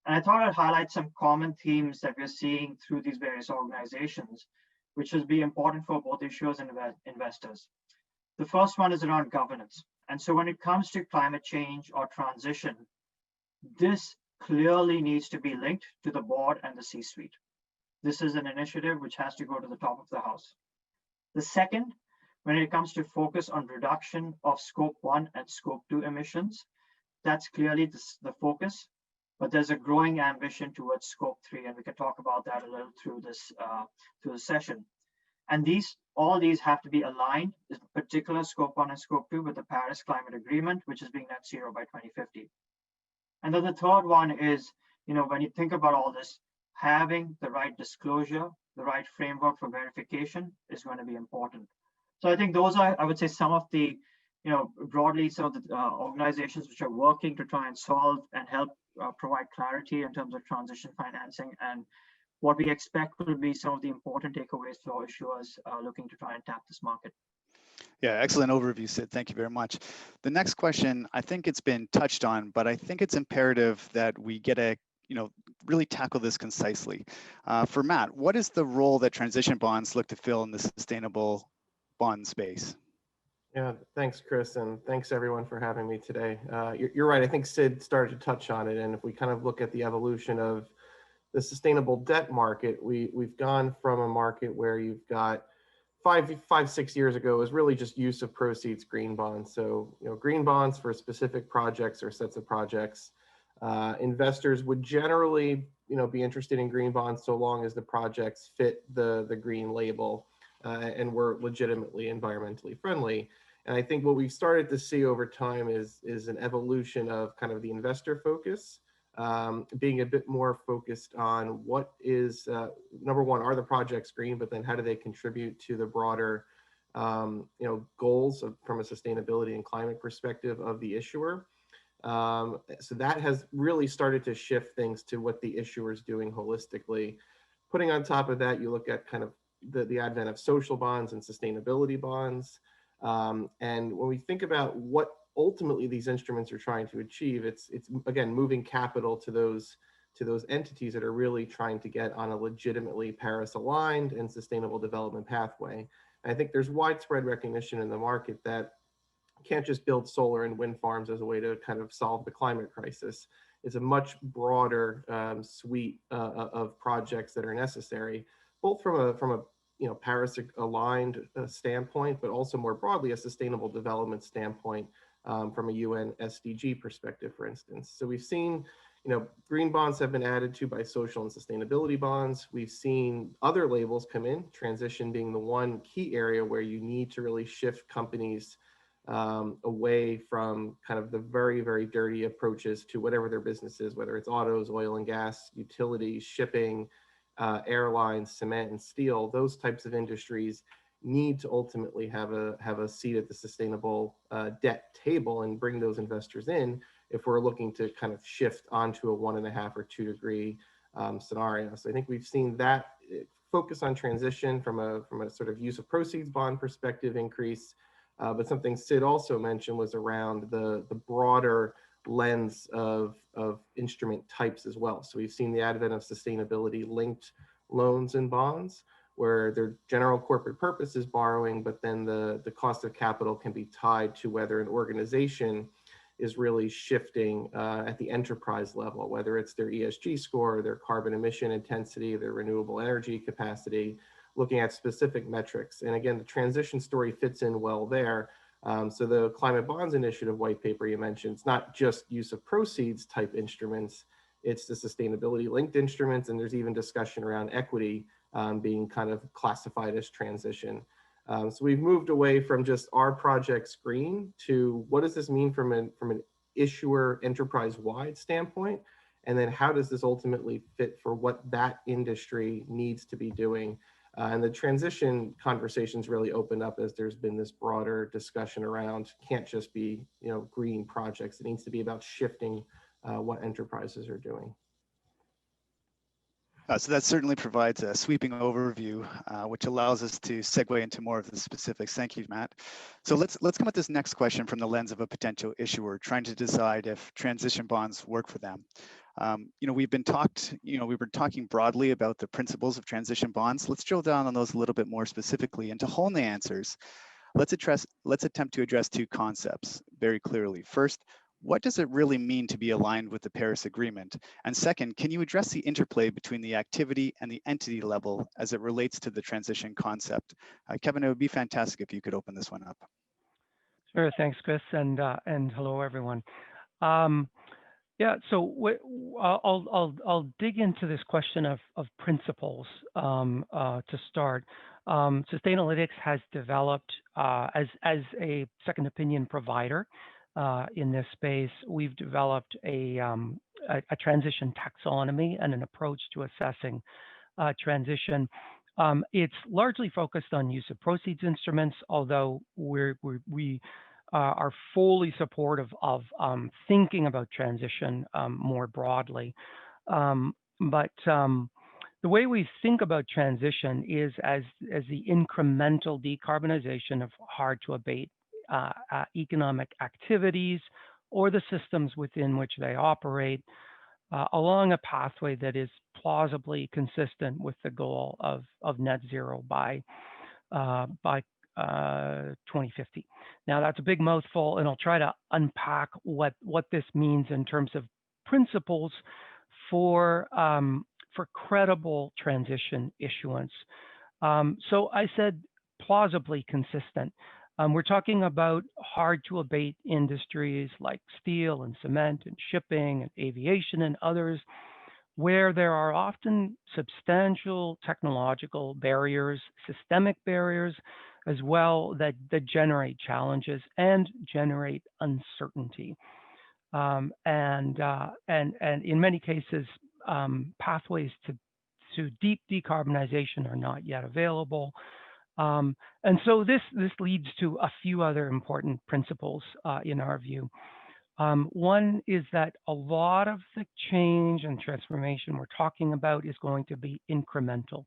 And I thought I'd highlight some common themes that we're seeing through these various organizations, which will be important for both issuers and investors. The first one is around governance. And so when it comes to climate change or transition, this clearly needs to be linked to the board and the C-suite. This is an initiative which has to go to the top of the house. The second, when it comes to focus on reduction of scope 1 and scope 2 emissions, that's clearly the focus, but there's a growing ambition towards scope 3, and we can talk about that a little through this session. And all these have to be aligned, in particular scope 1 and scope 2, with the Paris Climate Agreement, which is being net zero by 2050. And then the third one is, when you think about all this, having the right disclosure, the right framework for verification is going to be important. So I think those are, I would say, some of the, broadly, some of the organizations which are working to try and solve and help provide clarity in terms of transition financing, and what we expect will be some of the important takeaways for issuers looking to try and tap this market. Yeah, excellent overview, Sid. Thank you very much. The next question, I think it's been touched on, but I think it's imperative that we get a really tackle this concisely. For Matt, what is the role that transition bonds look to fill in the sustainable bond space? Yeah, thanks, Chris, and thanks everyone for having me today. You're right. I think Sid started to touch on it, and if we kind of look at the evolution of the sustainable debt market, we've gone from a market where you've got 6 years ago was really just use of proceeds green bonds. So green bonds for specific projects or sets of projects. Investors would generally be interested in green bonds so long as the projects fit the green label and were legitimately environmentally friendly. And I think what we've started to see over time is an evolution of kind of the investor focus, being a bit more focused on what is, number one, are the projects green, but then how do they contribute to the broader goals from a sustainability and climate perspective of the issuer. So that has really started to shift things to what the issuer is doing holistically. Putting on top of that, you look at kind of the advent of social bonds and sustainability bonds. And when we think about what ultimately these instruments are trying to achieve, it's again moving capital to those entities that are really trying to get on a legitimately Paris aligned and sustainable development pathway. And I think there's widespread recognition in the market that you can't just build solar and wind farms as a way to kind of solve the climate crisis. It's a much broader suite of projects that are necessary, both from a Paris aligned standpoint, but also more broadly a sustainable development standpoint from a UN SDG perspective, for instance. So we've seen, green bonds have been added to by social and sustainability bonds. We've seen other labels come in, transition being the one key area where you need to really shift companies away from kind of the very, very dirty approaches to whatever their business is, whether it's autos, oil and gas, utilities, shipping, airlines, cement and steel. Those types of industries need to ultimately have a seat at the sustainable debt table and bring those investors in if we're looking to kind of shift onto a 1.5 or 2 degree scenario. So I think we've seen that focus on transition from a sort of use of proceeds bond perspective increase. But something Sid also mentioned was around the broader lens of instrument types as well. So we've seen the advent of sustainability linked loans and bonds, where their general corporate purpose is borrowing, but then the cost of capital can be tied to whether an organization is really shifting at the enterprise level, whether it's their ESG score, their carbon emission intensity, their renewable energy capacity, looking at specific metrics. And again, the transition story fits in well there. So the Climate Bonds Initiative white paper you mentioned, it's not just use of proceeds type instruments, it's the sustainability linked instruments, and there's even discussion around equity being kind of classified as transition. So we've moved away from just our projects green to what does this mean from an issuer enterprise-wide standpoint? And then how does this ultimately fit for what that industry needs to be doing? And the transition conversations really opened up as there's been this broader discussion around can't just be green projects. It needs to be about shifting what enterprises are doing. So that certainly provides a sweeping overview, which allows us to segue into more of the specifics. Thank you, Matt. So let's come at this next question from the lens of a potential issuer trying to decide if transition bonds work for them. We've been talking broadly about the principles of transition bonds. Let's drill down on those a little bit more specifically, and to hone the answers, let's attempt to address two concepts very clearly. First, what does it really mean to be aligned with the Paris Agreement? And second, can you address the interplay between the activity and the entity level as it relates to the transition concept? Kevin, it would be fantastic if you could open this one up. Sure, thanks, Chris, and hello, everyone. Yeah, so I'll dig into this question of principles to start. Sustainalytics has developed as a second opinion provider in this space. We've developed a transition taxonomy and an approach to assessing transition. It's largely focused on use of proceeds instruments, although we are fully supportive of thinking about transition more broadly. But the way we think about transition is as the incremental decarbonization of hard to abate economic activities or the systems within which they operate along a pathway that is plausibly consistent with the goal of net zero by 2050. Now that's a big mouthful, and I'll try to unpack what this means in terms of principles for credible transition issuance. So I said plausibly consistent. We're talking about hard to abate industries like steel and cement and shipping and aviation and others, where there are often substantial technological barriers, systemic barriers as well, that generate challenges and generate uncertainty. And in many cases, pathways to deep decarbonization are not yet available. And so this leads to a few other important principles in our view. One is that a lot of the change and transformation we're talking about is going to be incremental.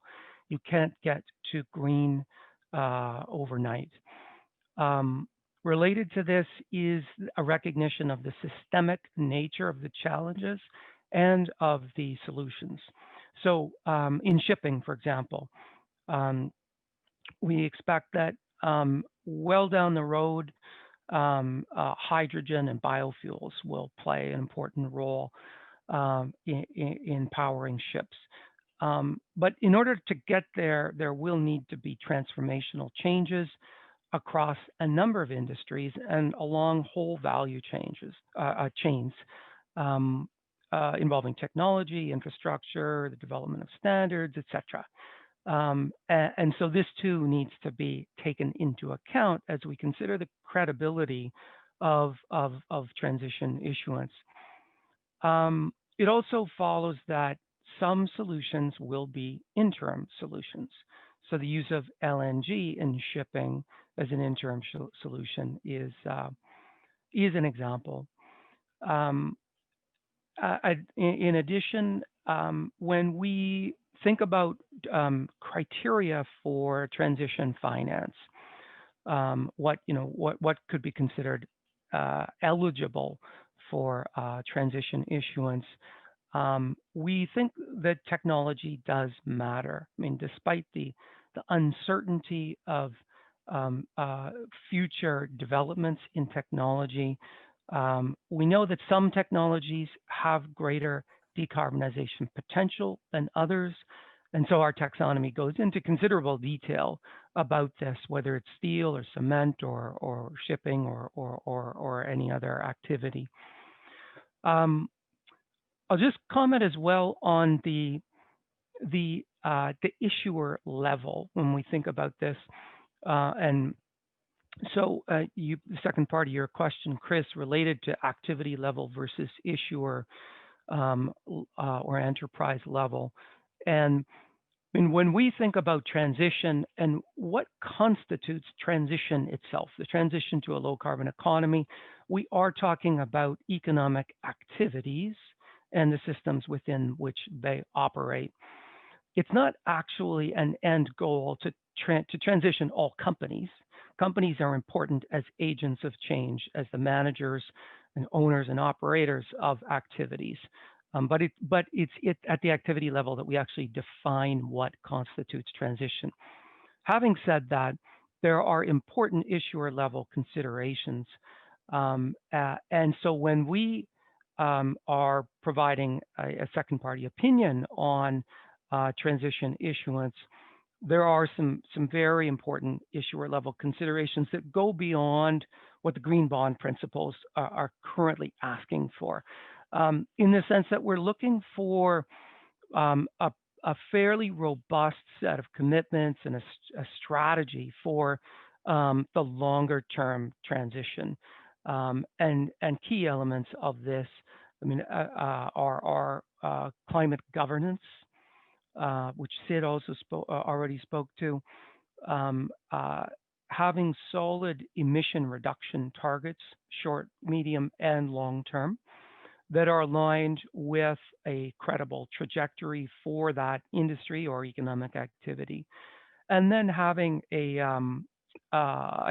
You can't get to green overnight. Related to this is a recognition of the systemic nature of the challenges and of the solutions. So in shipping, for example, we expect that well down the road, hydrogen and biofuels will play an important role in powering ships. But in order to get there, there will need to be transformational changes across a number of industries and along whole value chains involving technology, infrastructure, the development of standards, etc. And so this too needs to be taken into account as we consider the credibility of transition issuance. It also follows that some solutions will be interim solutions. So the use of LNG in shipping as an interim solution is an example. In addition, when we think about criteria for transition finance, what could be considered eligible for transition issuance, we think that technology does matter. I mean, despite the uncertainty of future developments in technology, we know that some technologies have greater decarbonization potential than others. And so our taxonomy goes into considerable detail about this, whether it's steel or cement or shipping or any other activity. I'll just comment as well on the issuer level when we think about this. And So the second part of your question, Chris, related to activity level versus issuer or enterprise level. And when we think about transition and what constitutes transition itself, the transition to a low carbon economy, we are talking about economic activities and the systems within which they operate. It's not actually an end goal to transition all companies. Companies are important as agents of change, as the managers and owners and operators of activities. But it's at the activity level that we actually define what constitutes transition. Having said that, there are important issuer level considerations. And so when we are providing a second party opinion on transition issuance, there are some very important issuer level considerations that go beyond what the green bond principles are currently asking for, in the sense that we're looking for a fairly robust set of commitments and a strategy for the longer term transition. And key elements of this, I mean, are climate governance, which Sid also already spoke to, having solid emission reduction targets, short, medium, and long term, that are aligned with a credible trajectory for that industry or economic activity, and then having a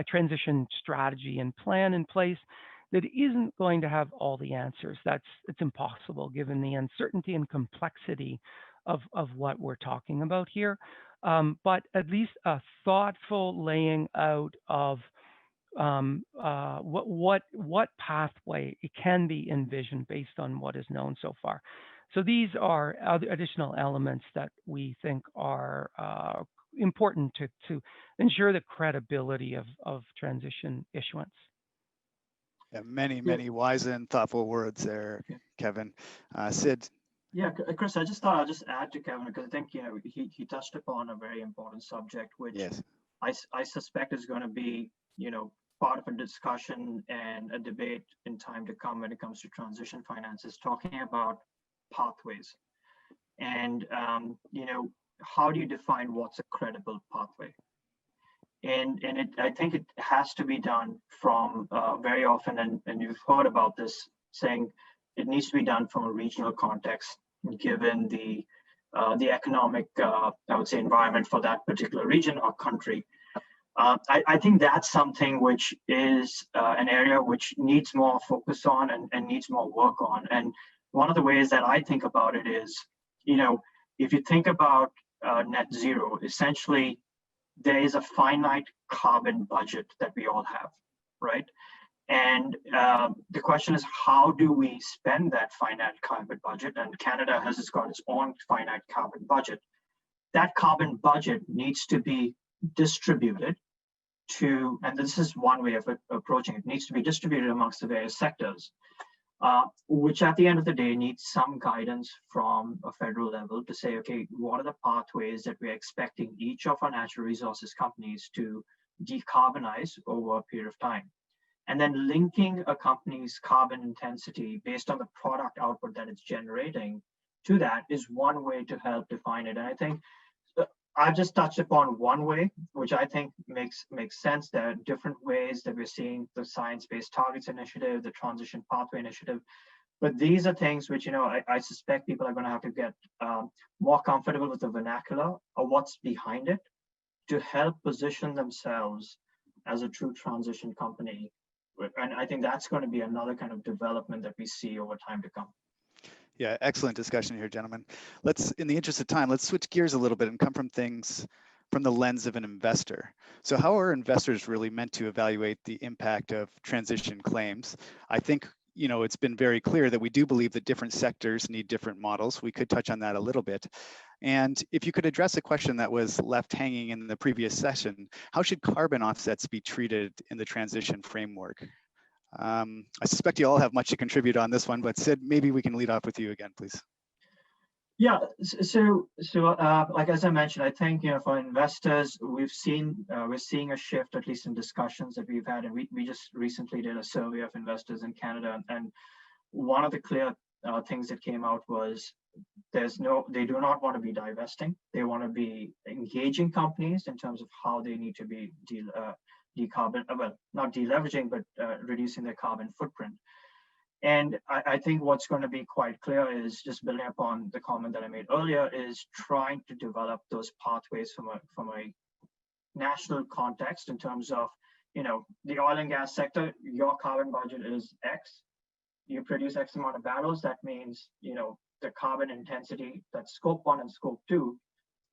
transition strategy and plan in place that isn't going to have all the answers. It's impossible given the uncertainty and complexity of what we're talking about here, but at least a thoughtful laying out of what pathway it can be envisioned based on what is known so far. So these are other additional elements that we think are important to ensure the credibility of transition issuance. Yeah, many wise and thoughtful words there, Kevin. Sid. Yeah, Chris, I just thought I'd just add to Kevin, because I think he touched upon a very important subject, which yes, I suspect is going to be part of a discussion and a debate in time to come when it comes to transition finances, talking about pathways, and how do you define what's a credible pathway? And I think it has to be done from very often, and you've heard about this, saying it needs to be done from a regional context, given the economic, I would say, environment for that particular region or country. I think that's something which is an area which needs more focus on and needs more work on. And one of the ways that I think about it is, if you think about net zero, essentially, there is a finite carbon budget that we all have, right? And the question is, how do we spend that finite carbon budget? And Canada has got its own finite carbon budget. That carbon budget needs to be distributed to, and this is one way of approaching it, needs to be distributed amongst the various sectors, which at the end of the day needs some guidance from a federal level to say, okay, what are the pathways that we're expecting each of our natural resources companies to decarbonize over a period of time? And then linking a company's carbon intensity based on the product output that it's generating to that is one way to help define it. And I think I've just touched upon one way, which I think makes sense. There are different ways that we're seeing the Science-Based Targets Initiative, the Transition Pathway Initiative. But these are things which, I suspect people are going to have to get more comfortable with the vernacular or what's behind it to help position themselves as a true transition company. And I think that's going to be another kind of development that we see over time to come. Yeah, excellent discussion here, gentlemen. Let's, in the interest of time, let's switch gears a little bit and come from things from the lens of an investor. So how are investors really meant to evaluate the impact of transition claims? I think, it's been very clear that we do believe that different sectors need different models. We could touch on that a little bit. And if you could address a question that was left hanging in the previous session, how should carbon offsets be treated in the transition framework? I suspect you all have much to contribute on this one, but Sid, maybe we can lead off with you again, please. Yeah, like as I mentioned, I think for investors, we're seeing a shift, at least in discussions that we've had, and we just recently did a survey of investors in Canada, and one of the clear things that came out was they do not want to be divesting. They want to be engaging companies in terms of how they need to be not deleveraging, but reducing their carbon footprint. And I think what's going to be quite clear is, just building upon the comment that I made earlier, is trying to develop those pathways from a national context in terms of, the oil and gas sector, your carbon budget is X. You produce X amount of barrels. That means, the carbon intensity, that scope 1 and scope 2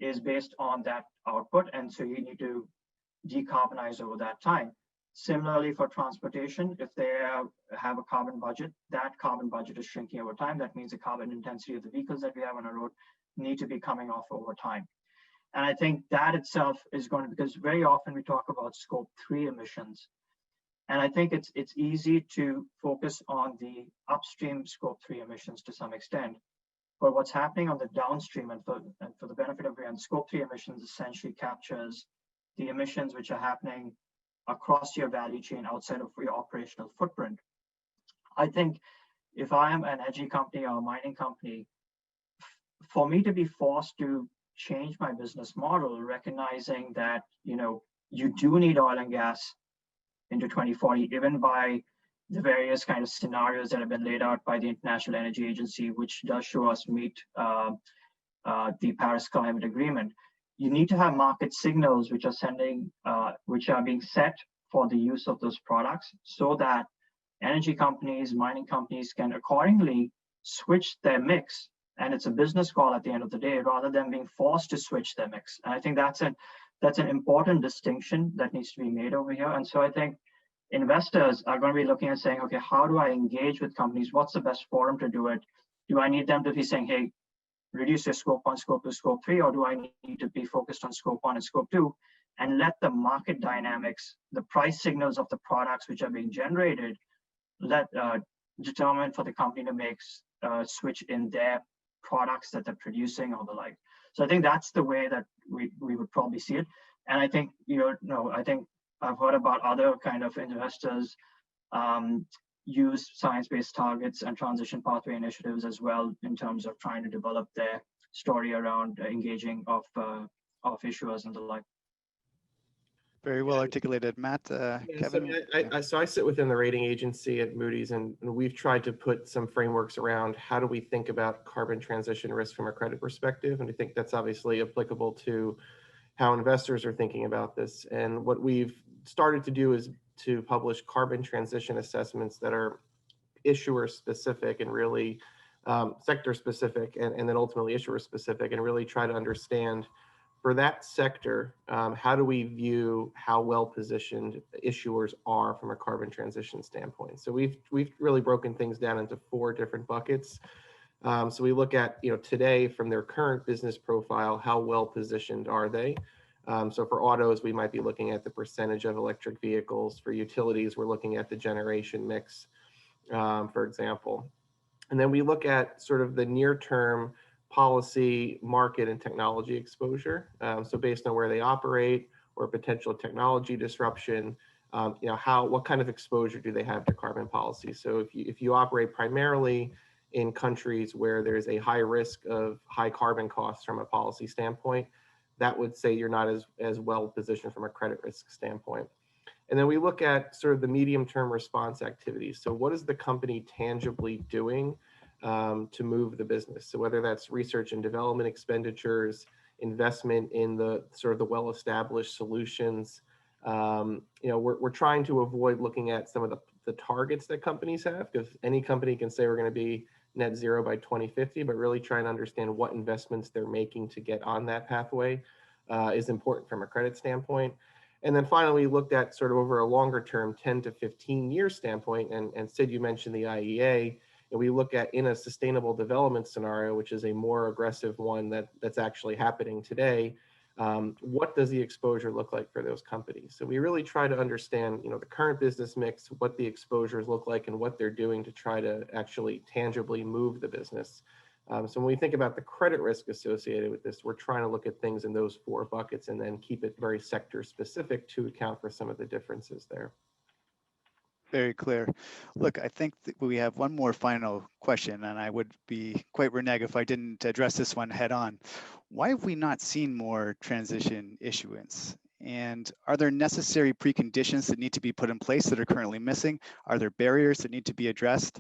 is based on that output. And so you need to decarbonize over that time. Similarly, for transportation, if they have a carbon budget, that carbon budget is shrinking over time. That means the carbon intensity of the vehicles that we have on the road need to be coming off over time. And I think that itself is going to, because very often we talk about scope 3 emissions. And I think it's easy to focus on the upstream scope 3 emissions to some extent. But what's happening on the downstream, and for the benefit of everyone, scope 3 emissions essentially captures the emissions which are happening across your value chain outside of your operational footprint. I think if I am an energy company or a mining company, for me to be forced to change my business model, recognizing that you do need oil and gas into 2040, even by the various kind of scenarios that have been laid out by the International Energy Agency, which does show us meet the Paris Climate Agreement. You need to have market signals which are being set for the use of those products, so that energy companies, mining companies can accordingly switch their mix. And it's a business call at the end of the day, rather than being forced to switch their mix. And I think that's an important distinction that needs to be made over here. And so I think investors are going to be looking at saying, okay, how do I engage with companies? What's the best forum to do it? Do I need them to be saying, hey, reduce your scope 1, scope 2, scope 3, or do I need to be focused on scope 1 and scope 2 and let the market dynamics, the price signals of the products which are being generated, determine for the company to make switch in their products that they're producing or the like. So I think that's the way that we would probably see it. And I think, I think I've heard about other kind of investors use science-based targets and transition pathway initiatives as well, in terms of trying to develop their story around engaging of issuers and the like. Very well articulated, Matt. Kevin? So I sit within the rating agency at Moody's, and we've tried to put some frameworks around how do we think about carbon transition risk from a credit perspective. And I think that's obviously applicable to how investors are thinking about this. And what we've started to do is to publish carbon transition assessments that are issuer specific and really sector specific, and then ultimately issuer specific, and really try to understand for that sector, how do we view how well positioned issuers are from a carbon transition standpoint. So we've really broken things down into 4 different buckets. So we look at, today from their current business profile, how well positioned are they? So for autos, we might be looking at the percentage of electric vehicles. For utilities, we're looking at the generation mix, for example. And then we look at sort of the near-term policy, market, and technology exposure. So based on where they operate or potential technology disruption, what kind of exposure do they have to carbon policy? So if you operate primarily in countries where there's a high risk of high carbon costs from a policy standpoint, that would say you're not as well positioned from a credit risk standpoint. And then we look at sort of the medium-term response activities. So what is the company tangibly doing to move the business? So whether that's research and development expenditures, investment in the sort of the well-established solutions, we're trying to avoid looking at some of the targets that companies have, because any company can say we're going to be net zero by 2050, but really trying to understand what investments they're making to get on that pathway is important from a credit standpoint. And then finally, we looked at sort of over a longer term, 10 to 15 year standpoint. And Sid, you mentioned the IEA, and we look at in a sustainable development scenario, which is a more aggressive one that's actually happening today. What does the exposure look like for those companies? So we really try to understand, the current business mix, what the exposures look like, and what they're doing to try to actually tangibly move the business. So when we think about the credit risk associated with this, we're trying to look at things in those 4 buckets and then keep it very sector specific to account for some of the differences there. Very clear. Look, I think that we have one more final question, and I would be quite reneged if I didn't address this one head on. Why have we not seen more transition issuance? And are there necessary preconditions that need to be put in place that are currently missing? Are there barriers that need to be addressed?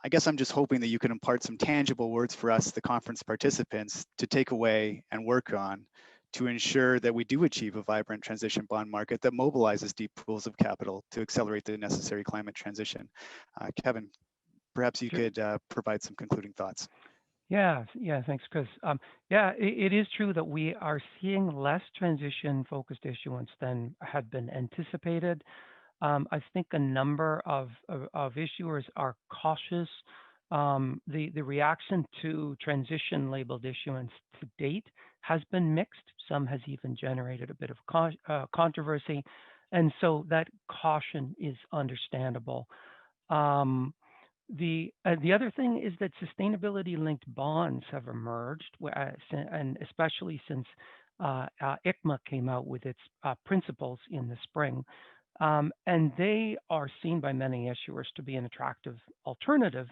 I guess I'm just hoping that you can impart some tangible words for us, the conference participants, to take away and work on to ensure that we do achieve a vibrant transition bond market that mobilizes deep pools of capital to accelerate the necessary climate transition. Kevin, perhaps you could provide some concluding thoughts. Yeah, thanks, Chris. Yeah, it is true that we are seeing less transition-focused issuance than had been anticipated. I think a number of issuers are cautious. The reaction to transition-labeled issuance to date has been mixed. Some has even generated a bit of controversy, and so that caution is understandable. The other thing is that sustainability-linked bonds have emerged, and especially since ICMA came out with its principles in the spring. And they are seen by many issuers to be an attractive alternative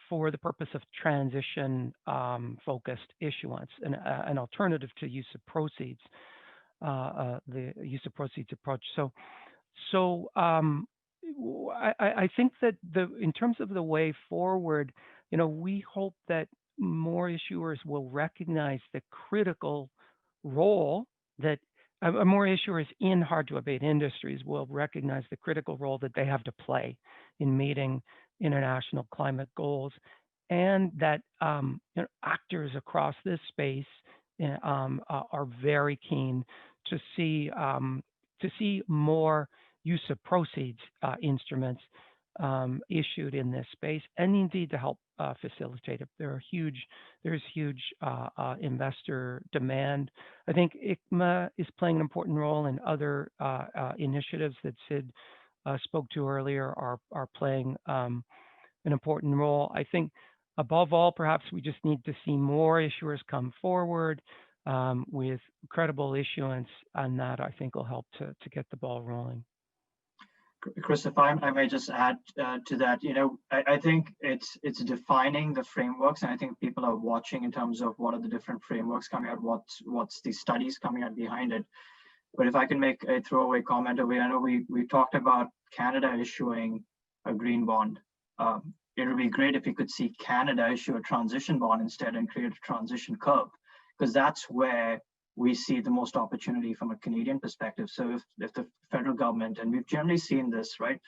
for the purpose of transition-focused issuance, an alternative to use of proceeds, the use of proceeds approach. I think that in terms of the way forward, we hope that more issuers will recognize the critical role that more issuers in hard-to-abate industries will recognize the critical role that they have to play in meeting international climate goals, and that actors across this space are very keen to see more use of proceeds instruments issued in this space, and indeed to help facilitate it. There's huge investor demand. I think ICMA is playing an important role, and other initiatives that Sid spoke to earlier are playing an important role. I think above all, perhaps we just need to see more issuers come forward with credible issuance, and that I think will help to get the ball rolling. Chris, if I may just add to that, I think it's defining the frameworks, and I think people are watching in terms of what are the different frameworks coming out, what's the studies coming out behind it. But if I can make a throwaway comment over here, I know we talked about Canada issuing a green bond. It would be great if we could see Canada issue a transition bond instead and create a transition curve, because that's where we see the most opportunity from a Canadian perspective. So if the federal government, and we've generally seen this, right?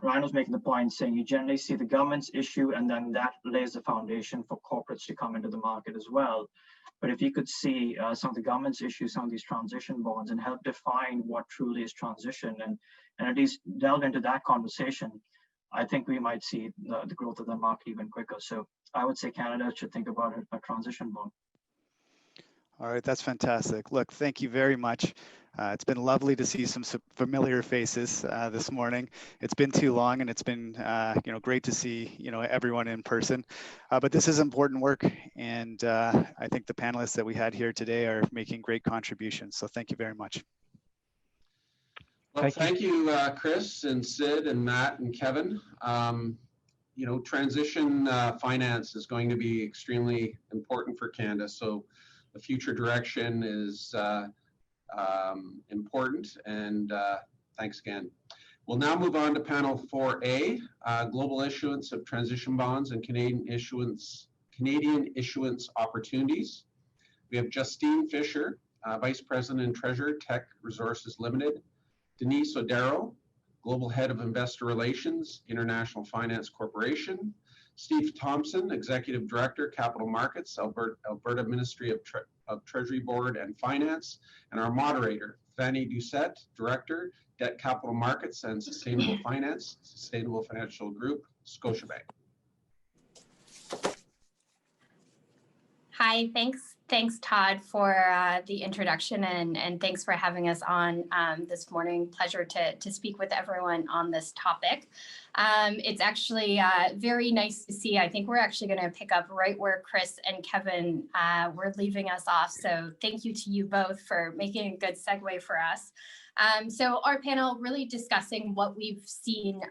Ryan was making the point saying you generally see the government's issue, and then that lays the foundation for corporates to come into the market as well. But if you could see some of the government's issue some of these transition bonds and help define what truly is transition, and at least delve into that conversation, I think we might see the growth of the market even quicker. So I would say Canada should think about a transition bond. All right, that's fantastic. Look, thank you very much. It's been lovely to see some familiar faces this morning. It's been too long, and it's been great to see everyone in person. But this is important work, and I think the panelists that we had here today are making great contributions. So thank you very much. Well, thank you, Chris and Sid and Matt and Kevin. Transition finance is going to be extremely important for Canada. So the future direction is important, and thanks again. We'll now move on to panel 4A, global issuance of transition bonds and Canadian issuance opportunities. We have Justine Fisher, Vice President and Treasurer, Tech Resources Limited, Denise Odero, Global Head of Investor Relations, International Finance Corporation, Steve Thompson, Executive Director, Capital Markets, Alberta Ministry of Treasury Board and Finance, and our moderator, Fanny Doucette, Director, Debt Capital Markets and Sustainable Finance, Sustainable Financial Group, Scotiabank. Hi, thanks Thanks, Todd, for the introduction, and thanks for having us on this morning. Pleasure to speak with everyone on this topic. It's actually very nice to see. I think we're actually going to pick up right where Chris and Kevin were leaving us off. So thank you to you both for making a good segue for us. So our panel really discussing what we've seen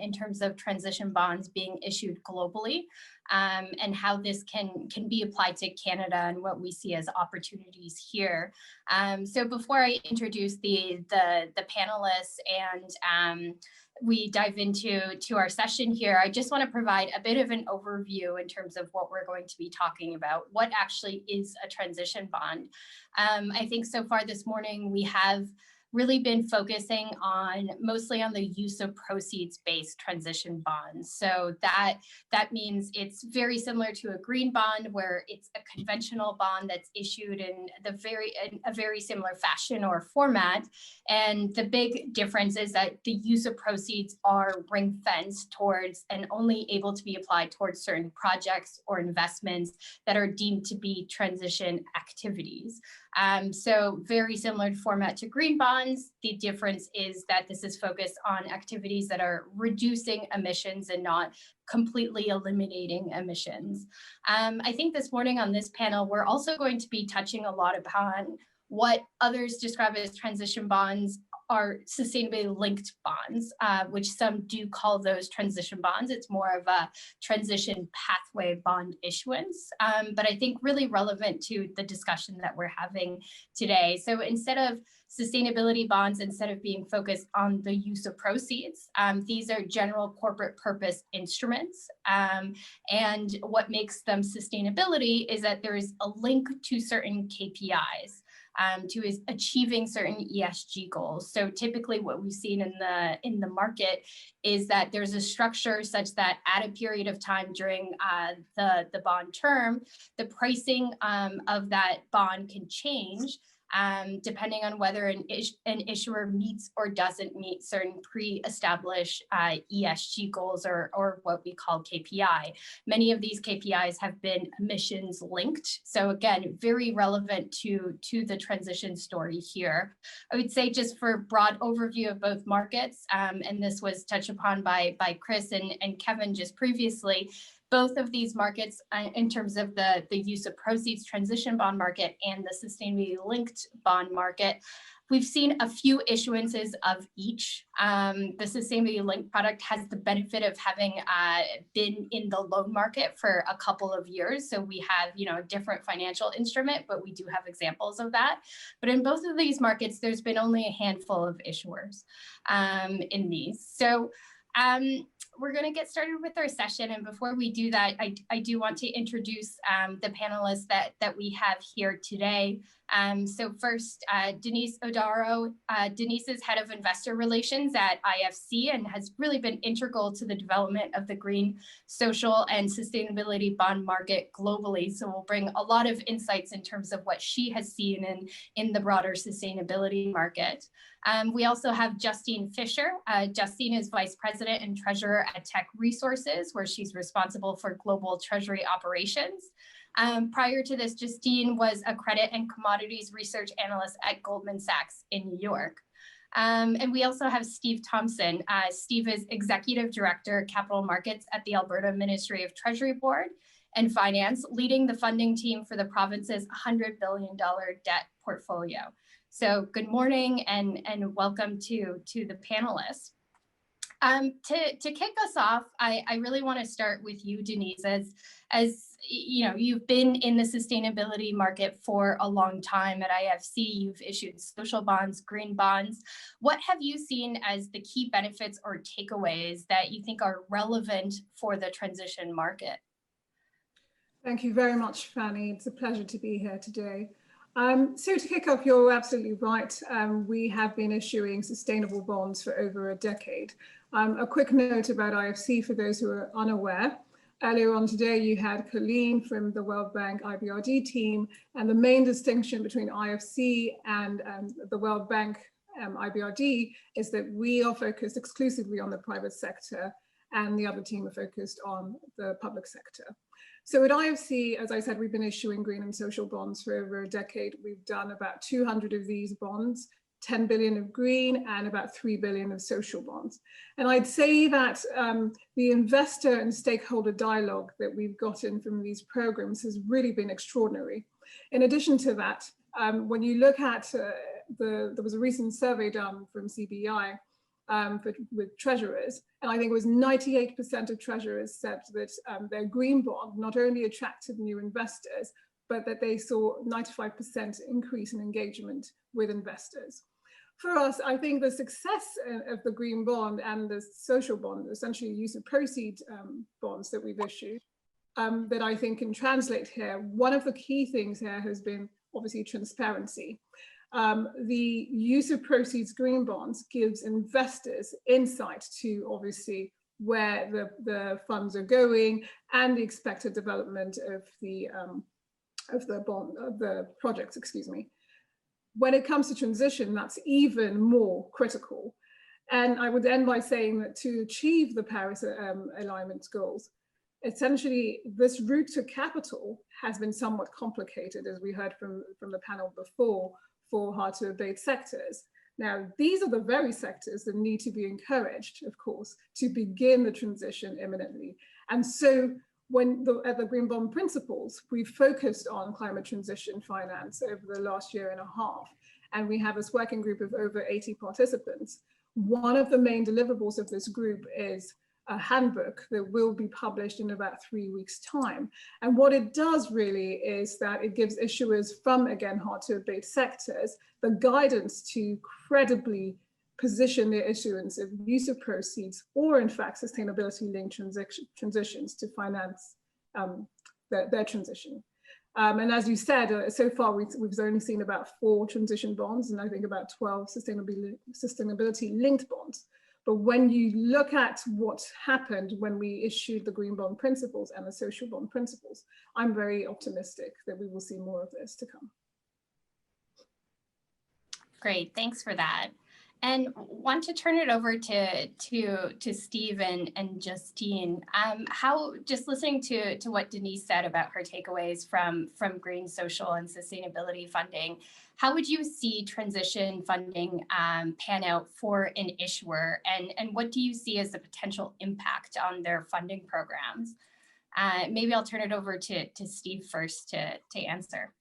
in terms of transition bonds being issued globally, and how this can be applied to Canada and what we see as opportunities here. So before I introduce the panelists and we dive into our session here, I just want to provide a bit of an overview in terms of what we're going to be talking about. What actually is a transition bond? I think so far this morning we have really been focusing mostly on the use of proceeds-based transition bonds. So that means it's very similar to a green bond, where it's a conventional bond that's issued in a very similar fashion or format. And the big difference is that the use of proceeds are ring-fenced towards and only able to be applied towards certain projects or investments that are deemed to be transition activities. So very similar format to green bonds. The difference is that this is focused on activities that are reducing emissions and not completely eliminating emissions. I think this morning on this panel, we're also going to be touching a lot upon what others describe as transition bonds are sustainability linked bonds, which some do call those transition bonds. It's more of a transition pathway bond issuance, but I think really relevant to the discussion that we're having today. So instead of sustainability bonds, instead of being focused on the use of proceeds, these are general corporate purpose instruments. And what makes them sustainability is that there is a link to certain KPIs. To achieving certain ESG goals. So typically what we've seen in the market is that there's a structure such that at a period of time during the bond term, the pricing of that bond can change depending on whether an issuer meets or doesn't meet certain pre-established ESG goals or what we call KPI. Many of these KPIs have been emissions linked. So again, very relevant to the transition story here. I would say just for broad overview of both markets, and this was touched upon by Chris and Kevin just previously, both of these markets in terms of the use of proceeds transition bond market and the sustainability linked bond market, we've seen a few issuances of each. The sustainability linked product has the benefit of having been in the loan market for a couple of years. So we have, a different financial instrument, but we do have examples of that. But in both of these markets, there's been only a handful of issuers in these. So we're going to get started with our session. And before we do that, I do want to introduce the panelists that we have here today. So first, Denise Odaro. Denise is head of investor relations at IFC and has really been integral to the development of the green, social, and sustainability bond market globally. So we'll bring a lot of insights in terms of what she has seen in the broader sustainability market. We also have Justine Fisher. Justine is Vice President and Treasurer at Tech Resources, where she's responsible for global treasury operations. Prior to this, Justine was a credit and commodities research analyst at Goldman Sachs in New York. And we also have Steve Thompson. Steve is Executive Director, Capital Markets at the Alberta Ministry of Treasury Board and Finance, leading the funding team for the province's $100 billion debt portfolio. So good morning and welcome to the panelists. To kick us off, I really want to start with you, Denise, as you've been in the sustainability market for a long time at IFC. You've issued social bonds, green bonds. What have you seen as the key benefits or takeaways that you think are relevant for the transition market? Thank you very much, Fanny. It's a pleasure to be here today. So to kick off, you're absolutely right. We have been issuing sustainable bonds for over a decade. A quick note about IFC for those who are unaware. Earlier on today, you had Colleen from the World Bank IBRD team, and the main distinction between IFC and the World Bank IBRD is that we are focused exclusively on the private sector, and the other team are focused on the public sector. So at IFC, as I said, we've been issuing green and social bonds for over a decade. We've done about 200 of these bonds, 10 billion of green and about 3 billion of social bonds. And I'd say that the investor and stakeholder dialogue that we've gotten from these programs has really been extraordinary. In addition to that, when you look at there was a recent survey done from CBI with treasurers, and I think it was 98% of treasurers said that their green bond not only attracted new investors, but that they saw 95% increase in engagement with investors. For us, I think the success of the green bond and the social bond, essentially use of proceeds bonds that we've issued, that I think can translate here, one of the key things here has been obviously transparency. The use of proceeds green bonds gives investors insight to obviously where the funds are going and the expected development of the projects, excuse me. When it comes to transition, that's even more critical. And I would end by saying that to achieve the Paris alignment goals, essentially this route to capital has been somewhat complicated, as we heard from the panel before, for hard to abate sectors. Now, these are the very sectors that need to be encouraged, of course, to begin the transition imminently. And so at the Green Bond Principles, we focused on climate transition finance over the last year and a half. And we have this working group of over 80 participants. One of the main deliverables of this group is a handbook that will be published in about 3 weeks' time. And what it does really is that it gives issuers from, again, hard to abate sectors, the guidance to credibly position their issuance of use of proceeds or in fact sustainability-linked transitions to finance their transition. And as you said, so far we've only seen about 4 transition bonds and I think about 12 sustainability-linked bonds. But when you look at what happened when we issued the Green Bond Principles and the Social Bond Principles, I'm very optimistic that we will see more of this to come. Great, thanks for that. And want to turn it over to Steve and Justine. How, just listening to what Denise said about her takeaways from green, social, and sustainability funding, how would you see transition funding pan out for an issuer, and what do you see as the potential impact on their funding programs? Maybe I'll turn it over to Steve first to answer.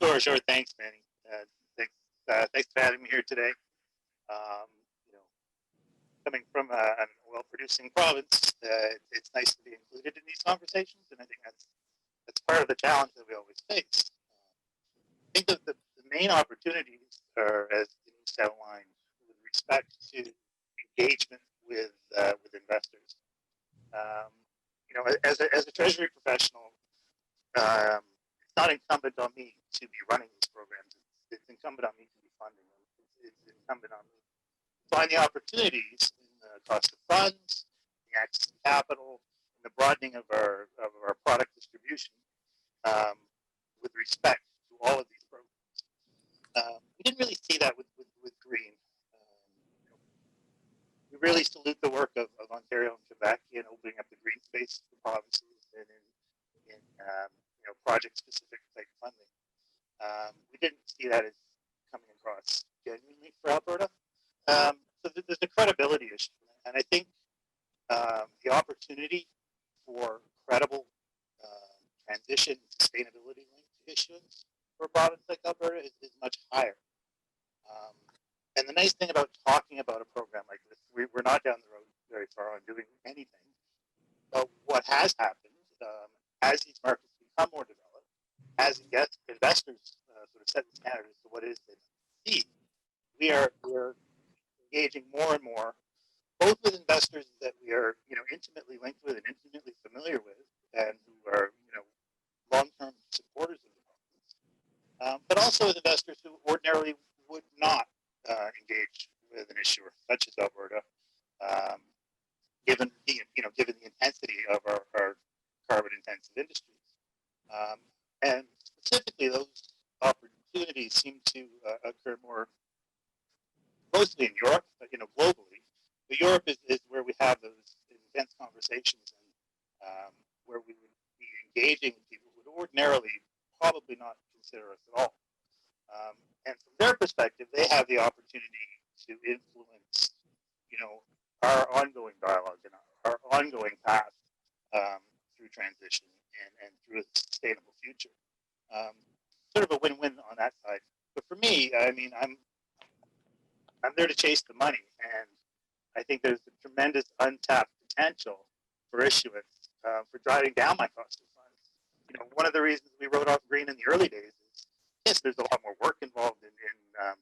Sure. Thanks, Manny. Thanks for having me here today. Coming from an oil-producing province, it's nice to be included in these conversations, and I think that's part of the challenge that we always face. I think that the main opportunities are, as Denise outlined, with respect to engagement with investors. As a Treasury professional, it's not incumbent on me to be running these programs. It's incumbent on me to be funding them. It's incumbent on me to find the opportunities in the cost of funds, the access to capital, and the broadening of our product distribution with respect to all of these programs. We didn't really see that with green. We really salute the work of Ontario and Quebec in opening up the green space for provinces and in project-specific type funding. We didn't see that as coming across genuinely for Alberta. So there's a credibility issue. And I think the opportunity for credible transition and sustainability linked issuance for a province like Alberta is much higher. And the nice thing about talking about a program like this, we're not down the road very far on doing anything. But what has happened as these markets become more developed, as investors sort of set the standard as to what it is they see, we're engaging more and more, both with investors that we are intimately linked with and intimately familiar with, and who are long-term supporters of the markets, but also with investors who ordinarily would not engage with an issuer such as Alberta, given the intensity of our carbon-intensive industries. And specifically, those opportunities seem to occur more mostly in Europe, but globally, But Europe is where we have those intense conversations, and where we would be engaging people who would ordinarily probably not consider us at all. And from their perspective, they have the opportunity to influence, our ongoing dialogue and our ongoing path through transition and through a sustainable future. Sort of a win-win on that side. But for me, I mean, I'm there to chase the money, and I think there's a tremendous untapped potential for issuance for driving down my cost of funds. One of the reasons we wrote off green in the early days is, yes, there's a lot more work involved in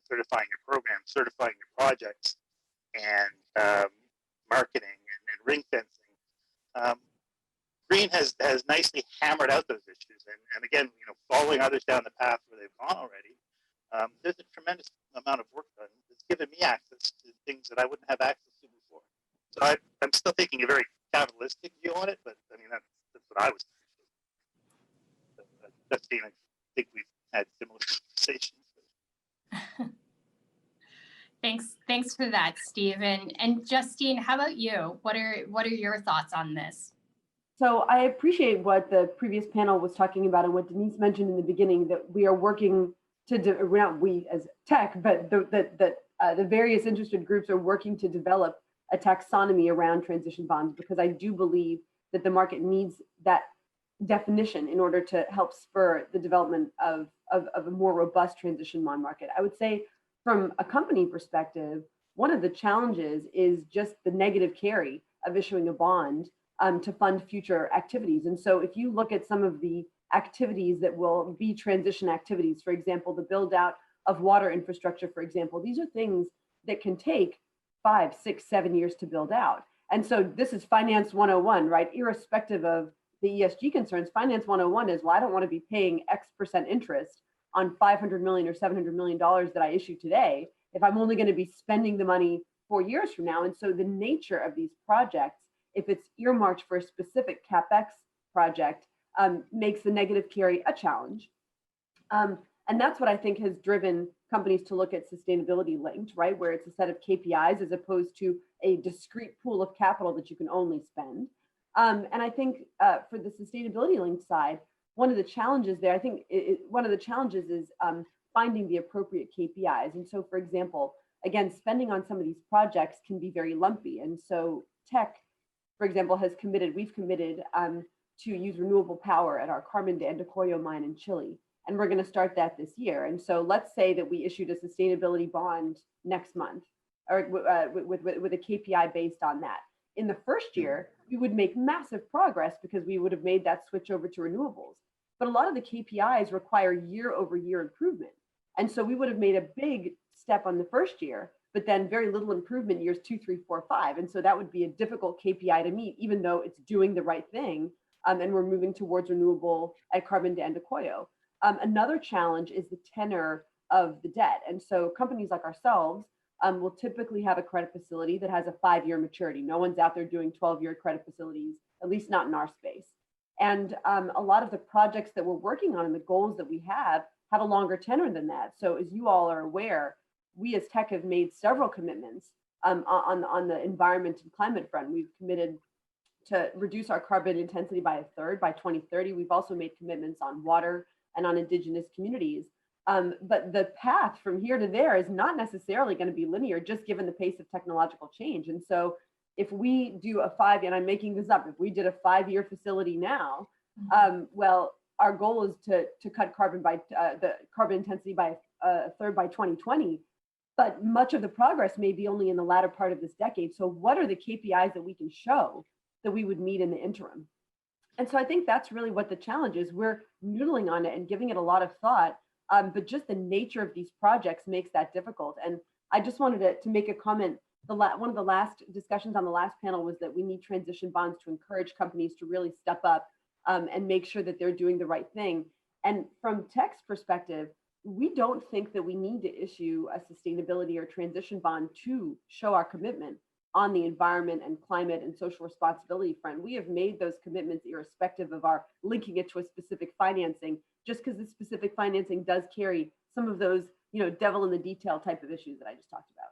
certifying your program, certifying your projects, and marketing and ring fencing. Green has nicely hammered out those issues, and again, following others down the path where they've gone already, there's a tremendous amount of work done that's given me access to things that I wouldn't have access to before. So I'm still taking a very capitalistic view on it, but I mean that's what I was thinking. Justine, I think we've had similar conversations. Thanks for that, Steve. And Justine, how about you? What are your thoughts on this? So I appreciate what the previous panel was talking about and what Denise mentioned in the beginning, that we are working to, not we as tech, but the various interested groups are working to develop a taxonomy around transition bonds, because I do believe that the market needs that definition in order to help spur the development of a more robust transition bond market. I would say from a company perspective, one of the challenges is just the negative carry of issuing a bond to fund future activities. And so if you look at some of the activities that will be transition activities, for example, the build out of water infrastructure, for example, these are things that can take 5, 6, 7 years to build out. And so this is finance 101, right? Irrespective of the ESG concerns, finance 101 is, well, I don't want to be paying X% interest on $500 million or $700 million that I issue today if I'm only going to be spending the money 4 years from now. And so the nature of these projects, if it's earmarked for a specific CapEx project, makes the negative carry a challenge. And that's what I think has driven companies to look at sustainability linked, right? Where it's a set of KPIs as opposed to a discrete pool of capital that you can only spend. And I think for the sustainability linked side, one of the challenges there, I think one of the challenges is finding the appropriate KPIs. And so, for example, again, spending on some of these projects can be very lumpy. And so tech, for example, we've committed to use renewable power at our Carmen de Andacollo mine in Chile. And we're going to start that this year. And so let's say that we issued a sustainability bond next month, or with a KPI based on that. In the first year, we would make massive progress because we would have made that switch over to renewables. But a lot of the KPIs require year-over-year improvement. And so we would have made a big step on the first year, but then very little improvement years 2, 3, 4, 5. And so that would be a difficult KPI to meet, even though it's doing the right thing. And we're moving towards renewable at Carmen de Andacollo. Another challenge is the tenor of the debt. And so companies like ourselves will typically have a credit facility that has a 5-year maturity. No one's out there doing 12-year credit facilities, at least not in our space. And a lot of the projects that we're working on and the goals that we have a longer tenor than that. So as you all are aware, we as tech have made several commitments on the environment and climate front. We've committed to reduce our carbon intensity by 1/3 by 2030. We've also made commitments on water and on indigenous communities. But the path from here to there is not necessarily going to be linear, just given the pace of technological change. And so if we do a 5, and I'm making this up, if we did a 5-year facility now, well, our goal is to cut the carbon intensity by 1/3 by 2020. But much of the progress may be only in the latter part of this decade. So what are the KPIs that we can show that we would meet in the interim? And so I think that's really what the challenge is. We're noodling on it and giving it a lot of thought, but just the nature of these projects makes that difficult. And I just wanted to make a comment. One of the last discussions on the last panel was that we need transition bonds to encourage companies to really step up and make sure that they're doing the right thing. And from tech's perspective, we don't think that we need to issue a sustainability or transition bond to show our commitment on the environment and climate and social responsibility front. We have made those commitments irrespective of our linking it to a specific financing, just because the specific financing does carry some of those, devil in the detail type of issues that I just talked about.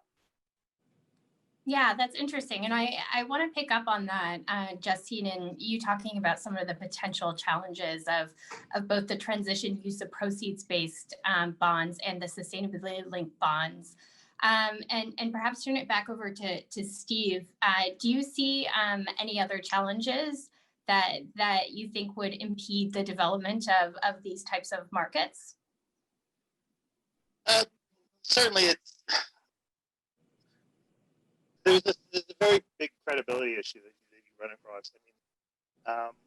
Yeah, that's interesting. And I want to pick up on that, Justine, and you talking about some of the potential challenges of both the transition use of proceeds-based bonds and the sustainability-linked bonds. And perhaps turn it back over to Steve. Do you see any other challenges that you think would impede the development of these types of markets? Certainly, there's a very big credibility issue that you run across. I mean,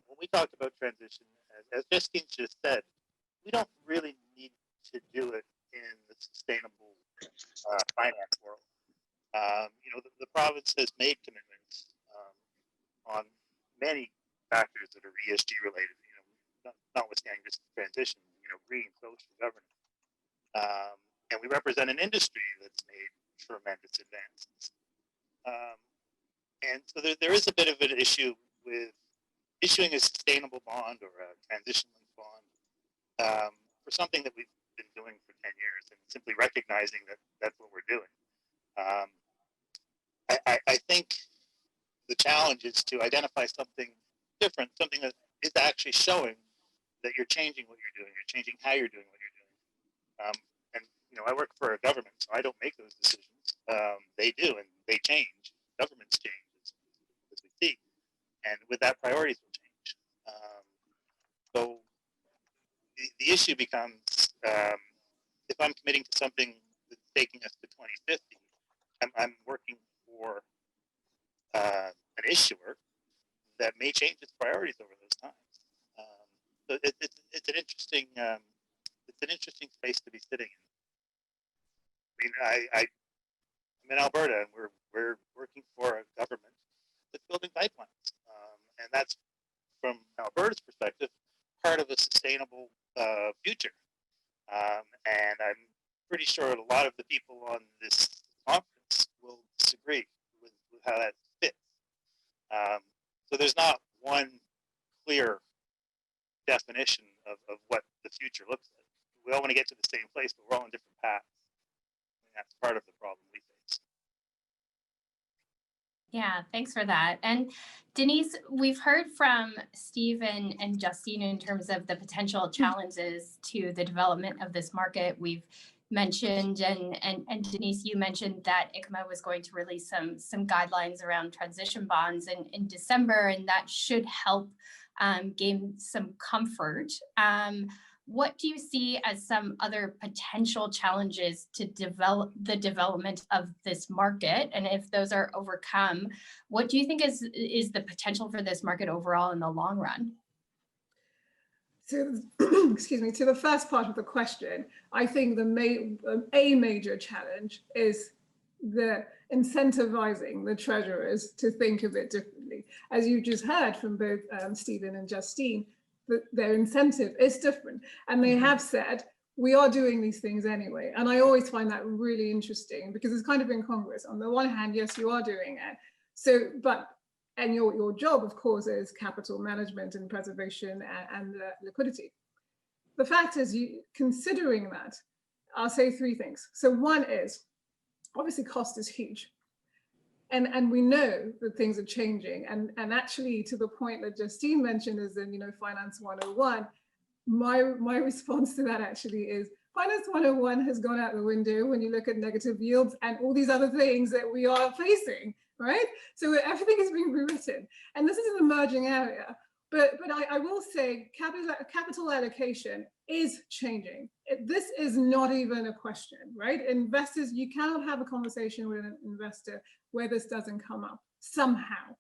when we talked about transition, as Justine just said, we don't really need to do it in the sustainable finance world. You know, the province has made commitments on many factors that are ESG related. You know, notwithstanding just transition, you know, green, social, governance, and we represent an industry that's made tremendous advances. And so there is a bit of an issue with issuing a sustainable bond or a transition-linked bond for something that we've been doing for 10 years and simply recognizing that that's what we're doing. I think the challenge is to identify something different, something that is actually showing that you're changing what you're doing, you're changing how you're doing what you're doing. And you know, I work for a government, so I don't make those decisions. They do, and they change. Governments change, as we see, and with that, priorities will change. So the issue becomes, if I'm committing to something that's taking us to 2050, I'm working for an issuer that may change its priorities over those times. So it's an interesting space to be sitting in. I mean, I'm in Alberta, and we're working for a government that's building pipelines, and that's, from Alberta's perspective, part of a sustainable future. And I'm pretty sure a lot of the people on this conference will disagree with how that fits. So there's not one clear definition of what the future looks like. We all want to get to the same place, but we're all on different paths. And that's part of the problem we face. Yeah, thanks for that. And Denise, we've heard from Steve and Justine in terms of the potential challenges to the development of this market. We've mentioned, and Denise, you mentioned that ICMA was going to release some guidelines around transition bonds in December, and that should help gain some comfort. What do you see as some other potential challenges to develop the development of this market? And if those are overcome, what do you think is the potential for this market overall in the long run? So, excuse me, to the first part of the question, I think a major challenge is the incentivizing the treasurers to think of it differently. As you just heard from both Stephen and Justine, their incentive is different. And they have said, we are doing these things anyway. And I always find that really interesting because it's kind of incongruous. On the one hand, yes, you are doing it. So, and your job, of course, is capital management and preservation and liquidity. The fact is, considering that, I'll say three things. So one is, obviously cost is huge. And we know that things are changing. And actually, to the point that Justine mentioned is in, Finance 101, my response to that actually is Finance 101 has gone out the window when you look at negative yields and all these other things that we are facing, right? So everything is being rewritten. And this is an emerging area. But I will say capital allocation is changing. This is not even a question, right? Investors, you cannot have a conversation with an investor where this doesn't come up somehow.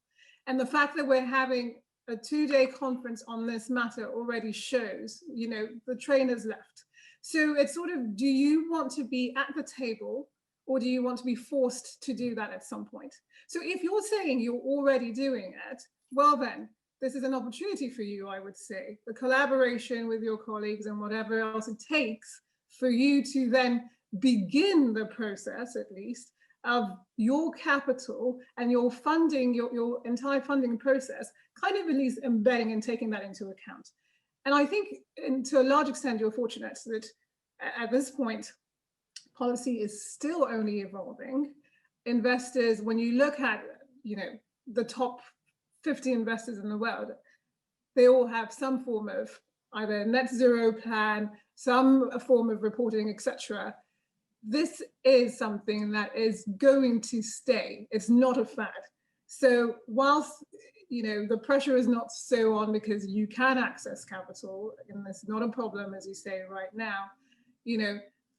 And the fact that we're having a 2-day conference on this matter already shows, the train has left. So it's sort of, do you want to be at the table or do you want to be forced to do that at some point? So if you're saying you're already doing it, well then, this is an opportunity for you, I would say. The collaboration with your colleagues and whatever else it takes for you to then begin the process, at least, of your capital and your funding, your entire funding process, kind of at least embedding and taking that into account. And I think, to a large extent, you're fortunate that at this point, policy is still only evolving. investors, when you look at, the top 50 investors in the world, they all have some form of either net zero plan, some form of reporting, etc. This is something that is going to stay. It's not a fad. So whilst the pressure is not so on because you can access capital, and it's not a problem, as you say right now,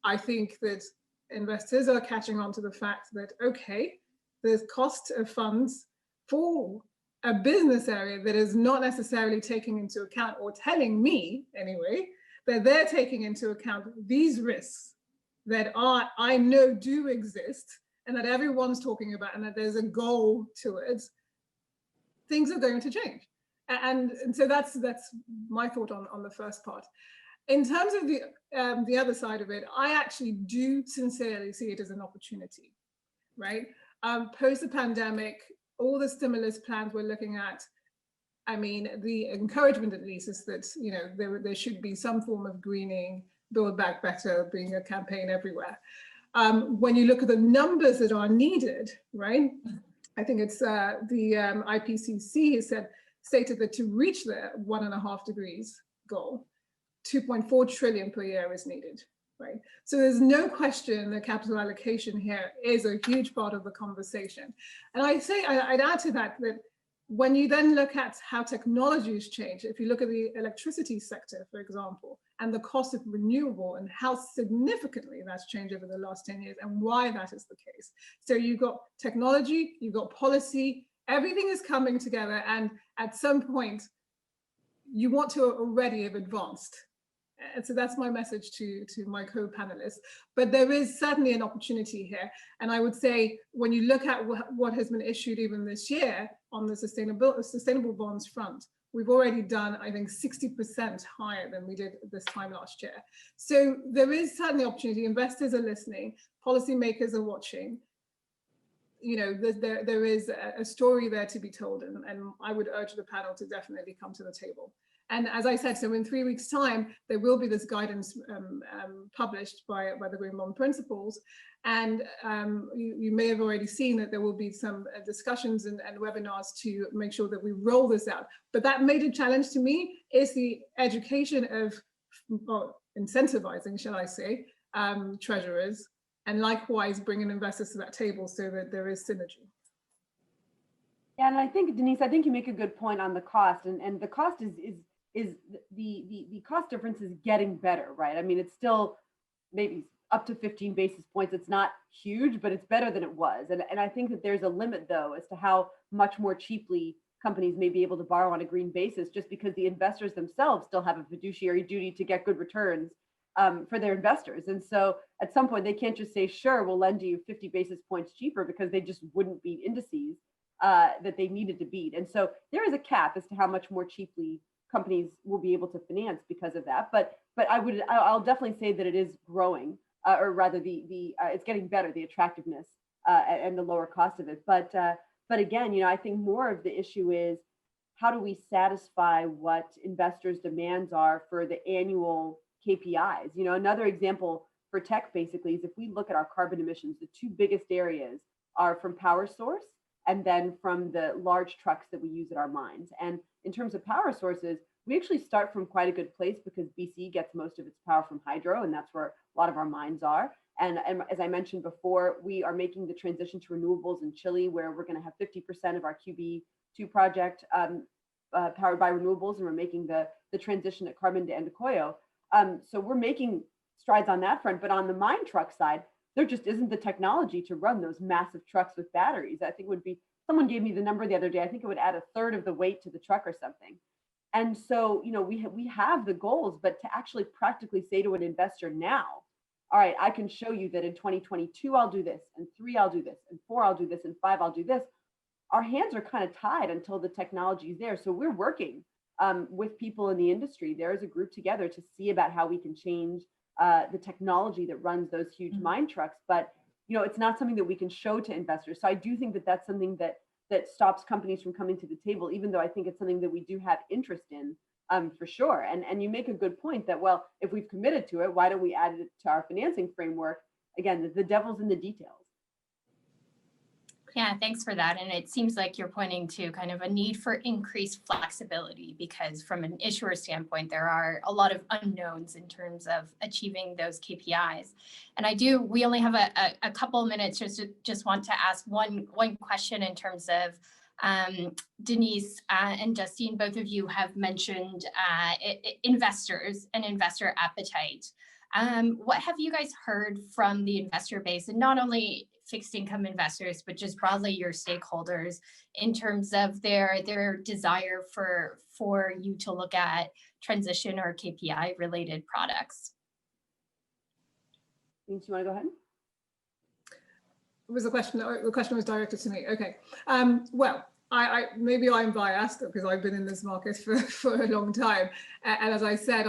I think that investors are catching on to the fact that, okay, there's cost of funds for a business area that is not necessarily taking into account, or telling me anyway, that they're taking into account these risks that I know do exist and that everyone's talking about, and that there's a goal to it. Things are going to change. And so that's my thought on the first part. In terms of the other side of it, I actually do sincerely see it as an opportunity, right? Post the pandemic, all the stimulus plans we're looking at, I mean, the encouragement at least is that, there should be some form of greening, Build Back Better being a campaign everywhere. When you look at the numbers that are needed, right? I think it's the IPCC has stated that to reach the 1.5 degrees goal, 2.4 trillion per year is needed, right? So there's no question that capital allocation here is a huge part of the conversation. And I'd add to that when you then look at how technologies change, if you look at the electricity sector, for example, and the cost of renewable and how significantly that's changed over the last 10 years and why that is the case. So you've got technology, you've got policy, everything is coming together, and at some point you want to already have advanced. And so that's my message to my co-panelists. But there is certainly an opportunity here. And I would say when you look at what has been issued even this year on the sustainable bonds front, we've already done, I think, 60% higher than we did this time last year. So there is certainly opportunity. Investors are listening, policymakers are watching. There is a story there to be told, and I would urge the panel to definitely come to the table. And as I said, so in 3 weeks' time, there will be this guidance published by the Green Bond Principles. And you may have already seen that there will be some discussions and webinars to make sure that we roll this out. But that major challenge to me is the education of, well, incentivizing, shall I say, treasurers, and likewise bringing investors to that table so that there is synergy. Yeah, and I think, Denise, you make a good point on the cost, and the cost is the cost difference is getting better, right? I mean, it's still maybe up to 15 basis points. It's not huge, but it's better than it was. And I think that there's a limit, though, as to how much more cheaply companies may be able to borrow on a green basis, just because the investors themselves still have a fiduciary duty to get good returns for their investors. And so at some point, they can't just say, sure, we'll lend you 50 basis points cheaper, because they just wouldn't beat indices that they needed to beat. And so there is a cap as to how much more cheaply companies will be able to finance because of that. But I'll definitely say that it is growing, or rather it's getting better, the attractiveness and the lower cost of it. But again, I think more of the issue is, how do we satisfy what investors' demands are for the annual KPIs? Another example for tech basically is, if we look at our carbon emissions, the two biggest areas are from power source and then from the large trucks that we use at our mines. And in terms of power sources, we actually start from quite a good place, because BC gets most of its power from hydro, and that's where a lot of our mines are. And as I mentioned before, we are making the transition to renewables in Chile, where we're going to have 50% of our QB2 project powered by renewables, and we're making the transition at Carbon de Andacollo. So we're making strides on that front, but on the mine truck side, there just isn't the technology to run those massive trucks with batteries. I think it would be, someone gave me the number the other day, I think it would add 1/3 of the weight to the truck or something. And so, we have the goals, but to actually practically say to an investor now, all right, I can show you that in 2022, I'll do this, and 3, I'll do this, and 4, I'll do this, and 5, I'll do this. Our hands are kind of tied until the technology is there. So we're working with people in the industry. There is a group together to see about how we can change the technology that runs those huge mine trucks, but it's not something that we can show to investors. So I do think that that's something that stops companies from coming to the table, even though I think it's something that we do have interest in, for sure. And you make a good point that, well, if we've committed to it, why don't we add it to our financing framework? Again, the devil's in the details. Yeah, thanks for that. And it seems like you're pointing to kind of a need for increased flexibility because from an issuer standpoint, there are a lot of unknowns in terms of achieving those KPIs. And we only have a couple minutes, just want to ask one question in terms of Denise and Justine, both of you have mentioned investors and investor appetite. What have you guys heard from the investor base, and not only fixed income investors, but just broadly your stakeholders in terms of their desire for you to look at transition or KPI related products? Do you want to go ahead? Was the question was directed to me? Okay. Well, I maybe I'm biased because I've been in this market for a long time, and as I said,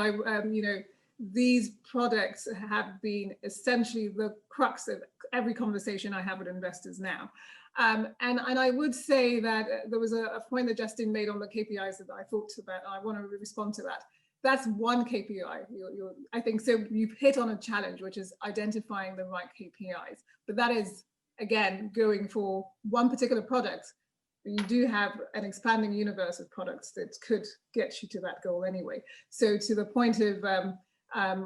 these products have been essentially the crux of every conversation I have with investors now. And I would say that there was a point that Justin made on the KPIs that I thought about, and I want to respond to that. That's one KPI. I think so. You've hit on a challenge, which is identifying the right KPIs. But that is, again, going for one particular product. You do have an expanding universe of products that could get you to that goal anyway. So to the point of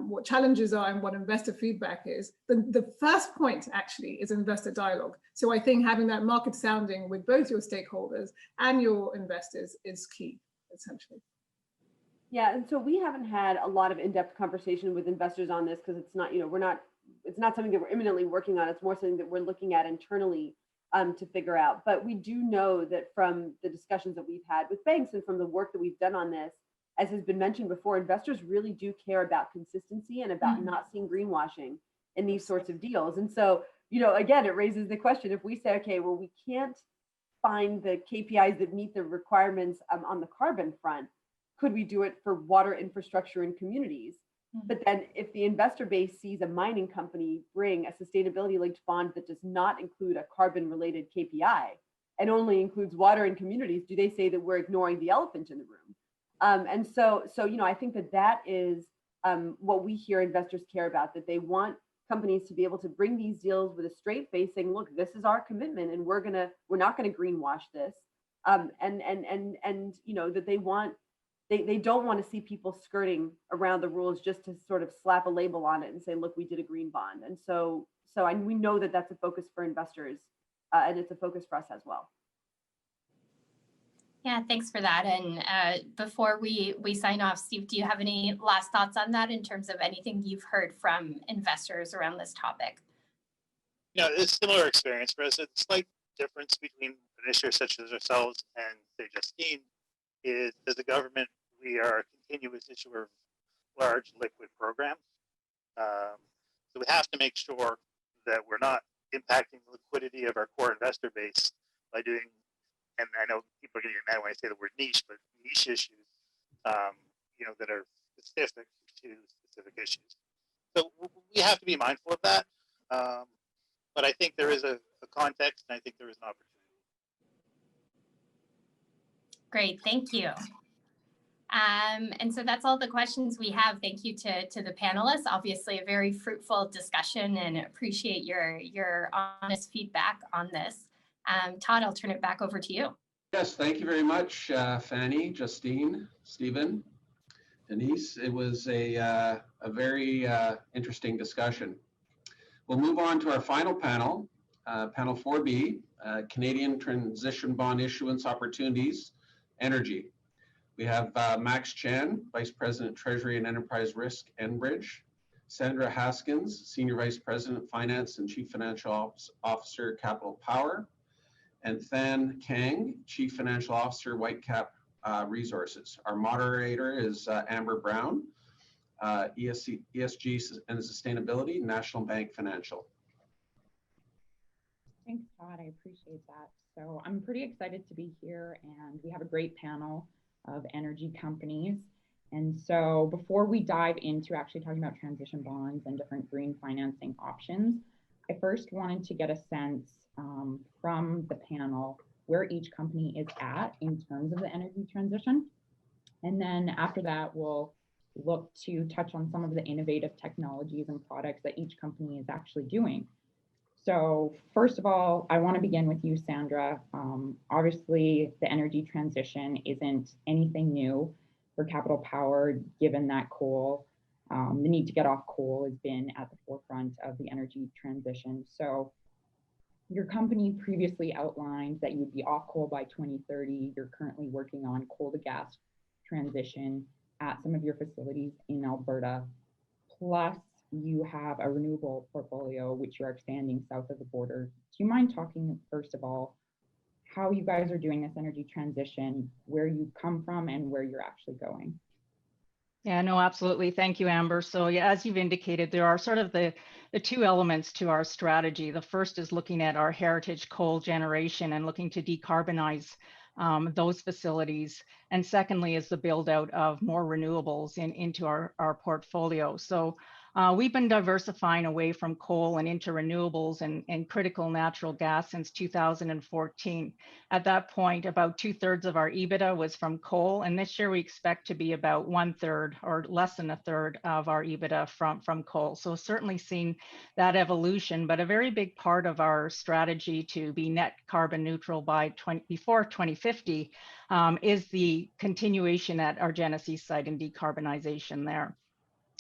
what challenges are and what investor feedback is, the first point actually is investor dialogue. So I think having that market sounding with both your stakeholders and your investors is key, essentially. Yeah, and so we haven't had a lot of in-depth conversation with investors on this because it's not, it's not something that we're imminently working on. It's more something that we're looking at internally to figure out. But we do know that from the discussions that we've had with banks and from the work that we've done on this, as has been mentioned before, investors really do care about consistency and about not seeing greenwashing in these sorts of deals. And so, again, it raises the question, if we say, okay, well, we can't find the KPIs that meet the requirements on the carbon front, could we do it for water infrastructure in communities? But then if the investor base sees a mining company bring a sustainability linked bond that does not include a carbon related KPI and only includes water in communities, do they say that we're ignoring the elephant in the room? And so I think that is what we hear investors care about, that they want companies to be able to bring these deals with a straight face saying, look, this is our commitment and we're not gonna greenwash this. And that they don't want to see people skirting around the rules just to sort of slap a label on it and say, look, we did a green bond. And so we know that that's a focus for investors and it's a focus for us as well. Yeah, thanks for that. And before we sign off, Steve, do you have any last thoughts on that in terms of anything you've heard from investors around this topic? It's a similar experience for us. A slight difference between an issuer such as ourselves and, say, Justine is, as a government, we are a continuous issuer of large liquid programs. So we have to make sure that we're not impacting the liquidity of our core investor base by doing, and I know people are going to get mad when I say the word niche, but niche issues, that are specific to specific issues. So we have to be mindful of that. But I think there is a context, and I think there is an opportunity. Great, thank you. And so that's all the questions we have. Thank you to the panelists. Obviously, a very fruitful discussion, and appreciate your honest feedback on this. Todd, I'll turn it back over to you. Yes, thank you very much, Fanny, Justine, Stephen, Denise. It was a very interesting discussion. We'll move on to our final panel, panel 4B, Canadian Transition Bond Issuance Opportunities, Energy. We have Max Chan, Vice President, Treasury and Enterprise Risk, Enbridge. Sandra Haskins, Senior Vice President, Finance and Chief Financial Officer, Capital Power. And Than Kang, Chief Financial Officer, Whitecap Resources. Our moderator is Amber Brown, ESG and Sustainability, National Bank Financial. Thanks, Todd. I appreciate that. So I'm pretty excited to be here, and we have a great panel of energy companies. And so before we dive into actually talking about transition bonds and different green financing options, I first wanted to get a sense from the panel where each company is at in terms of the energy transition. And then after that, we'll look to touch on some of the innovative technologies and products that each company is actually doing. So first of all, I want to begin with you, Sandra. Obviously, the energy transition isn't anything new for Capital Power, given that coal, the need to get off coal has been at the forefront of the energy transition. So your company previously outlined that you would be off coal by 2030. You're currently working on coal to gas transition at some of your facilities in Alberta. Plus, you have a renewable portfolio, which you're expanding south of the border. Do you mind talking, first of all, how you guys are doing this energy transition, where you've come from and where you're actually going? Yeah, no, absolutely. Thank you, Amber. So yeah, as you've indicated, there are sort of the two elements to our strategy. The first is looking at our heritage coal generation and looking to decarbonize those facilities. And secondly is the build out of more renewables into our portfolio. So we've been diversifying away from coal and into renewables and critical natural gas since 2014. At that point, about 2/3 of our EBITDA was from coal. And this year we expect to be about 1/3 or less than 1/3 of our EBITDA from coal. So certainly seen that evolution, but a very big part of our strategy to be net carbon neutral by before 2050 is the continuation at our Genesee site and decarbonization there.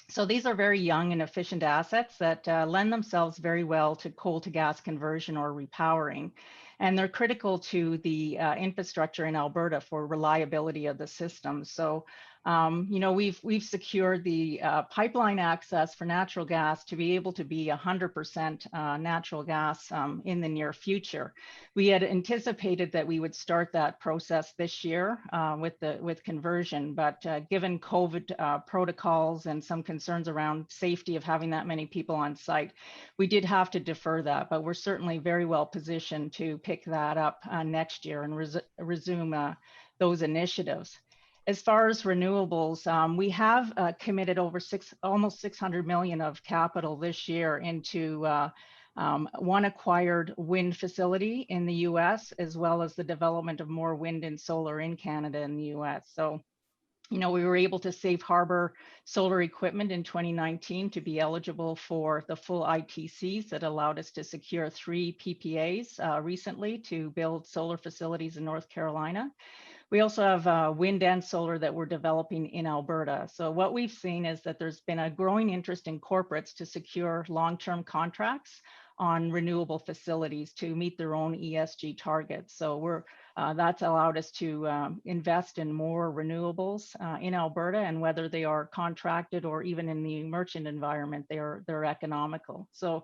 So these are very young and efficient assets that lend themselves very well to coal to gas conversion or repowering. And they're critical to the infrastructure in Alberta for reliability of the system. So, you know, we've secured the pipeline access for natural gas to be able to be 100% natural gas in the near future. We had anticipated that we would start that process this year with conversion, but given COVID protocols and some concerns around safety of having that many people on site, we did have to defer that, but we're certainly very well positioned to pick that up next year and resume those initiatives. As far as renewables, we have committed over almost 600 million of capital this year into one acquired wind facility in the US, as well as the development of more wind and solar in Canada and the US. So, you know, we were able to safe harbor solar equipment in 2019 to be eligible for the full ITCs that allowed us to secure 3 PPAs recently to build solar facilities in North Carolina. We also have wind and solar that we're developing in Alberta. So what we've seen is that there's been a growing interest in corporates to secure long-term contracts on renewable facilities to meet their own ESG targets. So that's allowed us to invest in more renewables in Alberta, and whether they are contracted or even in the merchant environment, they're economical. So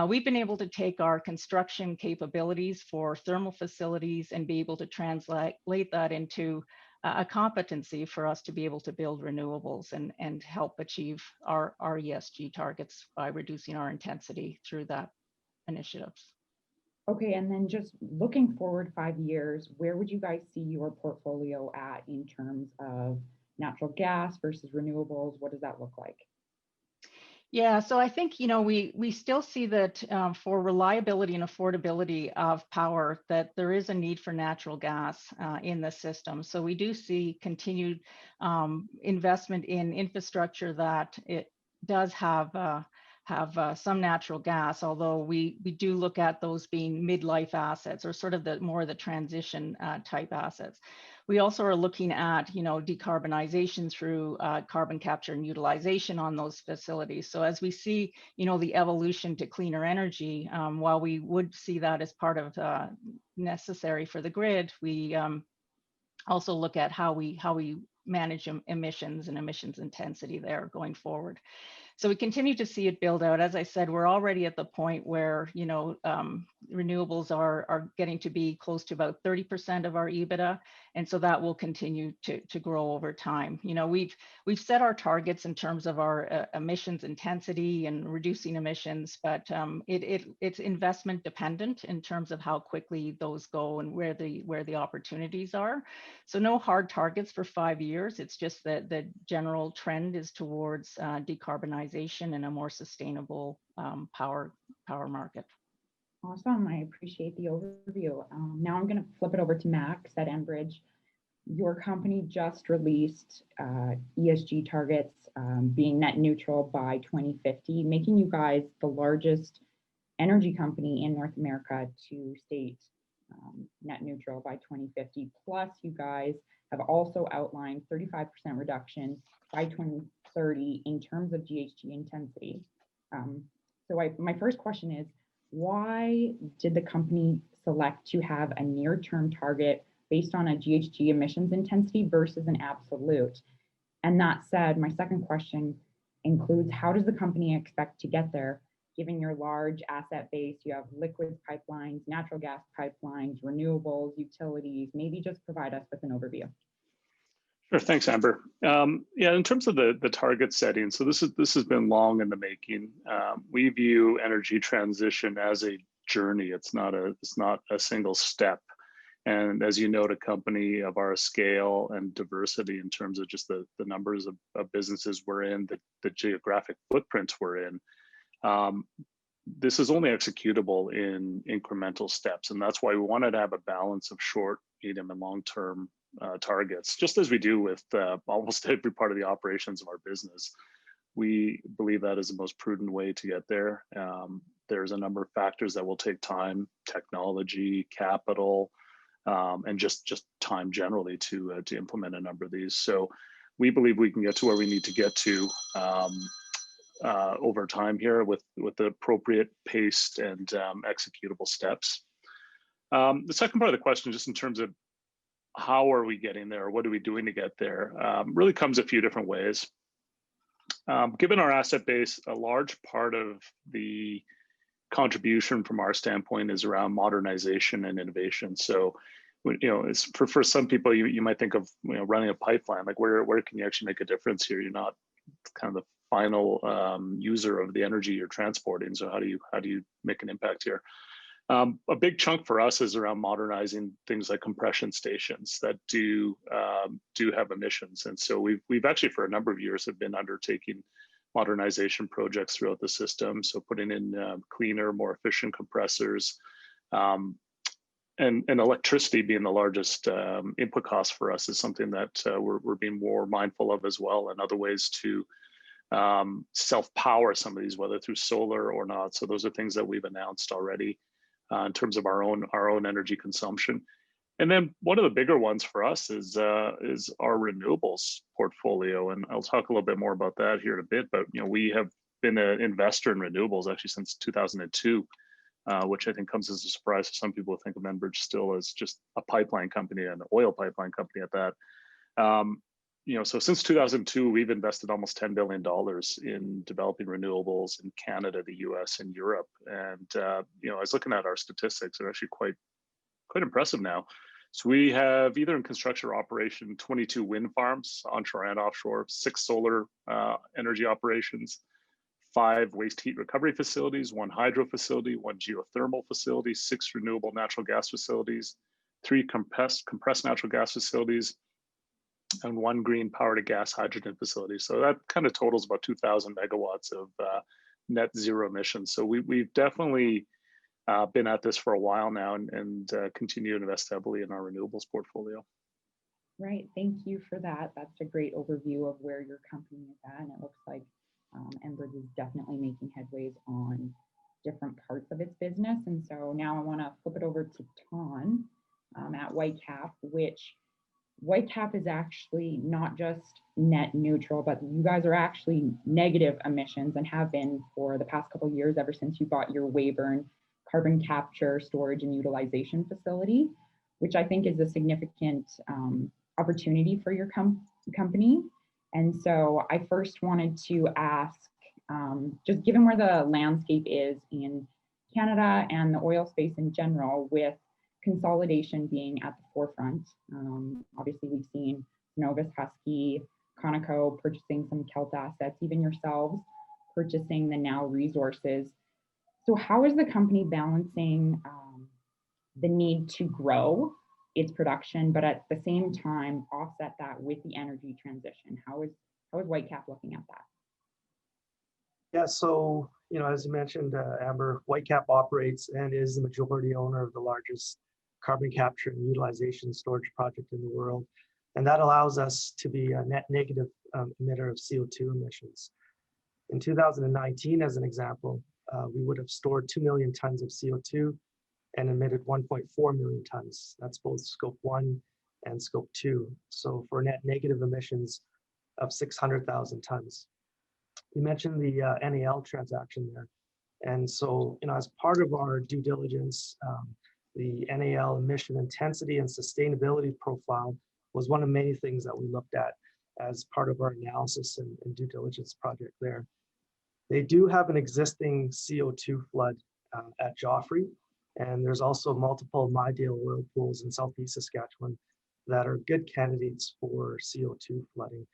we've been able to take our construction capabilities for thermal facilities and be able to translate that into a competency for us to be able to build renewables and help achieve our ESG targets by reducing our intensity through that initiatives. Okay, and then just looking forward 5 years, where would you guys see your portfolio at in terms of natural gas versus renewables? What does that look like? Yeah, so I think, you know, we still see that for reliability and affordability of power, that there is a need for natural gas in the system. So we do see continued investment in infrastructure that it does have some natural gas, although we do look at those being midlife assets or sort of the transition type assets. We also are looking at, you know, decarbonization through carbon capture and utilization on those facilities. So as we see, you know, the evolution to cleaner energy, while we would see that as part of necessary for the grid, we also look at how we manage emissions and emissions intensity there going forward. So we continue to see it build out. As I said, we're already at the point where, you know, renewables are getting to be close to about 30% of our EBITDA. And so that will continue to grow over time. You know, we've set our targets in terms of our emissions intensity and reducing emissions, but it's investment dependent in terms of how quickly those go and where the opportunities are. So no hard targets for 5 years. It's just that the general trend is towards decarbonization and a more sustainable power market. Awesome, I appreciate the overview. Now I'm going to flip it over to Max at Enbridge. Your company just released ESG targets being net neutral by 2050, making you guys the largest energy company in North America to state net neutral by 2050. Plus, you guys have also outlined 35% reduction by 2030 in terms of GHG intensity. My first question is, why did the company select to have a near-term target based on a GHG emissions intensity versus an absolute? And that said, my second question includes, how does the company expect to get there, given your large asset base? You have liquids pipelines, natural gas pipelines, renewables, utilities. Maybe just provide us with an overview. Sure, thanks, Amber. Yeah, in terms of the target setting, so this has been long in the making. We view energy transition as a journey. It's not a single step. And as you note, a company of our scale and diversity in terms of just the numbers of businesses we're in, the geographic footprints we're in, this is only executable in incremental steps. And that's why we wanted to have a balance of short, medium, and long-term targets, just as we do with almost every part of the operations of our business. We believe that is the most prudent way to get there. There's a number of factors that will take time: technology, capital, and just time generally to implement a number of these. So we believe we can get to where we need to get to over time here with the appropriate paced and executable steps. The second part of the question, just in terms of how are we getting there, what are we doing to get there, really comes a few different ways. Given our asset base, a large part of the contribution from our standpoint is around modernization and innovation. So, it's for some people, you might think of running a pipeline, like where can you actually make a difference here? You're not kind of the final user of the energy you're transporting. So how do you make an impact here? A big chunk for us is around modernizing things like compression stations that do have emissions. And so we've actually for a number of years have been undertaking modernization projects throughout the system. So putting in cleaner, more efficient compressors, and electricity being the largest input cost for us is something that we're being more mindful of as well, and other ways to self-power some of these, whether through solar or not. So those are things that we've announced already in terms of our own energy consumption. And then one of the bigger ones for us is our renewables portfolio, and I'll talk a little bit more about that here in a bit. But we have been an investor in renewables actually since 2002, which I think comes as a surprise to some people who think of Enbridge still as just a pipeline company, an oil pipeline company at that. So since 2002, we've invested almost $10 billion in developing renewables in Canada, the US, and Europe. And I was looking at our statistics; they're actually quite impressive now. So we have either in construction or operation 22 wind farms, onshore and offshore, 6 solar energy operations, 5 waste heat recovery facilities, 1 hydro facility, 1 geothermal facility, 6 renewable natural gas facilities, 3 compressed natural gas facilities, and 1 green power to gas hydrogen facility. So that kind of totals about 2,000 megawatts of net zero emissions. So we've definitely been at this for a while now and continue to invest heavily in our renewables portfolio. Right, thank you for that. That's a great overview of where your company is at, and it looks like Enbridge is definitely making headways on different parts of its business. And so now I want to flip it over to Ton at Whitecap, which Whitecap is actually not just net neutral, but you guys are actually negative emissions and have been for the past couple of years, ever since you bought your Weyburn carbon capture, storage, and utilization facility, which I think is a significant opportunity for your company. And so I first wanted to ask, just given where the landscape is in Canada and the oil space in general, with consolidation being at the forefront. Obviously, we've seen Novus, Husky, Conoco purchasing some Kelt assets, even yourselves purchasing the Now resources. So how is the company balancing the need to grow its production, but at the same time offset that with the energy transition? How is Whitecap looking at that? Yeah, so as you mentioned, Amber, Whitecap operates and is the majority owner of the largest carbon capture and utilization storage project in the world. And that allows us to be a net negative emitter of CO2 emissions. In 2019, as an example, we would have stored 2 million tons of CO2 and emitted 1.4 million tons. That's both scope 1 and scope 2. So for net negative emissions of 600,000 tons. You mentioned the NAL transaction there. And so, as part of our due diligence, the NAL emission intensity and sustainability profile was one of many things that we looked at as part of our analysis and due diligence project there. They do have an existing CO2 flood at Joffrey, and there's also multiple Midale oil pools in southeast Saskatchewan that are good candidates for CO2 flooding.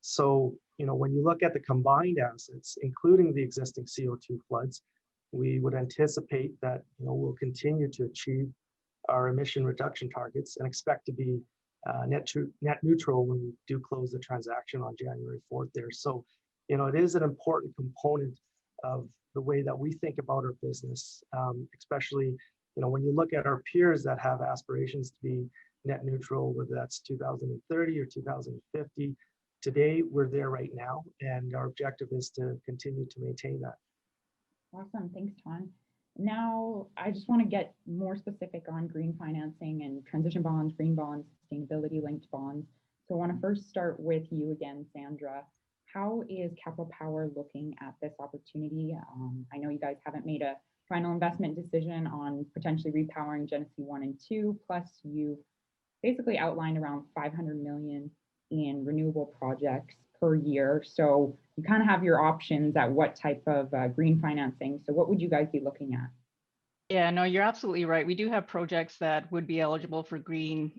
So, when you look at the combined assets, including the existing CO2 floods, we would anticipate that we'll continue to achieve our emission reduction targets and expect to be net neutral when we do close the transaction on January 4th there. So, it is an important component of the way that we think about our business, especially, when you look at our peers that have aspirations to be net neutral, whether that's 2030 or 2050. Today, we're there right now, and our objective is to continue to maintain that. Awesome, thanks, Ton. Now, I just want to get more specific on green financing and transition bonds, green bonds, sustainability-linked bonds. So I want to first start with you again, Sandra. How is Capital Power looking at this opportunity? I know you guys haven't made a final investment decision on potentially repowering Genesee 1 and 2, plus you've basically outlined around 500 million in renewable projects per year. So you kind of have your options at what type of green financing. So what would you guys be looking at? Yeah, no, you're absolutely right. We do have projects that would be eligible for a green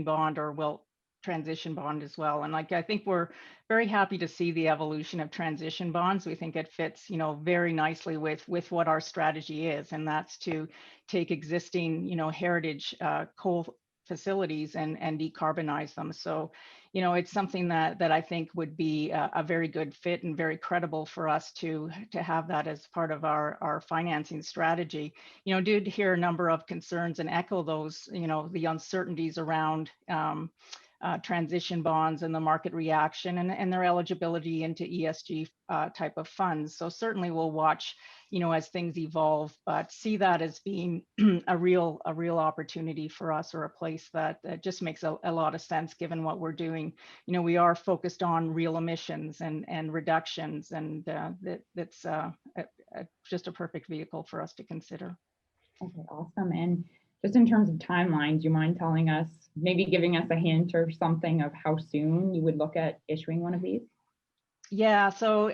bond or transition bond as well. And I think we're very happy to see the evolution of transition bonds. We think it fits, very nicely with what our strategy is, and that's to take existing, heritage coal facilities and decarbonize them. So, it's something that I think would be a very good fit and very credible for us to have that as part of our financing strategy. Did hear a number of concerns and echo those, the uncertainties around transition bonds and the market reaction and their eligibility into ESG type of funds. So certainly we'll watch, as things evolve, but see that as being a real opportunity for us, or a place that just makes a lot of sense given what we're doing. We are focused on real emissions and reductions, and that's just a perfect vehicle for us to consider. Okay, awesome. And just in terms of timeline, do you mind telling us, maybe giving us a hint or something of how soon you would look at issuing one of these? Yeah, so,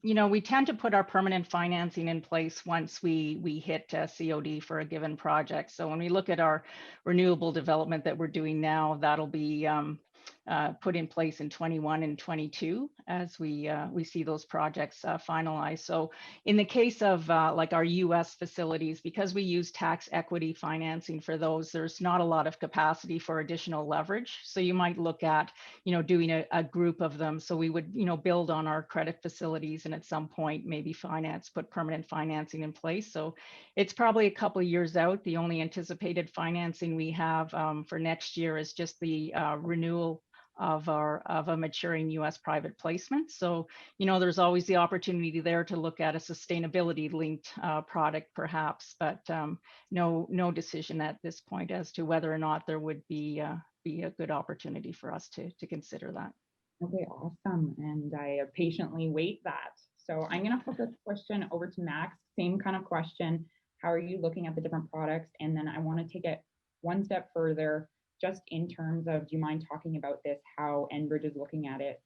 we tend to put our permanent financing in place once we hit COD for a given project. So when we look at our renewable development that we're doing now, that'll be put in place in 21 and 22 as we see those projects finalized. So in the case of our US facilities, because we use tax equity financing for those, there's not a lot of capacity for additional leverage. So you might look at, doing a group of them. So we would, build on our credit facilities and at some point maybe put permanent financing in place. So it's probably a couple of years out. The only anticipated financing we have for next year is just the renewal of a maturing US private placement. So, there's always the opportunity there to look at a sustainability linked product perhaps, but no decision at this point as to whether or not there would be a good opportunity for us to consider that. Okay, awesome. And I patiently wait that. So I'm going to flip this question over to Max. Same kind of question. How are you looking at the different products? And then I want to take it one step further, just in terms of, do you mind talking about this, how Enbridge is looking at it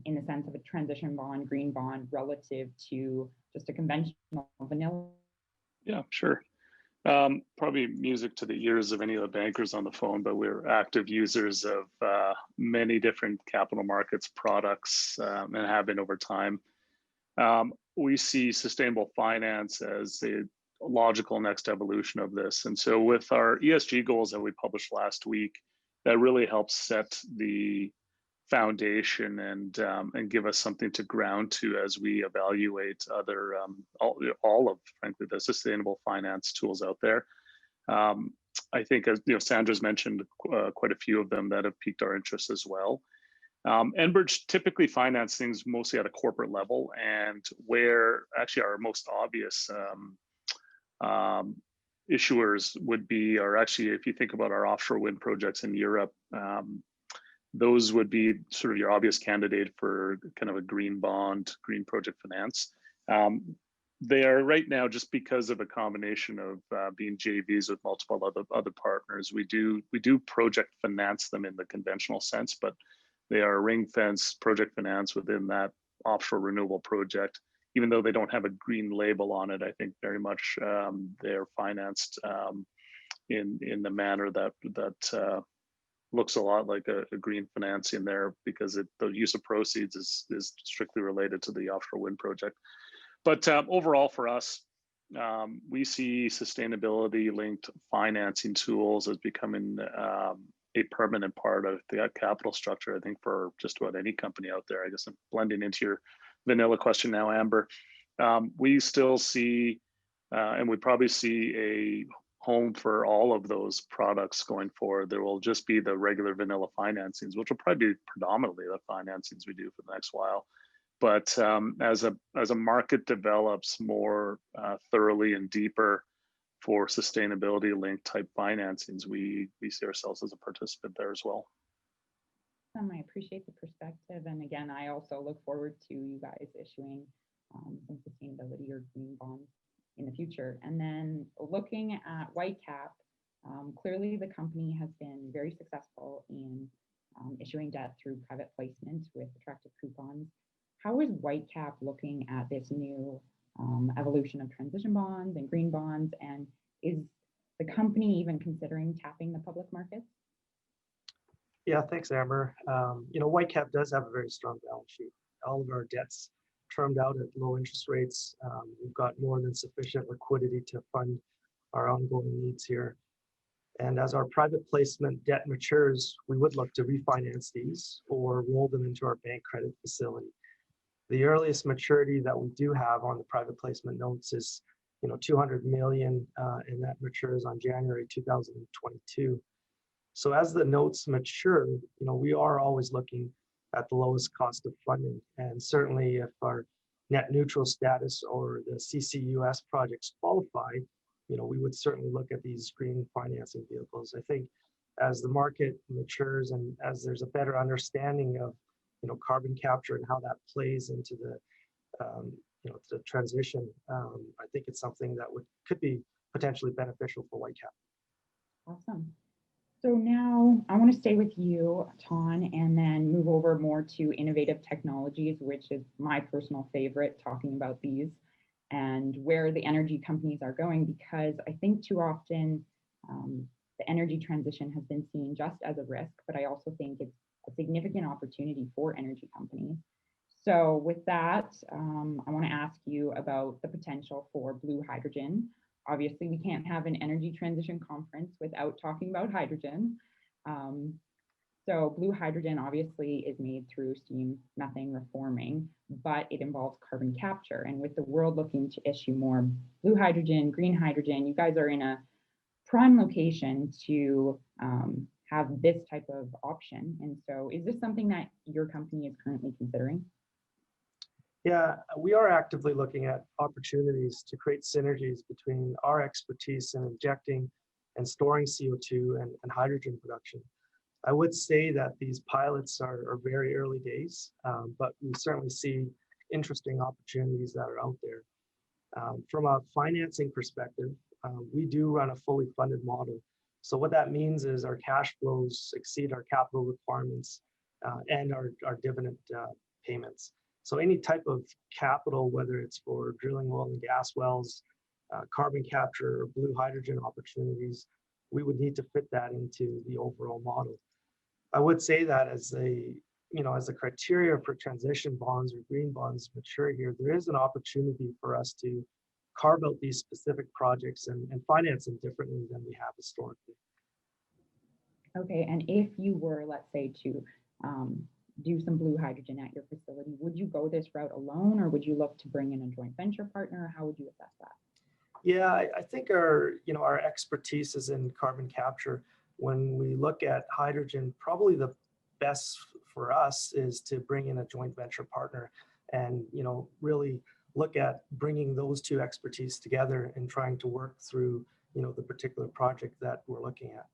in the sense of a transition bond, green bond, relative to just a conventional vanilla? Yeah, sure. Probably music to the ears of any of the bankers on the phone, but we're active users of many different capital markets products and have been over time. We see sustainable finance as a logical next evolution of this. And so with our ESG goals that we published last week, that really helps set the foundation and give us something to ground to as we evaluate other all of, frankly, the sustainable finance tools out there. I think, as Sandra's mentioned, quite a few of them that have piqued our interest as well. Enbridge typically finance things mostly at a corporate level, and where actually our most obvious issuers would be, or actually if you think about our offshore wind projects in Europe, those would be sort of your obvious candidate for kind of a green bond, green project finance. They are right now, just because of a combination of being JVs with multiple other partners, we do project finance them in the conventional sense, but they are ring fence project finance within that offshore renewable project. Even though they don't have a green label on it, I think very much they're financed in the manner that looks a lot like a green financing there, because the use of proceeds is strictly related to the offshore wind project. But overall for us, we see sustainability linked financing tools as becoming a permanent part of the capital structure, I think, for just about any company out there. I guess I'm blending into your vanilla question now, Amber. We still see, and we probably see a home for all of those products going forward. There will just be the regular vanilla financings, which will probably be predominantly the financings we do for the next while. But as a market develops more thoroughly and deeper for sustainability linked type financings, we see ourselves as a participant there as well. I appreciate the perspective. And again, I also look forward to you guys issuing some sustainability or green bonds in the future. And then looking at Whitecap, clearly the company has been very successful in issuing debt through private placement with attractive coupons. How is Whitecap looking at this new evolution of transition bonds and green bonds? And is the company even considering tapping the public markets? Yeah, thanks, Amber. Whitecap does have a very strong balance sheet. All of our debts termed out at low interest rates. We've got more than sufficient liquidity to fund our ongoing needs here. And as our private placement debt matures, we would look to refinance these or roll them into our bank credit facility. The earliest maturity that we do have on the private placement notes is, $200 million, and that matures on January 2022. So as the notes mature, we are always looking at the lowest cost of funding. And certainly if our net neutral status or the CCUS projects qualify, we would certainly look at these green financing vehicles. I think as the market matures and as there's a better understanding of carbon capture and how that plays into the the transition, I think it's something that could be potentially beneficial for Whitecap. Awesome. So now I want to stay with you, Ton, and then move over more to innovative technologies, which is my personal favorite, talking about these and where the energy companies are going, because I think too often the energy transition has been seen just as a risk, but I also think it's a significant opportunity for energy companies. So with that, I want to ask you about the potential for blue hydrogen. Obviously, we can't have an energy transition conference without talking about hydrogen. So blue hydrogen obviously is made through steam methane reforming, but it involves carbon capture. And with the world looking to issue more blue hydrogen, green hydrogen, you guys are in a prime location to have this type of option. And so is this something that your company is currently considering? Yeah, we are actively looking at opportunities to create synergies between our expertise in injecting and storing CO2 and hydrogen production. I would say that these pilots are very early days, but we certainly see interesting opportunities that are out there. From a financing perspective, we do run a fully funded model. So what that means is our cash flows exceed our capital requirements and our dividend payments. So any type of capital, whether it's for drilling oil and gas wells, carbon capture, or blue hydrogen opportunities, we would need to fit that into the overall model. I would say that as a criteria for transition bonds or green bonds mature here, there is an opportunity for us to carve out these specific projects and finance them differently than we have historically. Okay, and if you were, let's say, to do some blue hydrogen at your facility, would you go this route alone, or would you look to bring in a joint venture partner? How would you assess that? Yeah, I think our expertise is in carbon capture. When we look at hydrogen, probably the best for us is to bring in a joint venture partner and, really look at bringing those two expertise together and trying to work through, the particular project that we're looking at.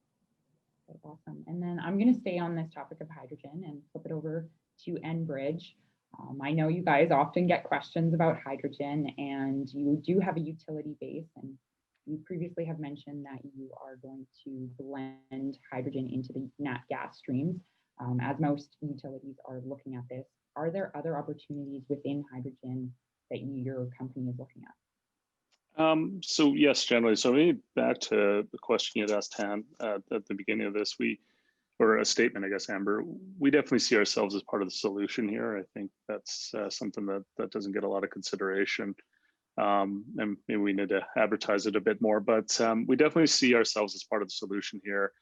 Okay, awesome. And then I'm going to stay on this topic of hydrogen and flip it over to Enbridge. I know you guys often get questions about hydrogen, and you do have a utility base, and you previously have mentioned that you are going to blend hydrogen into the nat gas streams, as most utilities are looking at this. Are there other opportunities within hydrogen that your company is looking at? So yes, generally. So maybe back to the question you had asked, Han, at the beginning of this, or a statement, I guess, Amber, we definitely see ourselves as part of the solution here. I think that's something that doesn't get a lot of consideration. And maybe we need to advertise it a bit more, but we definitely see ourselves as part of the solution here,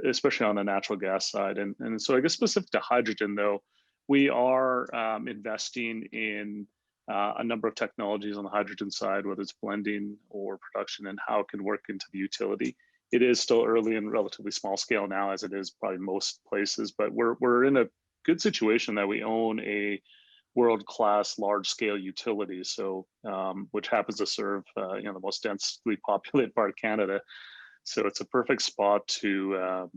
especially on the natural gas side. And so I guess specific to hydrogen, though, we are investing in a number of technologies on the hydrogen side, whether it's blending or production, and how it can work into the utility. It is still early and relatively small scale now, as it is probably most places, but we're in a good situation that we own a world-class large-scale utility, so which happens to serve the most densely populated part of Canada. So it's a perfect spot to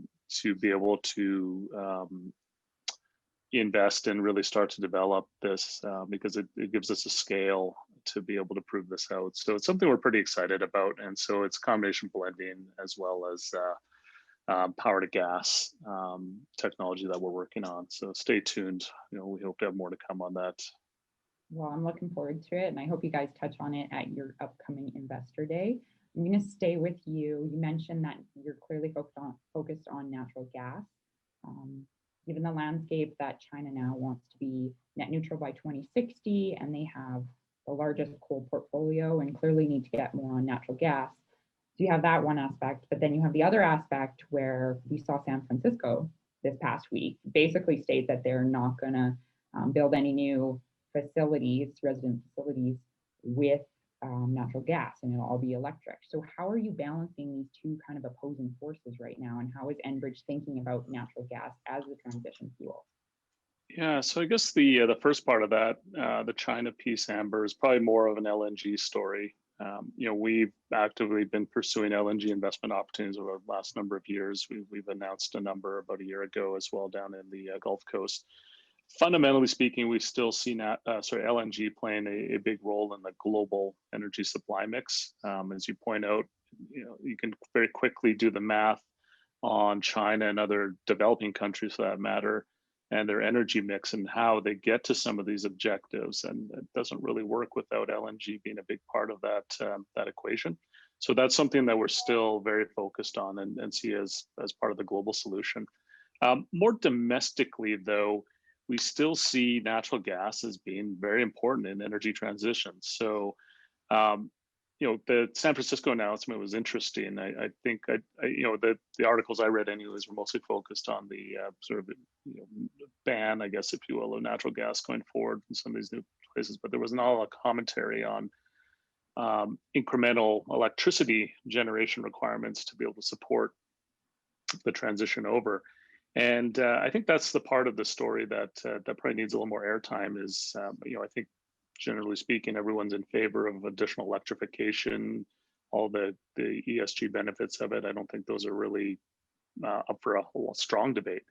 be able to invest and really start to develop this because it gives us a scale to be able to prove this out. So it's something we're pretty excited about. And so it's combination blending as well as power to gas technology that we're working on. So stay tuned. We hope to have more to come on that. Well, I'm looking forward to it, and I hope you guys touch on it at your upcoming Investor Day. I'm going to stay with you. You mentioned that you're clearly focused on natural gas. Given the landscape that China now wants to be net neutral by 2060, and they have the largest coal portfolio and clearly need to get more on natural gas. So you have that one aspect, but then you have the other aspect where we saw San Francisco this past week basically state that they're not going to build any new facilities, resident facilities with natural gas, and it'll all be electric. So how are you balancing these two kind of opposing forces right now, and how is Enbridge thinking about natural gas as the transition fuel? Yeah, so I guess the first part of that, the China piece, Amber, is probably more of an LNG story. We've actively been pursuing LNG investment opportunities over the last number of years. We've announced a number about a year ago as well down in the Gulf Coast. Fundamentally speaking, we still see LNG playing a big role in the global energy supply mix. As you point out, you can very quickly do the math on China and other developing countries for that matter, and their energy mix and how they get to some of these objectives. And it doesn't really work without LNG being a big part of that equation. So that's something that we're still very focused on and see as part of the global solution. More domestically, though, we still see natural gas as being very important in energy transition. So, the San Francisco announcement was interesting. I think the articles I read anyways were mostly focused on the sort of ban, I guess, if you will, of natural gas going forward in some of these new places. But there was not a lot of commentary on incremental electricity generation requirements to be able to support the transition over. And I think that's the part of the story that probably needs a little more airtime. Is I think generally speaking, everyone's in favor of additional electrification, all the ESG benefits of it. I don't think those are really up for a whole strong debate.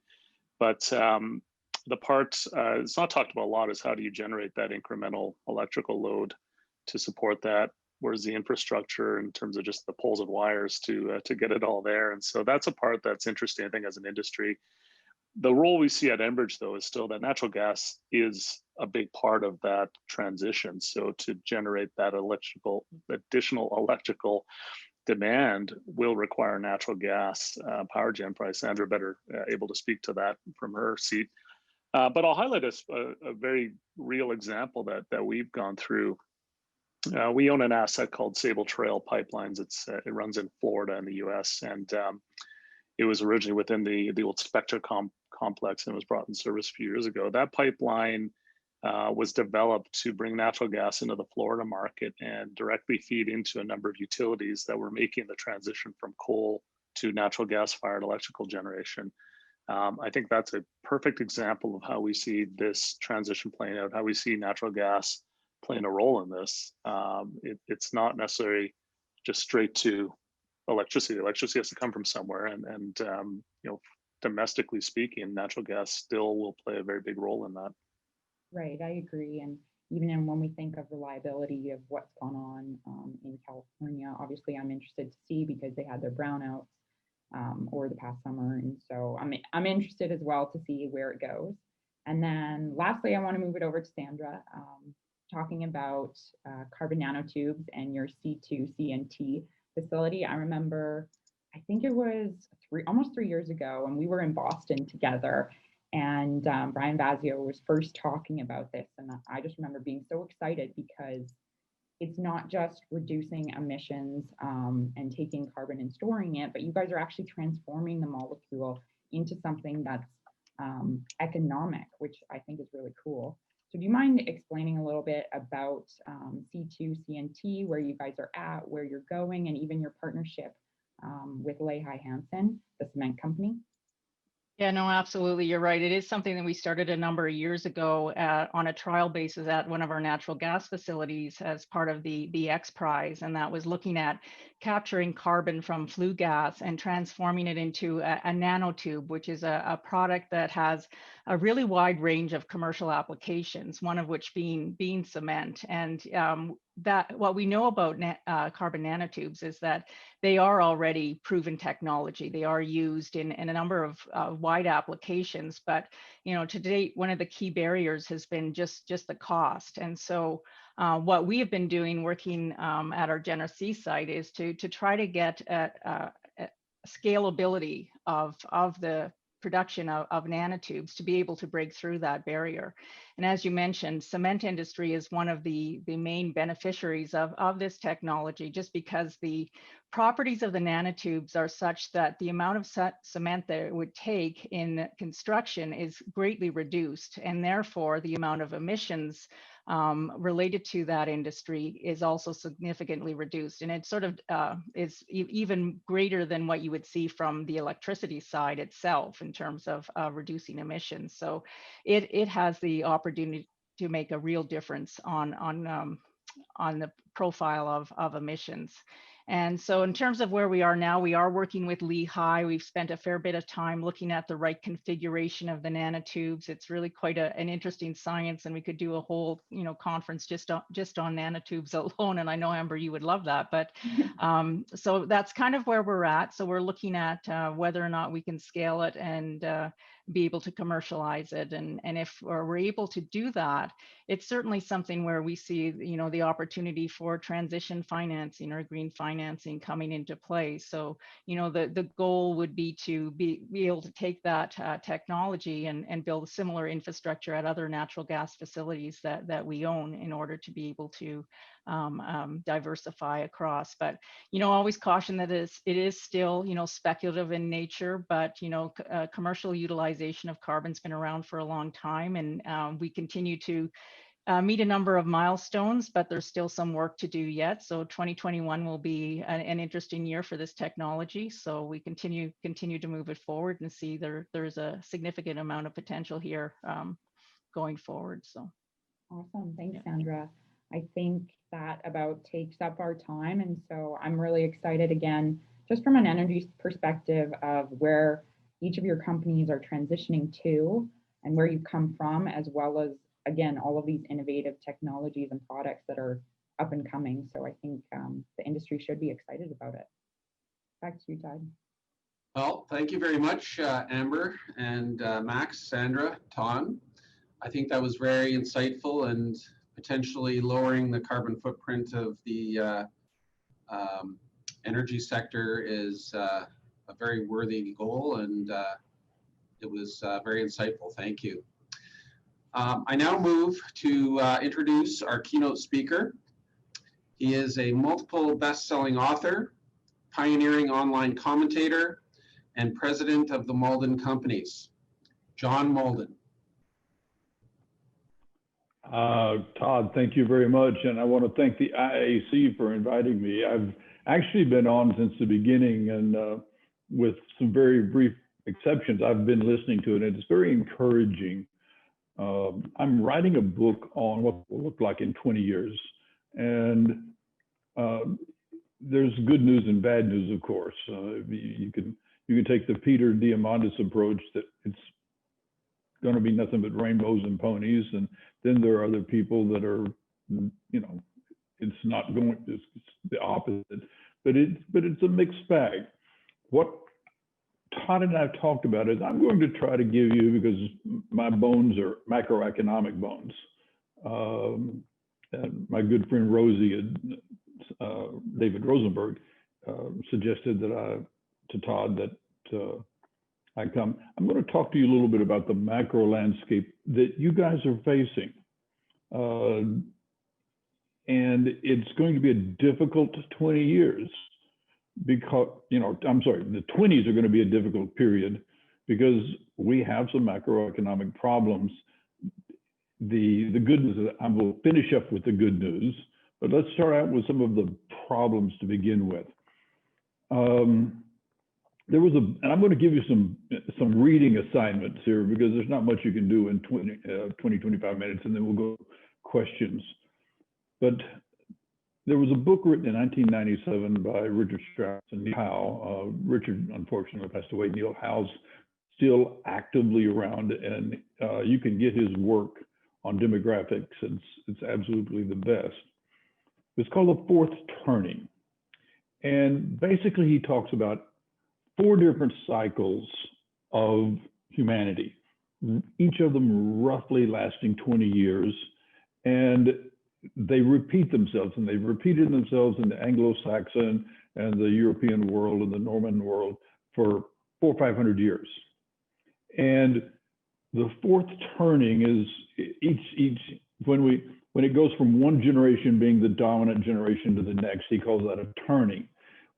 But the part it's not talked about a lot is how do you generate that incremental electrical load to support that? Where's the infrastructure in terms of just the poles and wires to get it all there? And so that's a part that's interesting, I think, as an industry. The role we see at Enbridge, though, is still that natural gas is a big part of that transition. So to generate that additional electrical demand will require natural gas power gen price. Sandra better able to speak to that from her seat. But I'll highlight a very real example that we've gone through. We own an asset called Sable Trail Pipelines. It runs in Florida in the U.S. and it was originally within the old Spectra complex and was brought in service a few years ago. That pipeline was developed to bring natural gas into the Florida market and directly feed into a number of utilities that were making the transition from coal to natural gas-fired electrical generation. I think that's a perfect example of how we see this transition playing out, how we see natural gas playing a role in this. It's not necessarily just straight to electricity. Electricity has to come from somewhere, and you know, domestically speaking, natural gas still will play a very big role in that. Right, I agree. And even when we think of reliability of what's gone on in California, obviously I'm interested to see because they had their brownouts over the past summer. And so I'm interested as well to see where it goes. And then lastly, I want to move it over to Sandra, talking about carbon nanotubes and your C2CNT facility. I remember, I think it was almost 3 years ago, and we were in Boston together. And Brian Vazio was first talking about this. And I just remember being so excited because it's not just reducing emissions and taking carbon and storing it, but you guys are actually transforming the molecule into something that's economic, which I think is really cool. So do you mind explaining a little bit about C2CNT, where you guys are at, where you're going, and even your partnership with Lehigh Hansen, the cement company? Yeah, no, absolutely. You're right. It is something that we started a number of years ago on a trial basis at one of our natural gas facilities as part of the X Prize. And that was looking at capturing carbon from flue gas and transforming it into a nanotube, which is a product that has a really wide range of commercial applications, one of which being cement. And that what we know about carbon nanotubes is that they are already proven technology. They are used in a number of wide applications, but to date, one of the key barriers has been just the cost. And so what we have been doing working at our Genesee site is to try to get at scalability of the production of nanotubes to be able to break through that barrier. And as you mentioned, cement industry is one of the main beneficiaries of this technology, just because the properties of the nanotubes are such that the amount of cement that it would take in construction is greatly reduced, and therefore the amount of emissions related to that industry is also significantly reduced. And it sort of is even greater than what you would see from the electricity side itself in terms of reducing emissions. So it has the opportunity to make a real difference on the profile of emissions. And so in terms of where we are now, we are working with Lehigh. We've spent a fair bit of time looking at the right configuration of the nanotubes. It's really quite an interesting science, and we could do a whole conference just on nanotubes alone. And I know, Amber, you would love that. But so that's kind of where we're at. So we're looking at whether or not we can scale it and be able to commercialize it. And if we're able to do that, it's certainly something where we see the opportunity for transition financing or green financing coming into play. So the goal would be to be able to take that technology and build a similar infrastructure at other natural gas facilities that we own in order to be able to diversify across. But always caution that it is still speculative in nature, but commercial utilization of carbon's been around for a long time, and we continue to meet a number of milestones, but there's still some work to do yet. So 2021 will be an interesting year for this technology. So we continue to move it forward and see there's a significant amount of potential here going forward. So awesome, thanks, Sandra. I think that about takes up our time, and so I'm really excited again, just from an energy perspective of where each of your companies are transitioning to and where you come from, as well as again, all of these innovative technologies and products that are up and coming. So I think the industry should be excited about it. Back to you, Todd. Well, thank you very much, Amber and Max, Sandra, Ton. I think that was very insightful, and potentially lowering the carbon footprint of the energy sector is a very worthy goal, and it was very insightful. Thank you. I now move to introduce our keynote speaker. He is a multiple best-selling author, pioneering online commentator, and president of the Mauldin Companies, John Mauldin. Todd, thank you very much. And I want to thank the IIAC for inviting me. I've actually been on since the beginning, and with some very brief exceptions, I've been listening to it, and it's very encouraging. I'm writing a book on what will look like in 20 years. And there's good news and bad news, of course. You can take the Peter Diamandis approach that it's going to be nothing but rainbows and ponies. And then there are other people that are, it's not going, it's the opposite. But it's a mixed bag. What Todd and I have talked about is I'm going to try to give you, because my bones are macroeconomic bones. And my good friend Rosie, David Rosenberg, suggested that to Todd that I come. I'm going to talk to you a little bit about the macro landscape that you guys are facing. And it's going to be a difficult 20 years because, I'm sorry, the 20s are going to be a difficult period because we have some macroeconomic problems. The good news is I will finish up with the good news, but let's start out with some of the problems to begin with. There was and I'm going to give you some reading assignments here because there's not much you can do in 25 minutes, and then we'll go to questions. But there was a book written in 1997 by Richard Strauss and Neil Howe. Richard unfortunately passed away. Neil Howe's still actively around, and you can get his work on demographics. It's absolutely the best. It's called The Fourth Turning. And basically he talks about 4 different cycles of humanity, each of them roughly lasting 20 years. And they repeat themselves, and they've repeated themselves in the Anglo-Saxon and the European world and the Norman world for 400 or 500 years. And the fourth turning is when it goes from one generation being the dominant generation to the next, he calls that a turning.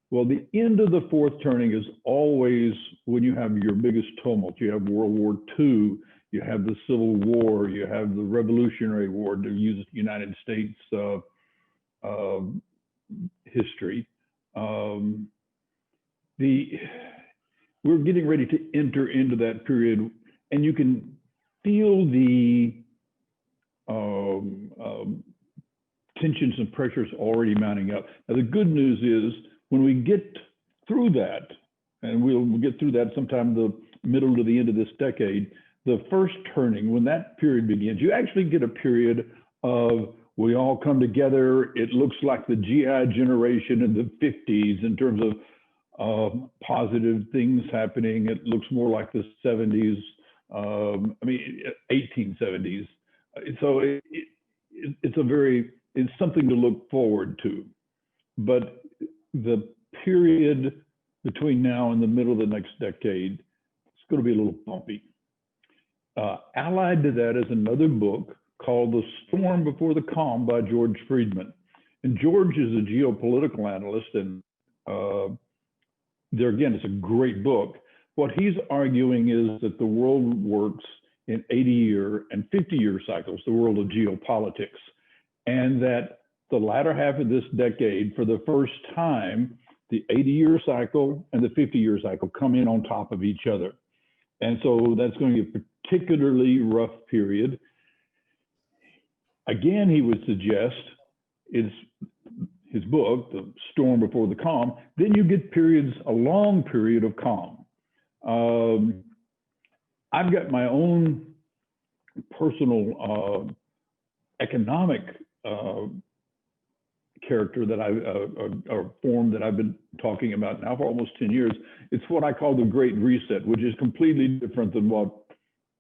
Well, the end of the fourth turning is always when you have your biggest tumult. You have World War II, you have the Civil War, you have the Revolutionary War, to use United States history. We're getting ready to enter into that period, and you can feel the tensions and pressures already mounting up. Now, the good news is when we get through that, and we'll get through that sometime the middle to the end of this decade, the first turning, when that period begins, you actually get a period of we all come together. It looks like the GI generation in the 50s in terms of positive things happening. It looks more like the 70s, 1870s. So it's something to look forward to. But the period between now and the middle of the next decade, it's going to be a little bumpy. Allied to that is another book called The Storm Before the Calm by George Friedman. And George is a geopolitical analyst, and there again, it's a great book. What he's arguing is that the world works in 80-year and 50-year cycles, the world of geopolitics, and that the latter half of this decade, for the first time, the 80-year cycle and the 50-year cycle come in on top of each other. And so that's going to be a particularly rough period. Again, he would suggest his book, The Storm Before the Calm, then you get a long period of calm. I've got my own personal economic character that or form that I've been talking about now for almost 10 years. It's what I call the Great Reset, which is completely different than what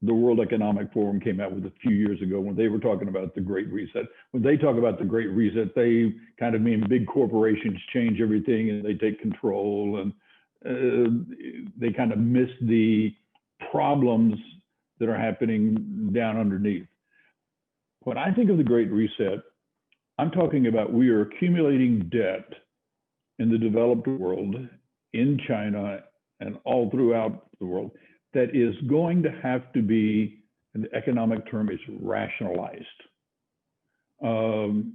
the World Economic Forum came out with a few years ago when they were talking about the Great Reset. When they talk about the Great Reset, they kind of mean big corporations change everything and they take control, and they kind of miss the problems that are happening down underneath. When I think of the Great Reset, I'm talking about we are accumulating debt in the developed world, in China, and all throughout the world that is going to have to be, in the economic term, is rationalized. And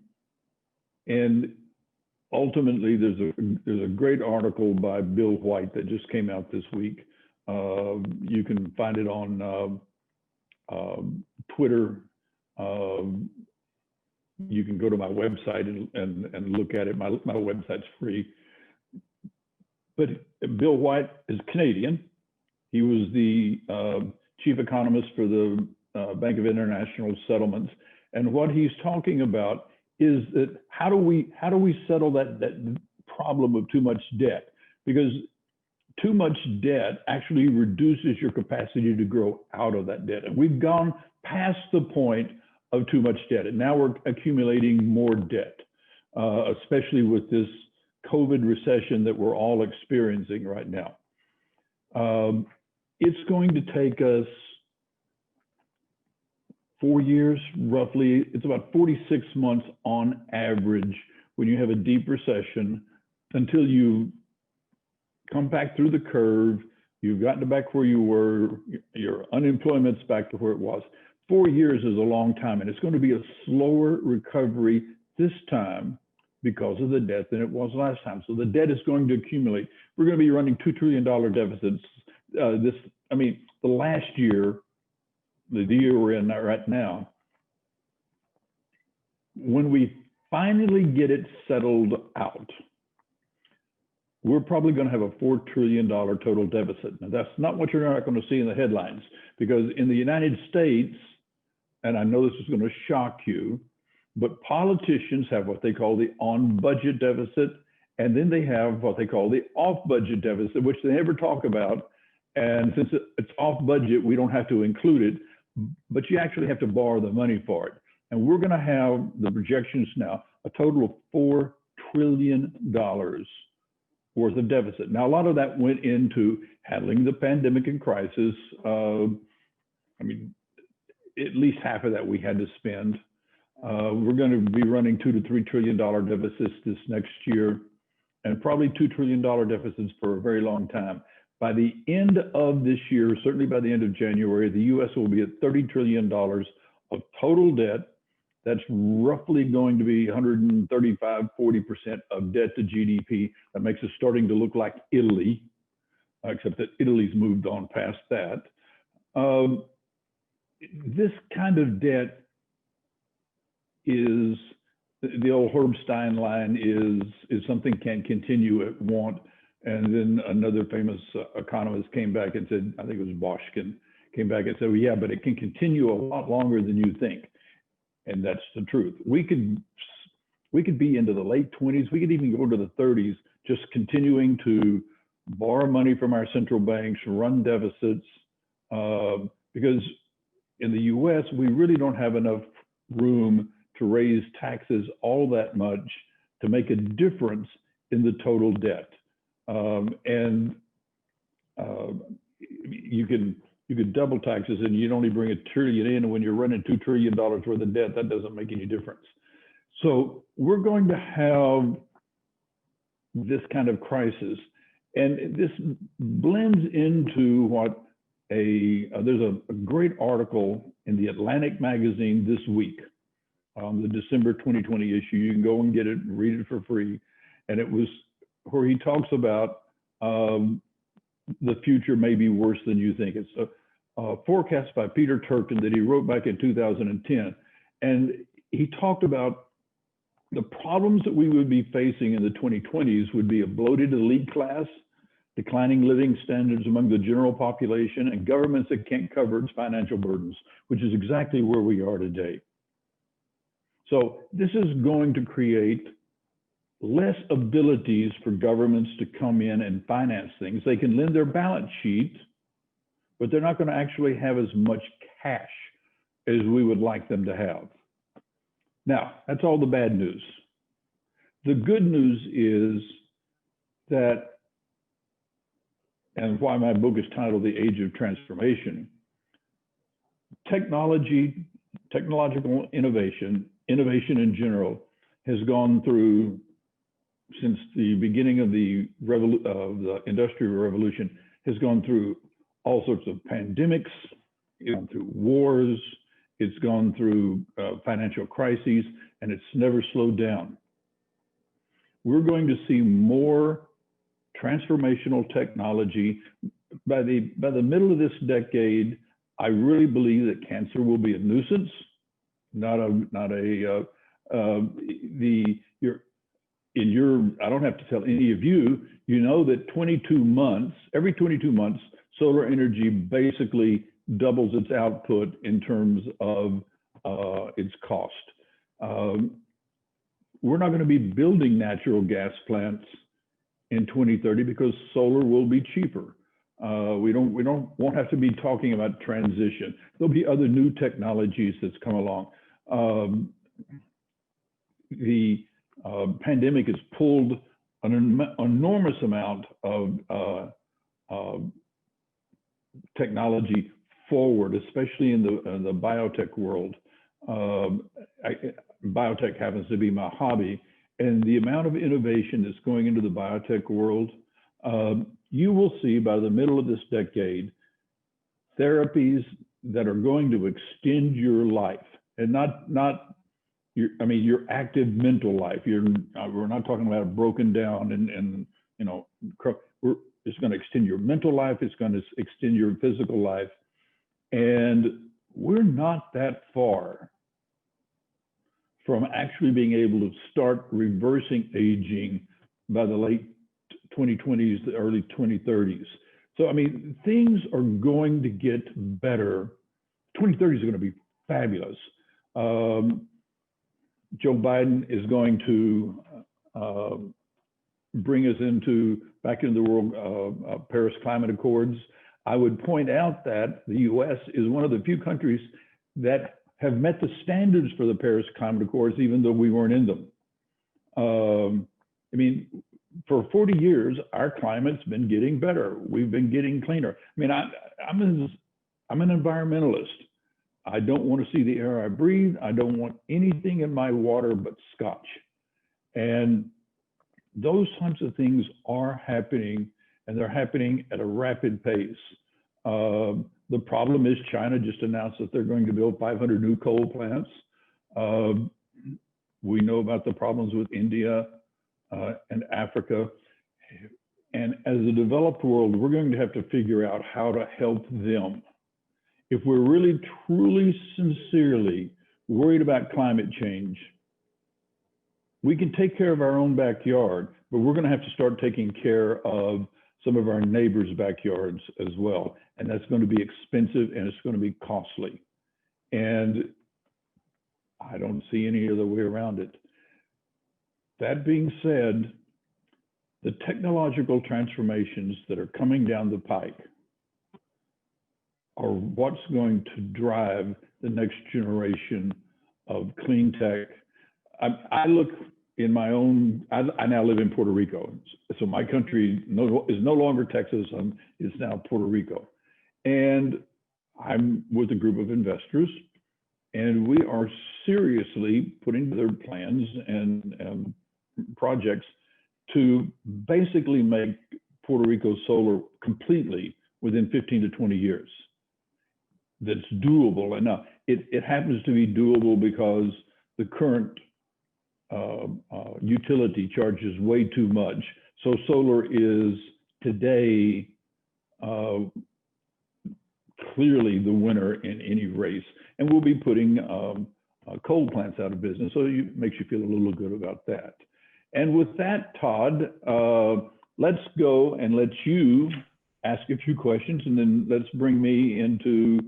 ultimately, there's a great article by Bill White that just came out this week You can find it on Twitter. You can go to my website and look at it. My website's free. But Bill White is Canadian. He was the chief economist for the Bank of International Settlements. And what he's talking about is that how do we settle that problem of too much debt? Because too much debt actually reduces your capacity to grow out of that debt. And we've gone past the point of too much debt. And now we're accumulating more debt, especially with this COVID recession that we're all experiencing right now. It's going to take us 4 years, roughly. It's about 46 months on average when you have a deep recession until you come back through the curve, you've gotten back where you were, your unemployment's back to where it was. 4 years is a long time, and it's going to be a slower recovery this time because of the debt than it was last time. So the debt is going to accumulate. We're going to be running $2 trillion deficits. The last year, the year we're in right now, when we finally get it settled out, we're probably going to have a $4 trillion total deficit. Now, that's not what you're not going to see in the headlines, because in the United States, and I know this is going to shock you, but politicians have what they call the on-budget deficit, and then they have what they call the off-budget deficit, which they never talk about. And since it's off-budget, we don't have to include it, but you actually have to borrow the money for it. And we're going to have the projections now, a total of $4 trillion worth of deficit. Now, a lot of that went into handling the pandemic and crisis. At least half of that we had to spend. We're going to be running $2 to $3 trillion deficits this next year, and probably $2 trillion deficits for a very long time. By the end of this year, certainly by the end of January, the US will be at $30 trillion of total debt. That's roughly going to be 135, 40% of debt to GDP. That makes us starting to look like Italy, except that Italy's moved on past that. This kind of debt is, the old Herb Stein line is something can't continue at want. And then another famous economist came back and said, I think it was Boschkin, came back and said, well, yeah, but it can continue a lot longer than you think. And that's the truth. We could be into the late 20s. We could even go to the 30s, just continuing to borrow money from our central banks, run deficits, because in the US, we really don't have enough room to raise taxes all that much to make a difference in the total debt. You could double taxes and you'd only bring $1 trillion in, and when you're running $2 trillion worth of debt, that doesn't make any difference. So we're going to have this kind of crisis, and this blends into what there's a great article in the Atlantic magazine this week, the December 2020 issue. You can go and get it and read it for free. And it was where he talks about the future may be worse than you think. It's a forecast by Peter Turton that he wrote back in 2010. And he talked about the problems that we would be facing in the 2020s would be a bloated elite class, declining living standards among the general population, and governments that can't cover its financial burdens, which is exactly where we are today. So this is going to create less abilities for governments to come in and finance things. They can lend their balance sheet, but they're not going to actually have as much cash as we would like them to have. Now, that's all the bad news. The good news is that, and why my book is titled The Age of Transformation, technological innovation in general has gone through, since the beginning of the Industrial Revolution, has gone through all sorts of pandemics, it's gone through wars, it's gone through financial crises, and it's never slowed down. We're going to see more transformational technology. by the middle of this decade, I really believe that cancer will be a nuisance, not a I don't have to tell any of you, you know that every 22 months, solar energy basically doubles its output in terms of its cost. We're not going to be building natural gas plants in 2030 because solar will be cheaper. We won't have to be talking about transition. There'll be other new technologies that's come along. The pandemic has pulled an enormous amount of technology forward, especially in the biotech world. Biotech happens to be my hobby, and the amount of innovation that's going into the biotech world, you will see by the middle of this decade, therapies that are going to extend your life, and not your active mental life. We're not talking about broken down and it's going to extend your mental life. It's going to extend your physical life. And we're not that far from actually being able to start reversing aging by the late 2020s, the early 2030s. So, I mean, things are going to get better. 2030 is going to be fabulous. Joe Biden is going to bring us back into the world Paris Climate Accords. I would point out that the US is one of the few countries that have met the standards for the Paris Climate Accords, even though we weren't in them. I mean, for 40 years, our climate's been getting better. We've been getting cleaner. I mean, I'm an environmentalist. I don't want to see the air I breathe. I don't want anything in my water but Scotch. And those types of things are happening, and they're happening at a rapid pace. The problem is China just announced that they're going to build 500 new coal plants. We know about the problems with India and Africa. And as a developed world, we're going to have to figure out how to help them. If we're really, truly, sincerely worried about climate change, we can take care of our own backyard, but we're going to have to start taking care of some of our neighbors' backyards as well. And that's going to be expensive and it's going to be costly. And I don't see any other way around it. That being said, the technological transformations that are coming down the pike are what's going to drive the next generation of clean tech. I look in my own, I now live in Puerto Rico. So my country is no longer Texas, it's now Puerto Rico. And I'm with a group of investors, and we are seriously putting together plans and projects to basically make Puerto Rico solar completely within 15 to 20 years. That's doable. And now it happens to be doable because the current utility charges way too much. So solar is today clearly the winner in any race. And we'll be putting coal plants out of business. So it makes you feel a little good about that. And with that, Todd, let's go and let you ask a few questions, and then let's bring me into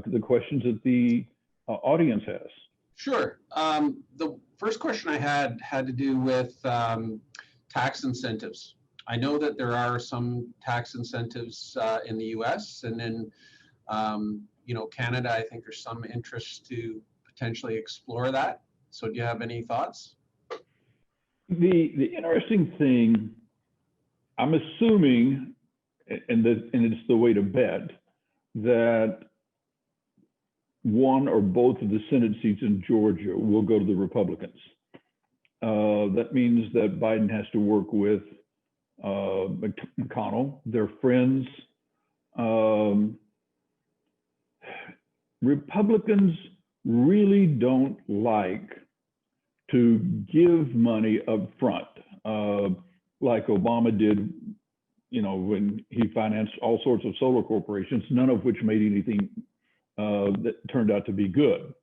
the questions that the audience has. Sure. The first question I had to do with tax incentives. I know that there are some tax incentives in the US, and then Canada, I think there's some interest to potentially explore that. So do you have any thoughts? The interesting thing, I'm assuming, and it's the way to bet, that one or both of the Senate seats in Georgia will go to the Republicans. That means that Biden has to work with McConnell. They're friends. Republicans really don't like to give money up front, like Obama did when he financed all sorts of solar corporations, none of which made anything that turned out to be good.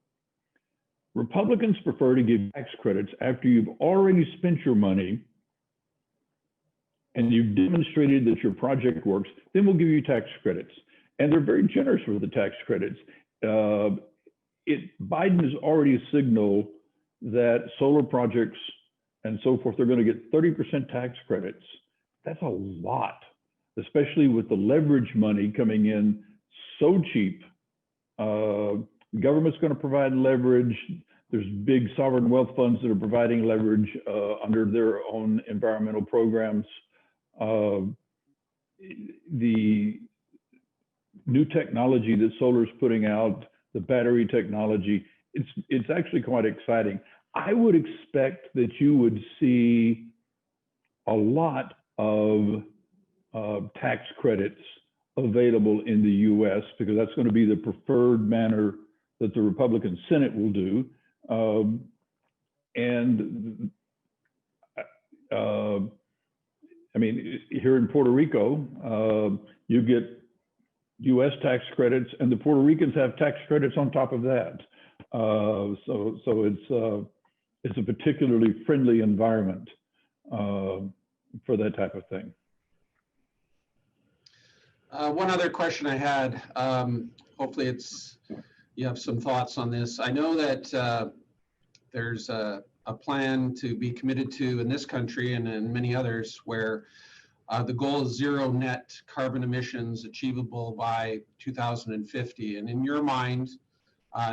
Republicans prefer to give tax credits after you've already spent your money and you've demonstrated that your project works, then we'll give you tax credits. And they're very generous with the tax credits. Biden has already signaled that solar projects and so forth, they're going to get 30% tax credits. That's a lot, especially with the leverage money coming in so cheap. Government's going to provide leverage. There's big sovereign wealth funds that are providing leverage under their own environmental programs. The new technology that solar is putting out, the battery technology, it's actually quite exciting. I would expect that you would see a lot of tax credits available in the US because that's going to be the preferred manner that the Republican Senate will do. I mean, here in Puerto Rico, you get US tax credits and the Puerto Ricans have tax credits on top of that. So it's a particularly friendly environment for that type of thing. One other question I had, hopefully you have some thoughts on this. I know that there's a plan to be committed to in this country and in many others where the goal is zero net carbon emissions achievable by 2050. And in your mind,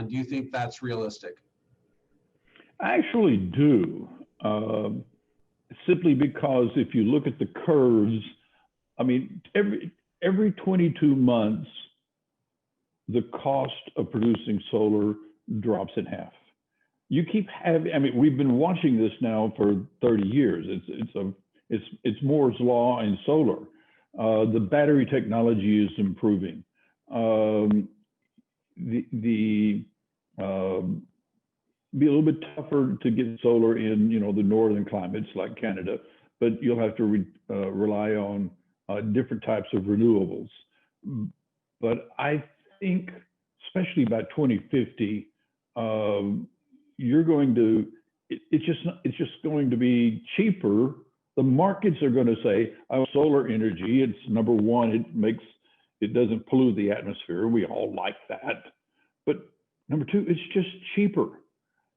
do you think that's realistic? I actually do, simply because if you look at the curves, I mean, every 22 months, the cost of producing solar drops in half. You keep having, I mean, we've been watching this now for 30 years. It's Moore's law in solar. The battery technology is improving. Be a little bit tougher to get solar in, the northern climates like Canada, but you'll have to rely on different types of renewables. But I think, especially by 2050, you're going to, it's just going to be cheaper. The markets are going to say, oh, solar energy, it's number one, it doesn't pollute the atmosphere. We all like that. But number two, it's just cheaper.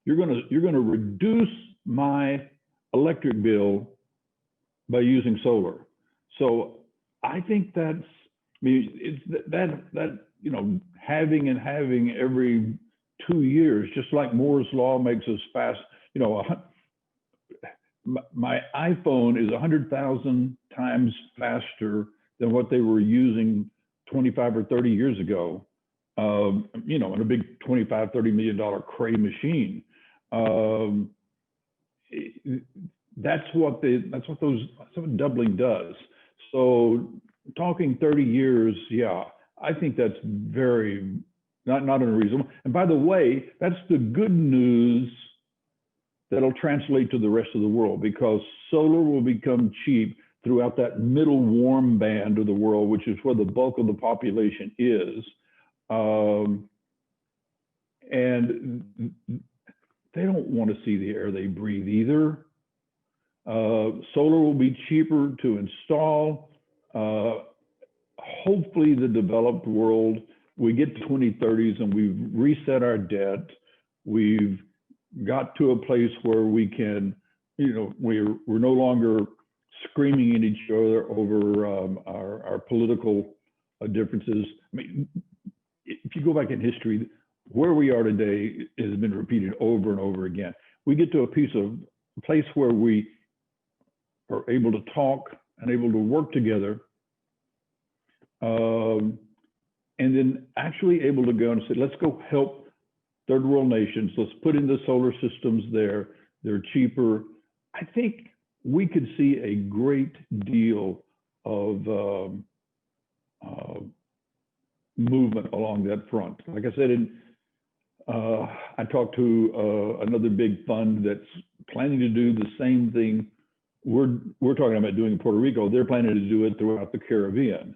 You're going to reduce my electric bill by using solar. So I think that's, I mean, it's that having every 2 years, just like Moore's law makes us fast. My iPhone is 100,000 times faster than what they were using 25 or 30 years ago. In a big $25, $30 million Cray machine. That's what doubling does. So talking 30 years, yeah, I think that's very not unreasonable. And by the way, that's the good news that'll translate to the rest of the world, because solar will become cheap throughout that middle warm band of the world, which is where the bulk of the population is. And they don't want to see the air they breathe either. Solar will be cheaper to install. Hopefully the developed world, we get to 2030s and we've reset our debt. We've got to a place where we can, we're no longer screaming at each other over our political differences. I mean, if you go back in history, where we are today has been repeated over and over again. We get to a place where we are able to talk and able to work together, and then actually able to go and say, let's go help third world nations. Let's put in the solar systems there. They're cheaper. I think we could see a great deal of movement along that front. Like I said, I talked to another big fund that's planning to do the same thing we're talking about doing in Puerto Rico. They're planning to do it throughout the Caribbean.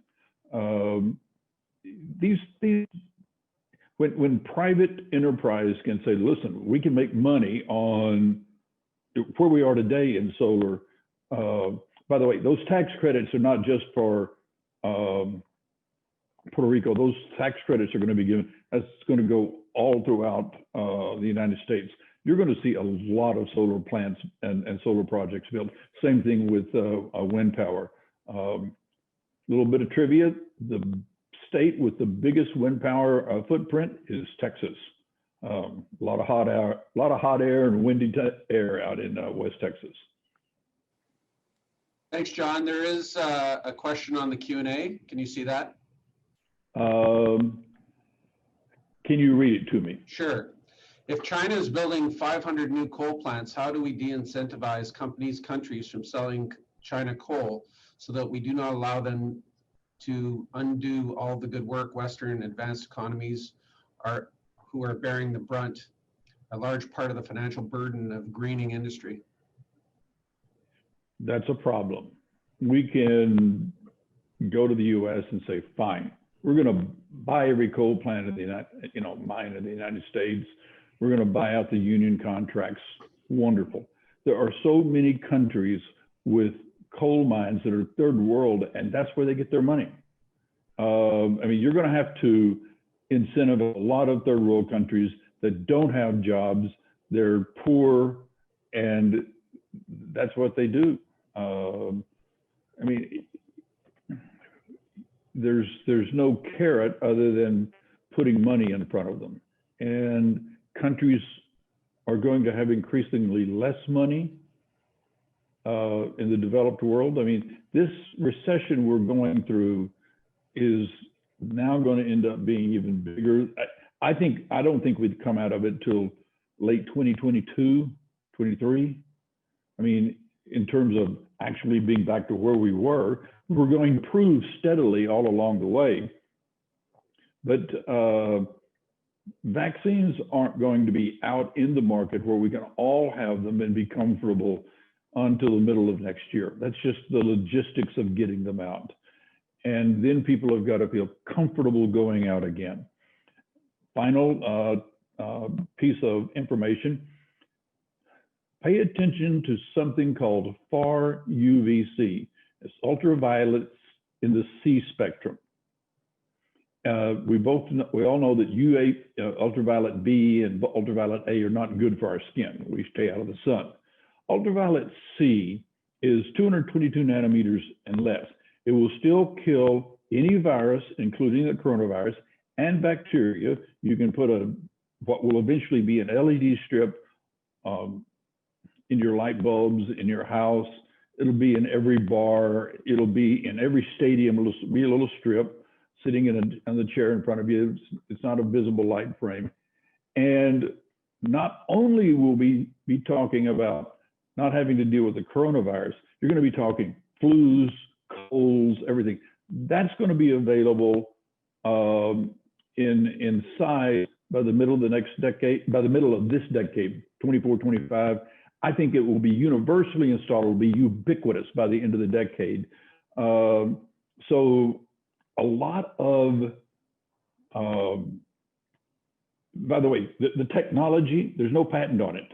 When private enterprise can say, listen, we can make money on where we are today in solar. By the way, those tax credits are not just for Puerto Rico. Those tax credits are going to be given, that's going to go all throughout the United States. You're going to see a lot of solar plants and solar projects built. Same thing with wind power. Little bit of trivia, the state with the biggest wind power footprint is Texas. A lot of hot air and windy air out in West Texas. Thanks, John. There is a question on the Q&A. Can you see that? Can you read it to me? Sure. If China is building 500 new coal plants, how do we de-incentivize countries from selling China coal so that we do not allow them to undo all the good work Western advanced economies who are bearing the brunt, a large part of the financial burden of greening industry? That's a problem. We can go to the U.S. and say, fine, we're going to buy every coal plant in the mine in the United States. We're going to buy out the union contracts. Wonderful. There are so many countries with coal mines that are third world, and that's where they get their money. I mean, you're going to have to incentivize a lot of third world countries that don't have jobs. They're poor, and that's what they do. I mean, there's no carrot other than putting money in front of them. And countries are going to have increasingly less money in the developed world. I mean, this recession we're going through is now going to end up being even bigger. I don't think we'd come out of it till late 2022, 23. I mean, in terms of actually being back to where we were, we're going to improve steadily all along the way. But vaccines aren't going to be out in the market where we can all have them and be comfortable until the middle of next year. That's just the logistics of getting them out. And then people have got to feel comfortable going out again. Final piece of information. Pay attention to something called far UVC. It's ultraviolets in the C spectrum. We all know that ultraviolet B and ultraviolet A are not good for our skin. We stay out of the sun. Ultraviolet C is 222 nanometers and less. It will still kill any virus, including the coronavirus and bacteria. You can put what will eventually be an LED strip in your light bulbs, in your house. It'll be in every bar. It'll be in every stadium. It'll be a little strip sitting on the chair in front of you. It's not a visible light frame. And not only will we be talking about not having to deal with the coronavirus, you're going to be talking flus, colds, everything. That's going to be available in size by the middle of the next decade, by the middle of this decade, 24, 25. I think it will be universally installed, it will be ubiquitous by the end of the decade. So a lot of, by the way, the technology, there's no patent on it.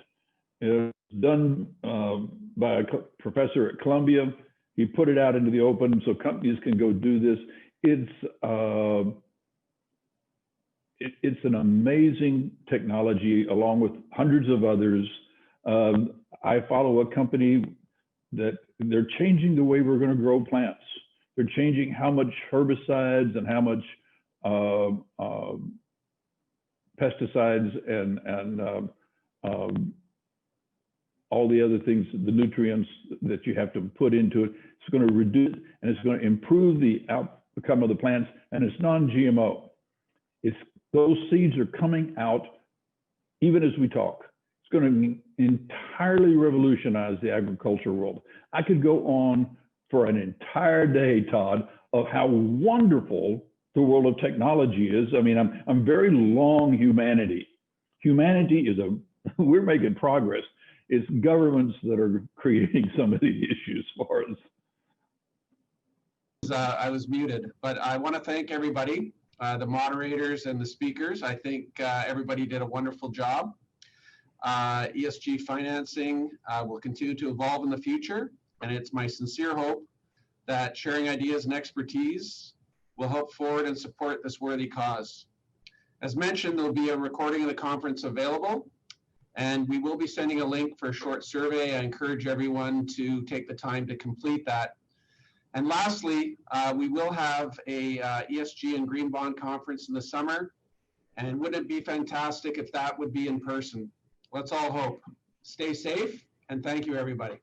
It's done by a professor at Columbia. He put it out into the open so companies can go do this. It's an amazing technology along with hundreds of others. I follow a company that they're changing the way we're going to grow plants. They're changing how much herbicides and how much pesticides and all the other things, the nutrients that you have to put into it. It's going to reduce and it's going to improve the outcome of the plants, and it's non-GMO. Those seeds are coming out even as we talk. It's going to entirely revolutionize the agriculture world. I could go on for an entire day, Todd, of how wonderful the world of technology is. I mean, I'm very long humanity. Humanity is we're making progress. it's governments that are creating some of the issues for us. I was muted, but I want to thank everybody, the moderators and the speakers. I think everybody did a wonderful job. ESG financing will continue to evolve in the future, and it's my sincere hope that sharing ideas and expertise will help forward and support this worthy cause. As mentioned, there'll be a recording of the conference available, and we will be sending a link for a short survey. I encourage everyone to take the time to complete that. And lastly, we will have a ESG and Green Bond conference in the summer, and wouldn't it be fantastic if that would be in person? Let's all hope. Stay safe, and thank you, everybody.